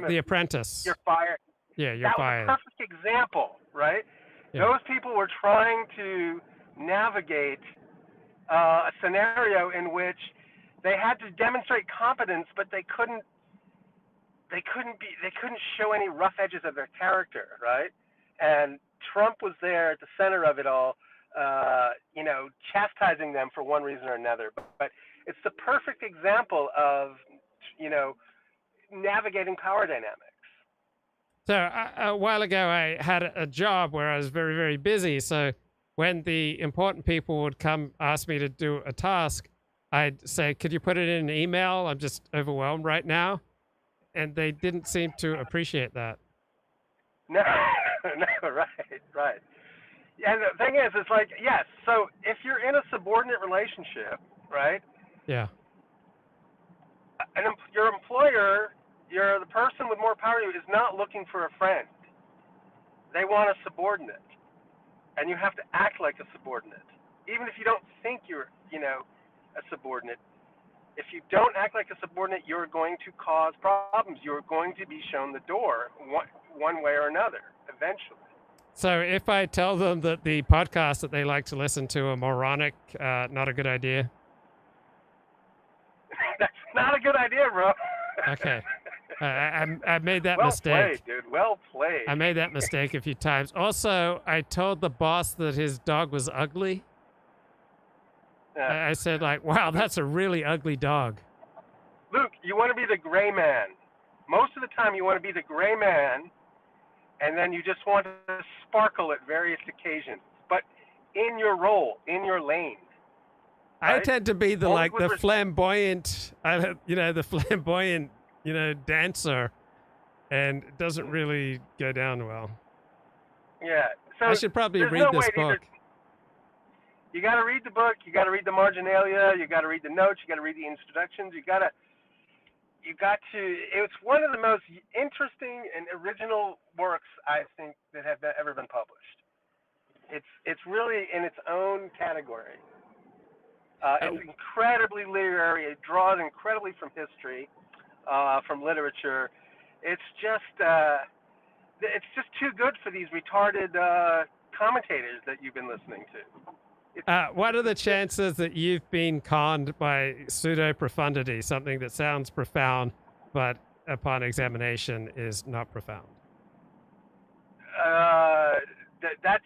The Apprentice. You're fired. Yeah, you're fired. That was a perfect example, right? Yeah. Those people were trying to navigate a scenario in which they had to demonstrate competence, but they couldn't show any rough edges of their character, right? And Trump was there at the center of it all, chastising them for one reason or another. But it's the perfect example of, navigating power dynamics. So a while ago, I had a job where I was very, very busy. So when the important people would come ask me to do a task, I'd say, could you put it in an email? I'm just overwhelmed right now. And they didn't seem to appreciate that. No, right. And the thing is, it's like, yes, so if you're in a subordinate relationship, right? Yeah. And your employer, the person with more power than you is not looking for a friend. They want a subordinate. And you have to act like a subordinate. Even if you don't think you're, a subordinate. If you don't act like a subordinate, you're going to cause problems. You're going to be shown the door one way or another, eventually. So if I tell them that the podcasts that they like to listen to are moronic, not a good idea? That's not a good idea, bro. Okay. I made that well mistake. Well played, dude. Well played. I made that mistake a few times. Also, I told the boss that his dog was ugly. I said, wow, that's a really ugly dog. Luke, you want to be the gray man. Most of the time, you want to be the gray man, and then you just want to sparkle at various occasions. But in your role, in your lane. Right? I tend to be the flamboyant, dancer, and it doesn't really go down well. Yeah. So I should probably read this book. You got to read the book. You got to read the marginalia. You got to read the notes. You got to read the introductions. You got to. It's one of the most interesting and original works I think that have ever been published. It's really in its own category. It's incredibly literary. It draws incredibly from history, from literature. It's just too good for these retarded commentators that you've been listening to. What are the chances that you've been conned by pseudo-profundity, something that sounds profound, but upon examination is not profound? That's,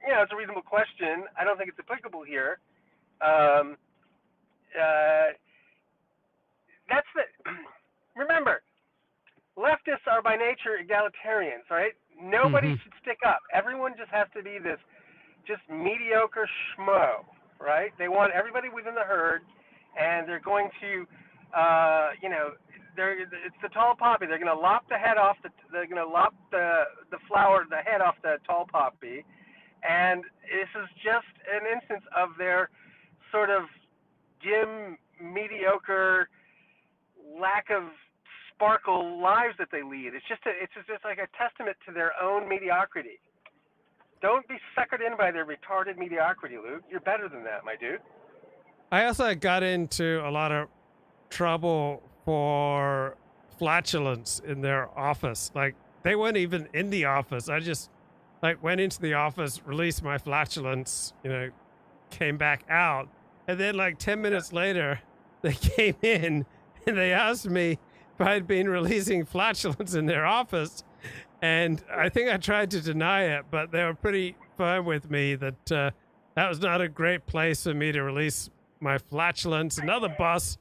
it's a reasonable question. I don't think it's applicable here. Remember, leftists are by nature egalitarians, right? Nobody should stick up. Everyone just has to be this just mediocre schmo, right? They want everybody within the herd, and they're going to, it's the tall poppy. They're going to lop the head off they're going to lop the head off the tall poppy, and this is just an instance of their sort of dim, mediocre, lack of sparkle lives that they lead. It's just like a testament to their own mediocrity. Don't be suckered in by their retarded mediocrity, Luke. You're better than that, my dude. I also got into a lot of trouble for flatulence in their office. Like, they weren't even in the office. I just went into the office, released my flatulence, came back out. And then 10 minutes later, they came in and they asked me if I'd been releasing flatulence in their office. And I think I tried to deny it, but they were pretty firm with me that that was not a great place for me to release my flatulence. Another boss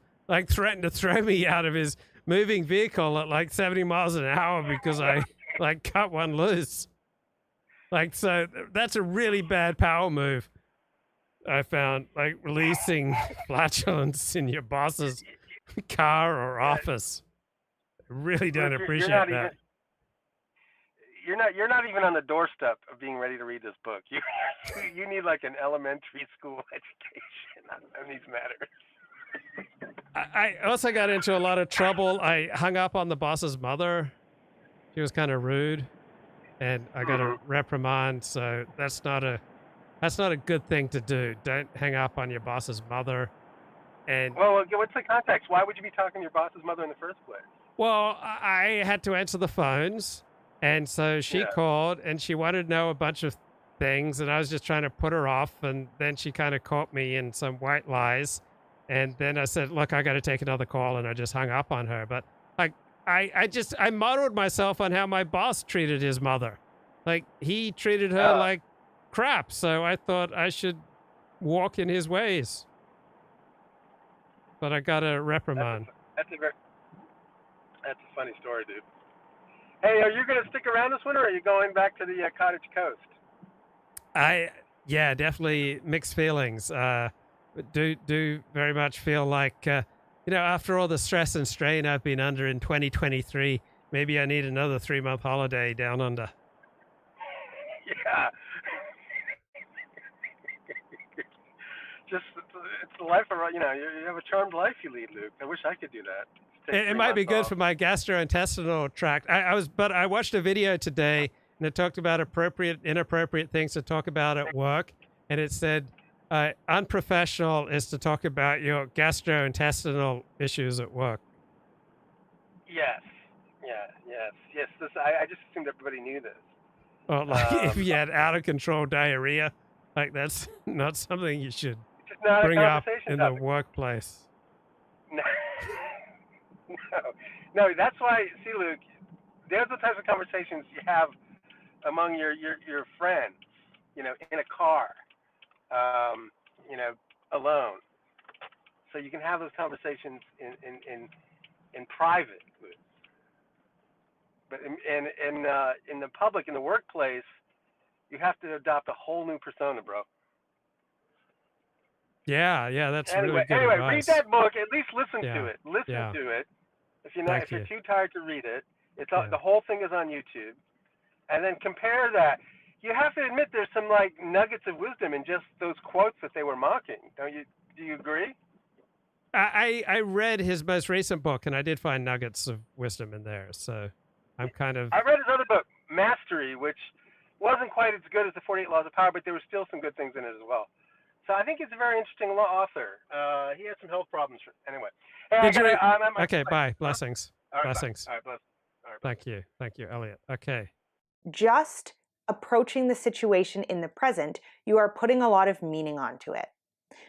threatened to throw me out of his moving vehicle at 70 miles an hour because I cut one loose. So that's a really bad power move. I found releasing flatulence in your boss's car or office. I really don't appreciate that. You're not even on the doorstep of being ready to read this book. You need an elementary school education on these matters. I also got into a lot of trouble. I hung up on the boss's mother. She was kind of rude, and I got a reprimand. So that's not a good thing to do. Don't hang up on your boss's mother. And well, what's the context? Why would you be talking to your boss's mother in the first place? Well, I had to answer the phones. And so she called, and she wanted to know a bunch of things, and I was just trying to put her off, and then she kind of caught me in some white lies. And then I said, look, I got to take another call, and I just hung up on her. But I modeled myself on how my boss treated his mother. He treated her like crap, so I thought I should walk in his ways. But I got a reprimand. That's a funny story, dude. Hey, are you going to stick around this winter, or are you going back to the cottage coast? Definitely mixed feelings. Do very much feel like, after all the stress and strain I've been under in 2023, maybe I need another 3-month holiday down under. Yeah. It's the life of, you have a charmed life you lead, Luke. I wish I could do that. It might be good for my gastrointestinal tract. I watched a video today, and it talked about appropriate, inappropriate things to talk about at work. And it said, unprofessional is to talk about your gastrointestinal issues at work. Yes. Yes. I just assumed everybody knew this. Well, if you had out of control diarrhea, that's not something you should bring up in the workplace. No, that's why, see, Luke, there's the types of conversations you have among your friends, in a car, alone. So you can have those conversations in private. But in the public, in the workplace, you have to adopt a whole new persona, bro. Yeah, that's really good Anyway, advice. read that book. At least listen to it. Listen to it. If you're too tired to read it, the whole thing is on YouTube. And then compare that. You have to admit there's some nuggets of wisdom in just those quotes that they were mocking. Don't you? Do you agree? I read his most recent book, and I did find nuggets of wisdom in there. So I'm kind of. I read his other book, Mastery, which wasn't quite as good as the 48 Laws of Power, but there were still some good things in it as well. So I think he's a very interesting author. He had some health problems. Anyway. Hey, Did you? Okay, bye. Blessings. All right, Blessings. All right, bless. All right, Thank you. Thank you, Elliott. Okay. Just approaching the situation in the present, you are putting a lot of meaning onto it.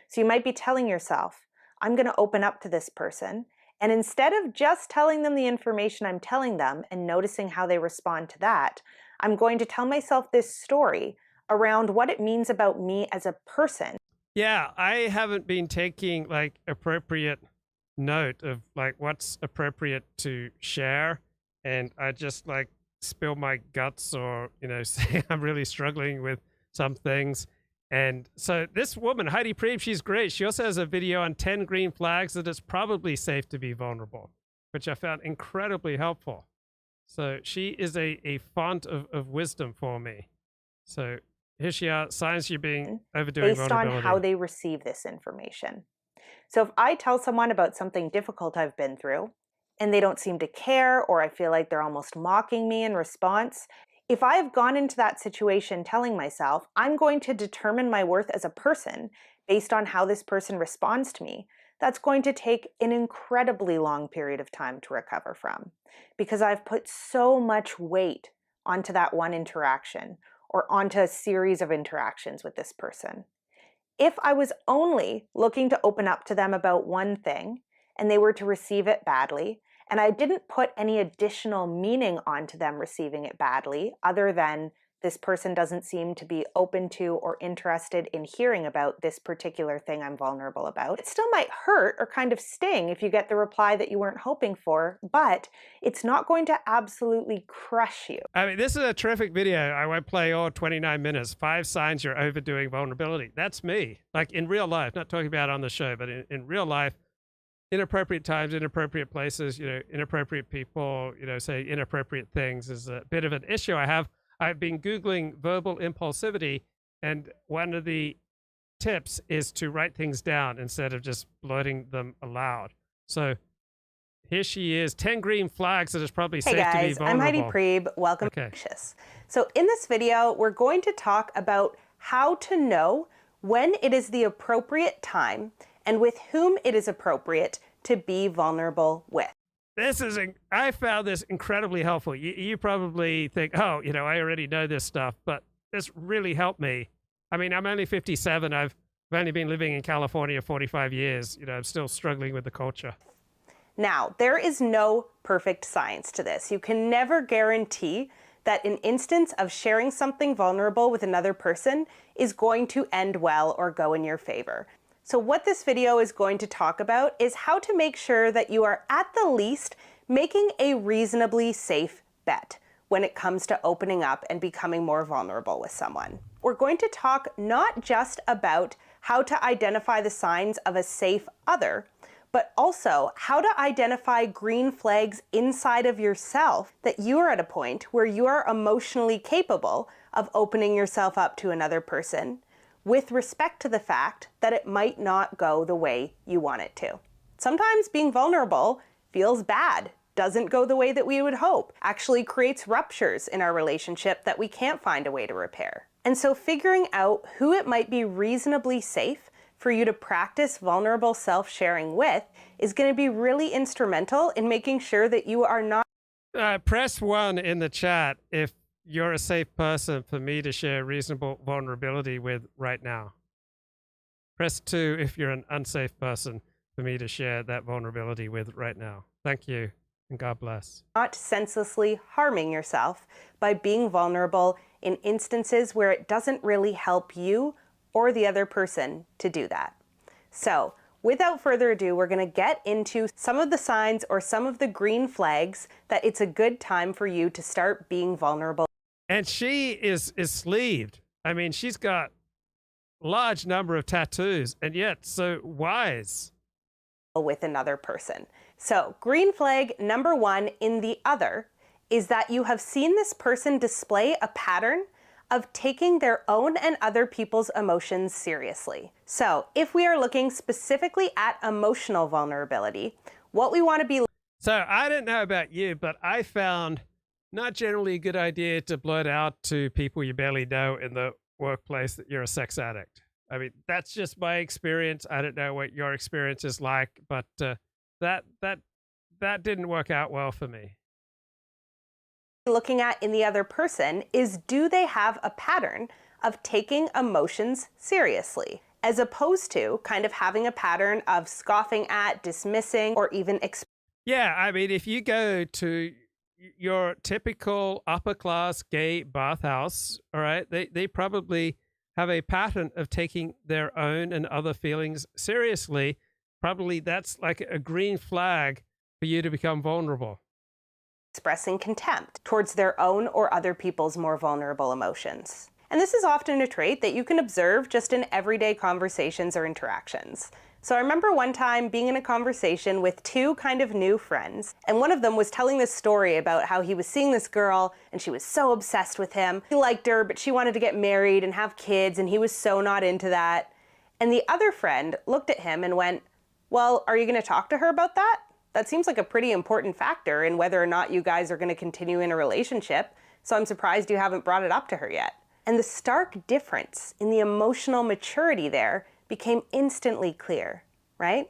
So you might be telling yourself, I'm going to open up to this person. And instead of just telling them the information I'm telling them and noticing how they respond to that, I'm going to tell myself this story around what it means about me as a person. Yeah, I haven't been taking like appropriate note of like what's appropriate to share. And I just like spill my guts or, you know, say I'm really struggling with some things. And so this woman, Heidi Priebe, she's great. She also has a video on 10 green flags that it's probably safe to be vulnerable, which I found incredibly helpful. So she is a font of wisdom for me. So here she are, signs you're being overdoing based vulnerability. on how they receive this information. So if I tell someone about something difficult I've been through, and they don't seem to care, or I feel like they're almost mocking me in response, if I have gone into that situation telling myself, I'm going to determine my worth as a person based on how this person responds to me, that's going to take an incredibly long period of time to recover from, because I've put so much weight onto that one interaction or onto a series of interactions with this person. If I was only looking to open up to them about one thing and they were to receive it badly, and I didn't put any additional meaning onto them receiving it badly, other than this person doesn't seem to be open to or interested in hearing about this particular thing I'm vulnerable about. It still might hurt or kind of sting if you get the reply that you weren't hoping for, but it's not going to absolutely crush you. I mean, this is a terrific video. I won't play all 29 minutes. 5 signs you're overdoing vulnerability. That's me. Like in real life, not talking about on the show, but in real life, inappropriate times, inappropriate places, you know, inappropriate people, you know, say inappropriate things is a bit of an issue I have. I've been Googling verbal impulsivity, and one of the tips is to write things down instead of just blurting them aloud. So here she is, 10 green flags that it's probably safe to be vulnerable. I'm Heidi Priebe. Welcome to Anxious. So in this video, we're going to talk about how to know when it is the appropriate time and with whom it is appropriate to be vulnerable with. I found this incredibly helpful. You probably think, oh, you know, I already know this stuff, but this really helped me. I mean, I'm only 57. I've only been living in California 45 years. You know, I'm still struggling with the culture. Now, there is no perfect science to this. You can never guarantee that an instance of sharing something vulnerable with another person is going to end well or go in your favor. So what this video is going to talk about is how to make sure that you are at the least making a reasonably safe bet when it comes to opening up and becoming more vulnerable with someone. We're going to talk not just about how to identify the signs of a safe other, but also how to identify green flags inside of yourself that you are at a point where you are emotionally capable of opening yourself up to another person, with respect to the fact that it might not go the way you want it to. Sometimes being vulnerable feels bad, doesn't go the way that we would hope, actually creates ruptures in our relationship that we can't find a way to repair. And so figuring out who it might be reasonably safe for you to practice vulnerable self-sharing with is going to be really instrumental in making sure that you are not... Press 1 in the chat if you're a safe person for me to share reasonable vulnerability with right now. Press 2 if you're an unsafe person for me to share that vulnerability with right now. Thank you, and God bless. Not senselessly harming yourself by being vulnerable in instances where it doesn't really help you or the other person to do that. So, without further ado, we're going to get into some of the signs or some of the green flags that it's a good time for you to start being vulnerable. And she is sleeved. I mean, she's got a large number of tattoos, and yet so wise. With another person. So, green flag number 1 in the other is that you have seen this person display a pattern of taking their own and other people's emotions seriously. So, if we are looking specifically at emotional vulnerability, what we want to be... So, I don't know about you, but I found not generally a good idea to blurt out to people you barely know in the workplace that you're a sex addict. I mean, that's just my experience. I don't know what your experience is like, but that didn't work out well for me. Looking at in the other person is, do they have a pattern of taking emotions seriously, as opposed to kind of having a pattern of scoffing at, dismissing, or even Yeah, I mean, if you go to your typical upper class gay bathhouse, all right, they probably have a pattern of taking their own and other feelings seriously. Probably that's like a green flag for you to become vulnerable. expressing contempt towards their own or other people's more vulnerable emotions. And this is often a trait that you can observe just in everyday conversations or interactions. So I remember one time being in a conversation with two kind of new friends, and one of them was telling this story about how he was seeing this girl and she was so obsessed with him. He liked her, but she wanted to get married and have kids, and he was so not into that. And the other friend looked at him and went, "Well, are you going to talk to her about that? That seems like a pretty important factor in whether or not you guys are going to continue in a relationship, so I'm surprised you haven't brought it up to her yet." And the stark difference in the emotional maturity there became instantly clear, right?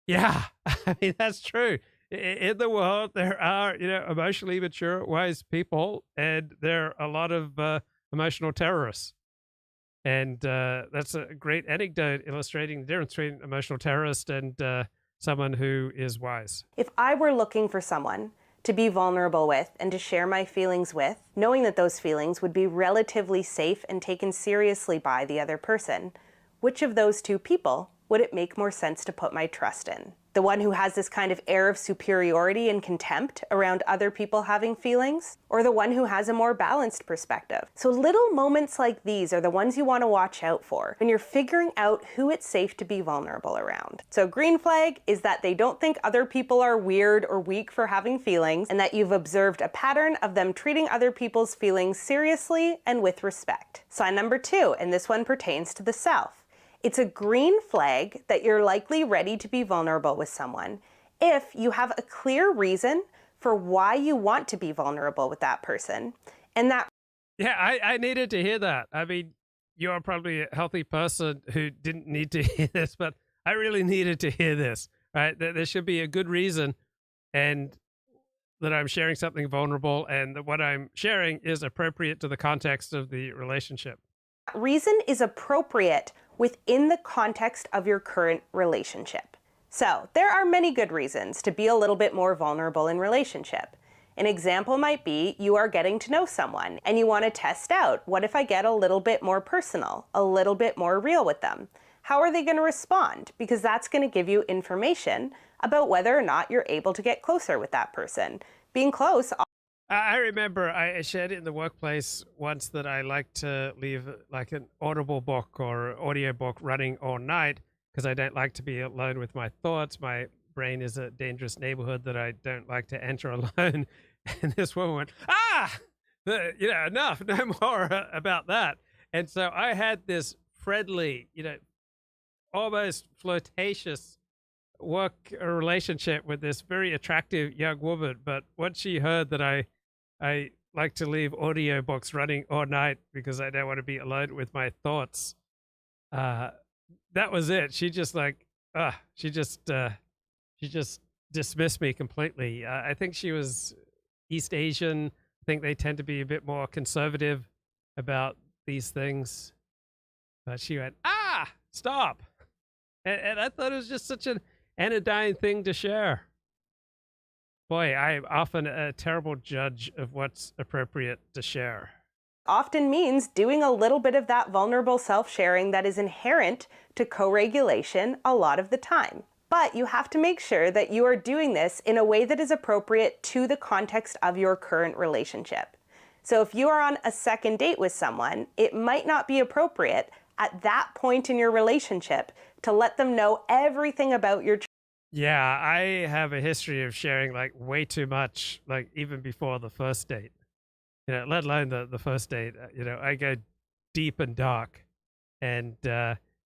Yeah, I mean, that's true. In the world, there are, emotionally mature, wise people, and there are a lot of emotional terrorists. And that's a great anecdote illustrating the difference between emotional terrorist and someone who is wise. If I were looking for someone to be vulnerable with and to share my feelings with, knowing that those feelings would be relatively safe and taken seriously by the other person, which of those two people would it make more sense to put my trust in? The one who has this kind of air of superiority and contempt around other people having feelings, or the one who has a more balanced perspective? So little moments like these are the ones you want to watch out for when you're figuring out who it's safe to be vulnerable around. So green flag is that they don't think other people are weird or weak for having feelings, and that you've observed a pattern of them treating other people's feelings seriously and with respect. Sign number 2, and this one pertains to the self. It's a green flag that you're likely ready to be vulnerable with someone if you have a clear reason for why you want to be vulnerable with that person. And that... Yeah, I needed to hear that. I mean, you're probably a healthy person who didn't need to hear this, but I really needed to hear this, right? There should be a good reason, and that I'm sharing something vulnerable, and that what I'm sharing is appropriate to the context of the relationship. reason is appropriate within the context of your current relationship. So there are many good reasons to be a little bit more vulnerable in relationship. An example might be you are getting to know someone and you want to test out, what if I get a little bit more personal, a little bit more real with them? How are they going to respond? Because that's going to give you information about whether or not you're able to get closer with that person. Being close... I remember I shared it in the workplace once that I like to leave like an Audible book or audio book running all night because I don't like to be alone with my thoughts. My brain is a dangerous neighborhood that I don't like to enter alone. And this woman went, enough, no more about that. And so I had this friendly, almost flirtatious work relationship with this very attractive young woman. But once she heard that I like to leave audiobooks running all night because I don't want to be alone with my thoughts, that was it. She just she just dismissed me completely. I think she was East Asian. I think they tend to be a bit more conservative about these things. But she went, stop. And I thought it was just such an anodyne thing to share. Boy, I'm often a terrible judge of what's appropriate to share. Often means doing a little bit of that vulnerable self-sharing that is inherent to co-regulation a lot of the time. But you have to make sure that you are doing this in a way that is appropriate to the context of your current relationship. So if you are on a second date with someone, it might not be appropriate at that point in your relationship to let them know everything about your... Yeah, I have a history of sharing like way too much, like even before the first date, let alone the first date. I go deep and dark, and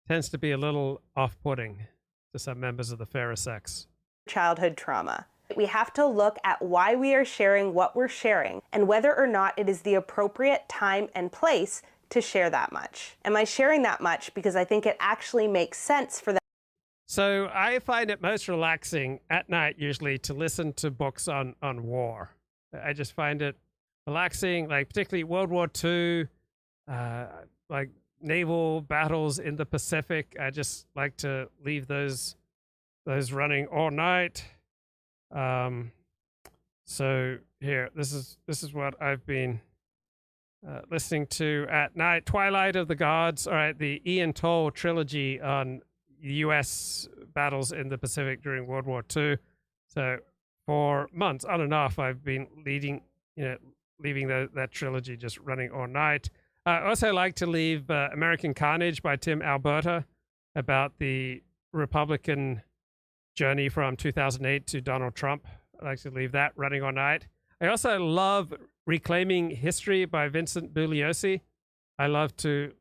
tends to be a little off-putting to some members of the fairer sex. Childhood trauma. We have to look at why we are sharing what we're sharing and whether or not it is the appropriate time and place to share that much? Am I sharing that much because I think it actually makes sense for them? So I find it most relaxing at night usually to listen to books on war. I just find it relaxing, like particularly World War II, like naval battles in the Pacific. I just like to leave those running all night. So here, this is what I've been listening to at night. Twilight of the Gods. All right, the Ian Toll trilogy on U.S. battles in the Pacific during World War II. So for months, on and off, I've been leaving that trilogy just running all night. I also like to leave American Carnage by Tim Alberta, about the Republican journey from 2008 to Donald Trump. I like to leave that running all night. I also love Reclaiming History by Vincent Bugliosi. I love to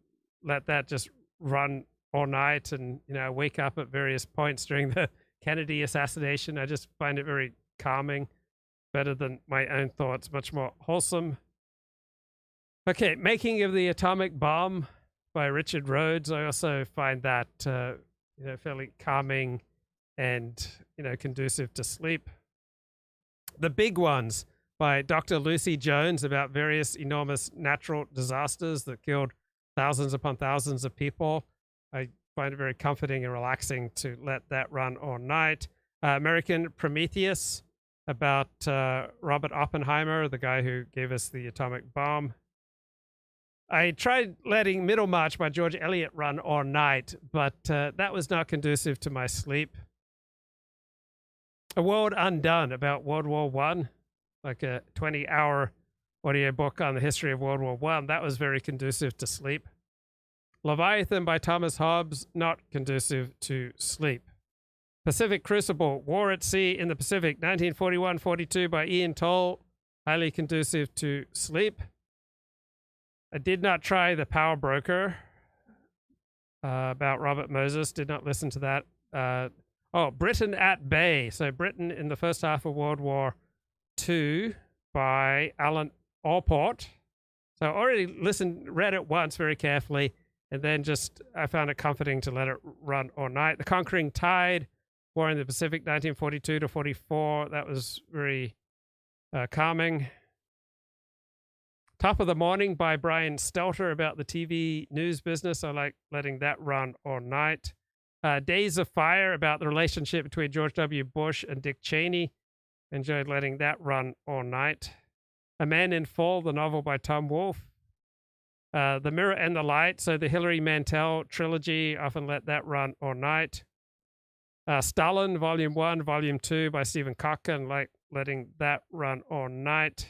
let that just run all night and, wake up at various points during the Kennedy assassination. I just find it very calming, better than my own thoughts, much more wholesome. Okay, Making of the Atomic Bomb by Richard Rhodes. I also find that, fairly calming and, conducive to sleep. The Big Ones by Dr. Lucy Jones, about various enormous natural disasters that killed thousands upon thousands of people. I find it very comforting and relaxing to let that run all night. American Prometheus, about Robert Oppenheimer, the guy who gave us the atomic bomb. I tried letting Middlemarch by George Eliot run all night, but that was not conducive to my sleep. A World Undone, about World War I, like a 20-hour audiobook on the history of World War I. That was very conducive to sleep. Leviathan by Thomas Hobbes, not conducive to sleep. Pacific Crucible, War at Sea in the Pacific, 1941-42 by Ian Toll, highly conducive to sleep. I did not try The Power Broker, about Robert Moses, did not listen to that. Britain at Bay, so Britain in the first half of World War II by Alan Allport. So I already read it once very carefully, and then I found it comforting to let it run all night. The Conquering Tide, War in the Pacific, 1942-44. That was very calming. Top of the Morning by Brian Stelter, about the TV news business. I like letting that run all night. Days of Fire, about the relationship between George W. Bush and Dick Cheney. Enjoyed letting that run all night. A Man in Full, the novel by Tom Wolfe. The Mirror and the Light, so the Hilary Mantel trilogy, often let that run all night. Stalin, Volume 1, Volume 2 by Stephen Kotkin, like letting that run all night.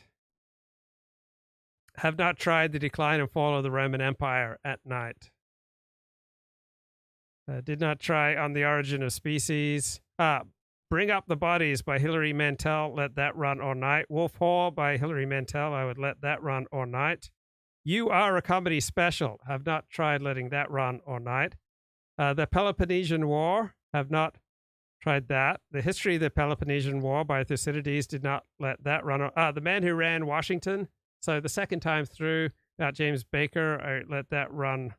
Have not tried The Decline and Fall of the Roman Empire at night. Did not try On the Origin of Species. Bring Up the Bodies by Hilary Mantel, let that run all night. Wolf Hall by Hilary Mantel, I would let that run all night. You Are a Comedy Special, have not tried letting that run all night. The Peloponnesian War, have not tried that. The History of the Peloponnesian War by Thucydides, did not let that run. The Man Who Ran Washington, so the second time through, about James Baker, I let that run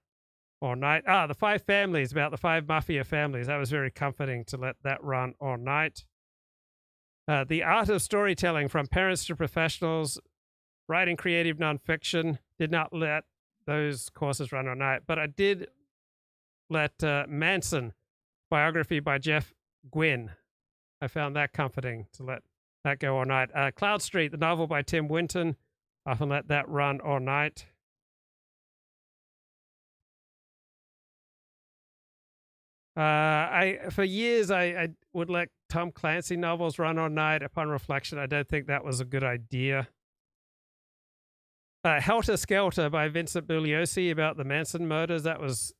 all night. The Five Families, about the 5 mafia families. That was very comforting to let that run all night. The Art of Storytelling, From Parents to Professionals, Writing Creative Nonfiction, did not let those courses run all night. But I did let Manson, biography by Jeff Gwynne. I found that comforting to let that go all night. Cloud Street, the novel by Tim Winton, often let that run all night. For years, I would let Tom Clancy novels run all night. Upon reflection, I don't think that was a good idea. Helter Skelter by Vincent Bugliosi, about the Manson murders. That was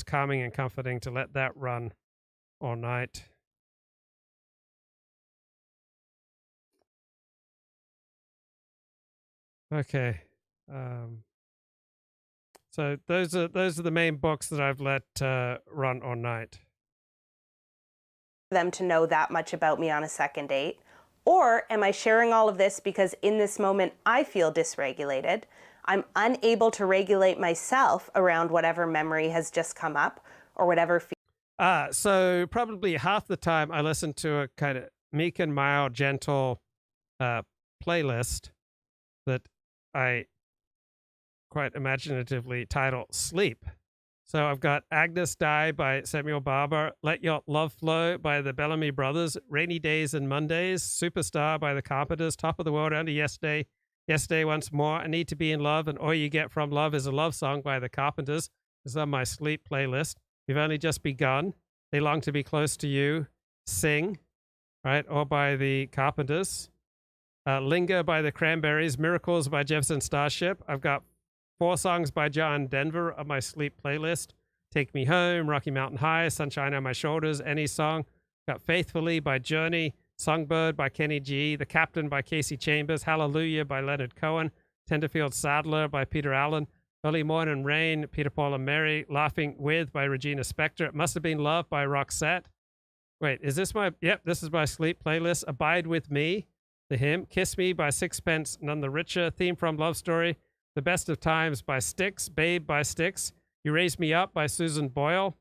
calming and comforting to let that run all night. Okay. So those are the main books that I've let run all night. Them to know that much about me on a second date? Or am I sharing all of this because in this moment I feel dysregulated? I'm unable to regulate myself around whatever memory has just come up or whatever. So probably half the time I listen to a kind of meek and mild, gentle playlist that I quite imaginatively title Sleep. So I've got Agnes Die by Samuel Barber, Let Your Love Flow by the Bellamy Brothers, Rainy Days and Mondays, Superstar by the Carpenters, Top of the World, Only Yesterday, Yesterday Once More, I Need to Be in Love, and All You Get From Love is a Love Song by the Carpenters. This is on my Sleep playlist. We've Only Just Begun, They Long to Be Close to You, Sing, right, all by the Carpenters. Linger by the Cranberries, Miracles by Jefferson Starship. I've got 4 songs by John Denver on my Sleep playlist. Take Me Home, Rocky Mountain High, Sunshine on My Shoulders, Any Song. Got Faithfully by Journey, Songbird by Kenny G, The Captain by Casey Chambers, Hallelujah by Leonard Cohen, Tenderfield Sadler by Peter Allen, Early Morning Rain, Peter Paul and Mary, Laughing With by Regina Spektor, It Must Have Been Love by Roxette. Wait, is this my, yep, this is my Sleep playlist. Abide With Me, the hymn, Kiss Me by Sixpence None the Richer, theme from Love Story, The Best of Times by Styx, Babe by Styx, You Raise Me Up by Susan Boyle,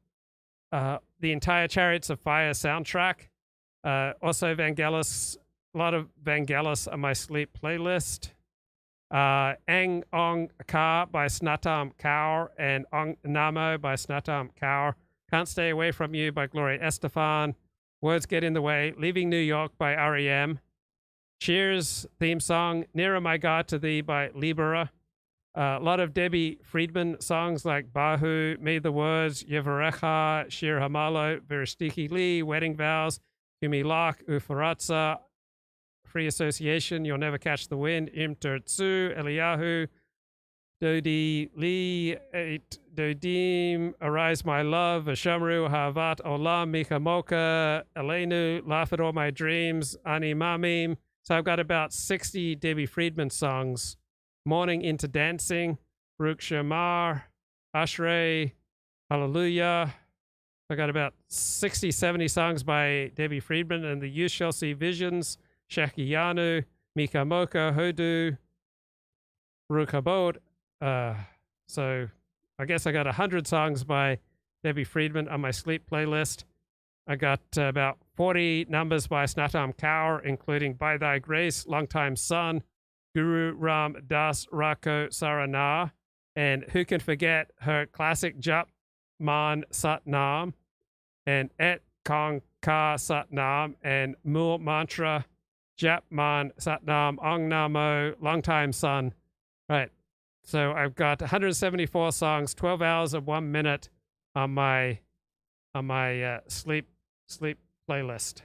the entire Chariots of Fire soundtrack, also Vangelis, a lot of Vangelis on my Sleep playlist, Ang Ong Ka by Snatam Kaur and Ong Namo by Snatam Kaur, Can't Stay Away From You by Gloria Estefan, Words Get in the Way, Leaving New York by R.E.M., Cheers theme song, Nearer My God to Thee by Libera, a lot of Debbie Friedman songs like Bahu, May the Words, Yevarecha, Shir Hamalo, Veristiki Lee, Wedding Vows, Kumi Lach, Ufaratza, Free Association, You'll Never Catch the Wind, Im Tertsu, Eliyahu, Dodi Lee, Eight Dodim, Arise My Love, Ashamru, Havat Olam, Mika Mocha, Elenu, Laugh at All My Dreams, Ani Mamim. So I've got about 60 Debbie Friedman songs. Morning Into Dancing, Baruch Shamar, Ashrei, Hallelujah. I got about 60, 70 songs by Debbie Friedman, and the You Shall See Visions, Shekiyanu, Mika Mocha, Hodu, Baruch Habod. So I guess I got 100 songs by Debbie Friedman on my Sleep playlist. I got about 40 numbers by Snatam Kaur, including By Thy Grace, Longtime Son, Guru Ram Das Rako Sarana, and who can forget her classic Jap Man Sat Nam, and Et Kong Ka Sat Nam, and Mul Mantra, Jap Man Sat Nam, Ong Namo, Longtime Son. Right. So I've got 174 songs, 12 hours and 1 minute on my sleep playlist.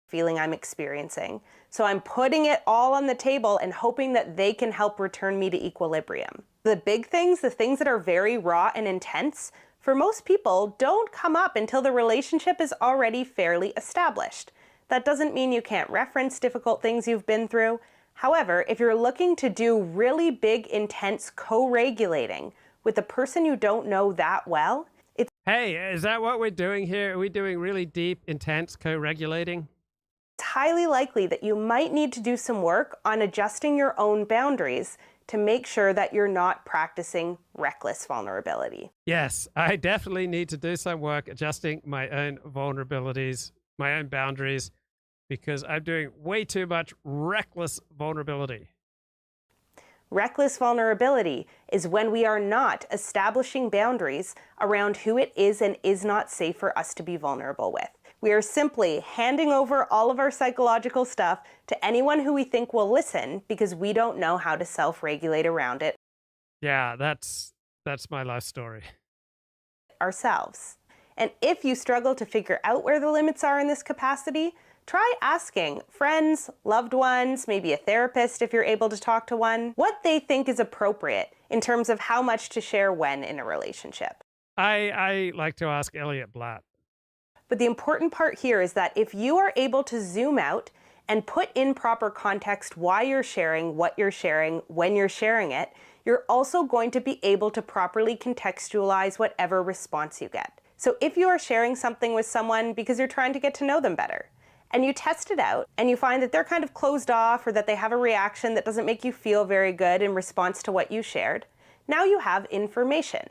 Feeling I'm experiencing. So I'm putting it all on the table and hoping that they can help return me to equilibrium. The big things, the things that are very raw and intense, for most people don't come up until the relationship is already fairly established. That doesn't mean you can't reference difficult things you've been through. However, if you're looking to do really big, intense co-regulating with a person you don't know that well, it's... Hey, is that what we're doing here? Are we doing really deep, intense co-regulating? It's highly likely that you might need to do some work on adjusting your own boundaries to make sure that you're not practicing reckless vulnerability. Yes, I definitely need to do some work adjusting my own vulnerabilities, my own boundaries, because I'm doing way too much reckless vulnerability. Reckless vulnerability is when we are not establishing boundaries around who it is and is not safe for us to be vulnerable with. We are simply handing over all of our psychological stuff to anyone who we think will listen because we don't know how to self-regulate around it. Yeah, that's my life story. Ourselves. And if you struggle to figure out where the limits are in this capacity, try asking friends, loved ones, maybe a therapist if you're able to talk to one, what they think is appropriate in terms of how much to share when in a relationship. I like to ask Elliott Blatt. But the important part here is that if you are able to zoom out and put in proper context why you're sharing, what you're sharing, when you're sharing it, you're also going to be able to properly contextualize whatever response you get. So if you are sharing something with someone because you're trying to get to know them better, and you test it out and you find that they're kind of closed off or that they have a reaction that doesn't make you feel very good in response to what you shared, now you have information,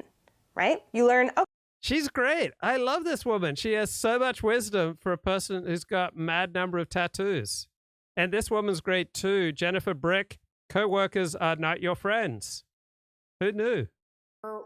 right? You learn, okay. She's great. I love this woman. She has so much wisdom for a person who's got mad number of tattoos. And this woman's great too. Jennifer Brick, co-workers are not your friends. Who knew?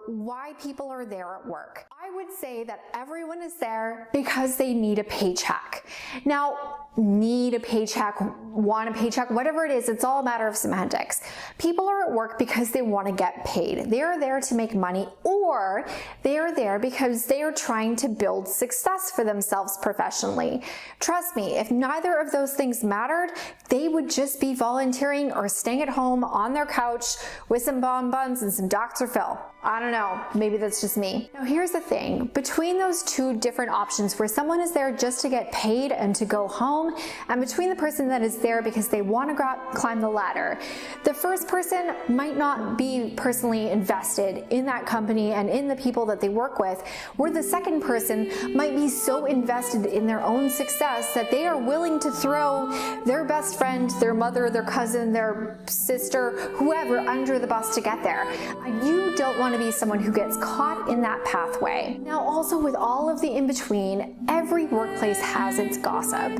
Why people are there at work. I would say that everyone is there because they need a paycheck. Now, need a paycheck, want a paycheck, whatever it is, it's all a matter of semantics. People are at work because they want to get paid. They're there to make money, or they are there because they are trying to build success for themselves professionally. Trust me, if neither of those things mattered, they would just be volunteering or staying at home on their couch with some bonbons and some Dr. Phil. I don't know, maybe that's just me. Now here's the thing, between those two different options where someone is there just to get paid and to go home, and between the person that is there because they want to climb the ladder, the first person might not be personally invested in that company and in the people that they work with, where the second person might be so invested in their own success that they are willing to throw their best friend, their mother, their cousin, their sister, whoever under the bus to get there. And you don't want to be someone who gets caught in that pathway. Now also with all of the in-between, every workplace has its gossip.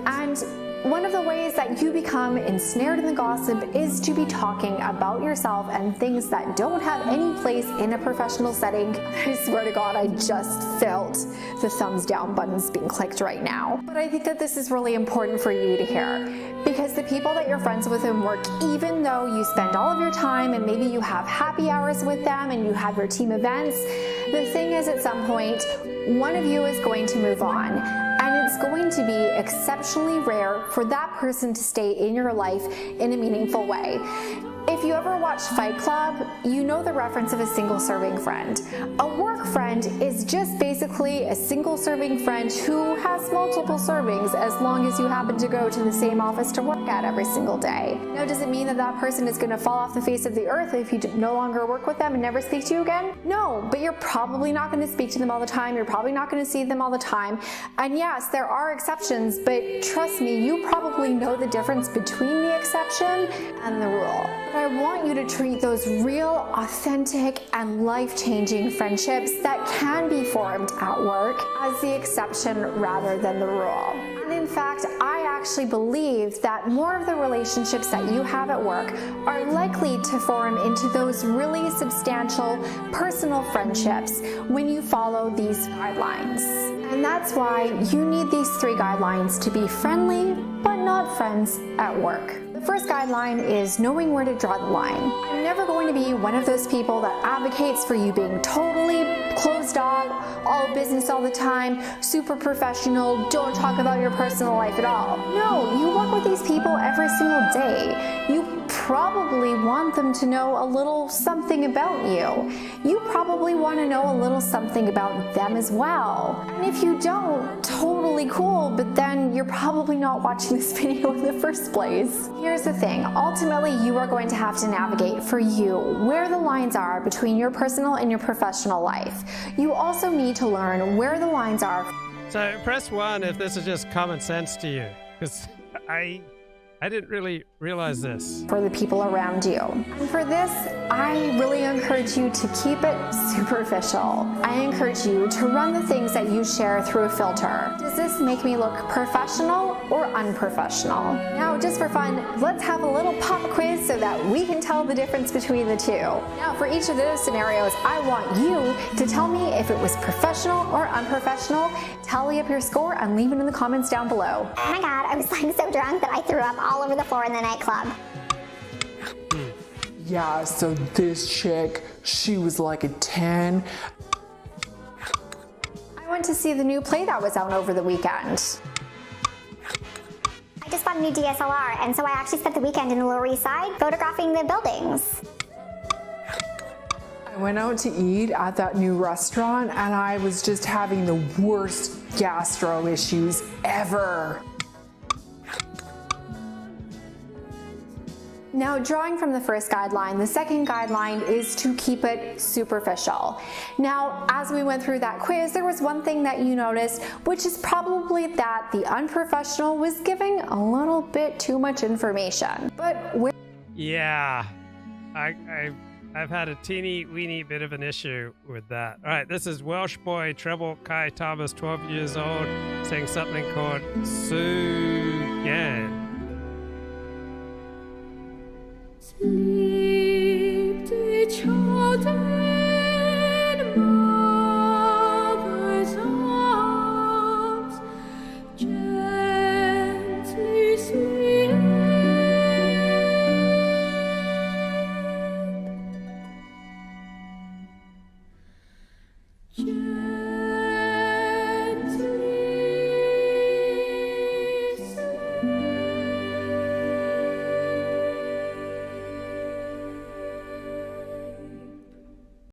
And one of the ways that you become ensnared in the gossip is to be talking about yourself and things that don't have any place in a professional setting. I swear to God, I just felt the thumbs down buttons being clicked right now. But I think that this is really important for you to hear, because the people that you're friends with in work, even though you spend all of your time and maybe you have happy hours with them and you have your team events, the thing is at some point, one of you is going to move on. And it's going to be exceptionally rare for that person to stay in your life in a meaningful way. If you ever watch Fight Club, you know the reference of a single-serving friend. A work friend is just basically a single-serving friend who has multiple servings as long as you happen to go to the same office to work at every single day. Now, does it mean that that person is going to fall off the face of the earth if you no longer work with them and never speak to you again? No, but you're probably not going to speak to them all the time. You're probably not going to see them all the time. And yes, there are exceptions, but trust me, you probably know the difference between the exception and the rule. But I want you to treat those real, authentic, and life-changing friendships that can be formed at work as the exception rather than the rule. And in fact, I actually believe that more of the relationships that you have at work are likely to form into those really substantial personal friendships when you follow these guidelines. And that's why you need these 3 guidelines to be friendly, but not friends at work. The first guideline is knowing where to draw the line. I'm never going to be one of those people that advocates for you being totally closed off, all business all the time, super professional, don't talk about your personal life at all. No, you work with these people every single day. You probably want them to know a little something about you. You probably want to know a little something about them as well. And if you don't, totally cool, but then you're probably not watching this video in the first place. Here's the thing, ultimately you are going to have to navigate for you where the lines are between your personal and your professional life. You also need to learn where the lines are. So press 1 if this is just common sense to you, because I didn't really realize this. For the people around you. And for this, I really encourage you to keep it superficial. I encourage you to run the things that you share through a filter. Does this make me look professional or unprofessional? Now, just for fun, let's have a little pop quiz so that we can tell the difference between the two. Now, for each of those scenarios, I want you to tell me if it was professional or unprofessional. Tally up your score and leave it in the comments down below. Oh my God, I was like so drunk that I threw up all over the floor in the nightclub. Yeah, so this chick, she was like a 10. I went to see the new play that was out over the weekend. I just bought a new DSLR, and so I actually spent the weekend in the Lower East Side photographing the buildings. I went out to eat at that new restaurant, and I was just having the worst gastro issues ever. Now, drawing from the first guideline, the second guideline is to keep it superficial. Now, as we went through that quiz, there was one thing that you noticed, which is probably that the unprofessional was giving a little bit too much information. But where... Yeah, I've had a teeny weeny bit of an issue with that. All right, this is Welsh boy treble Cai Thomas, 12 years old, saying something called Suo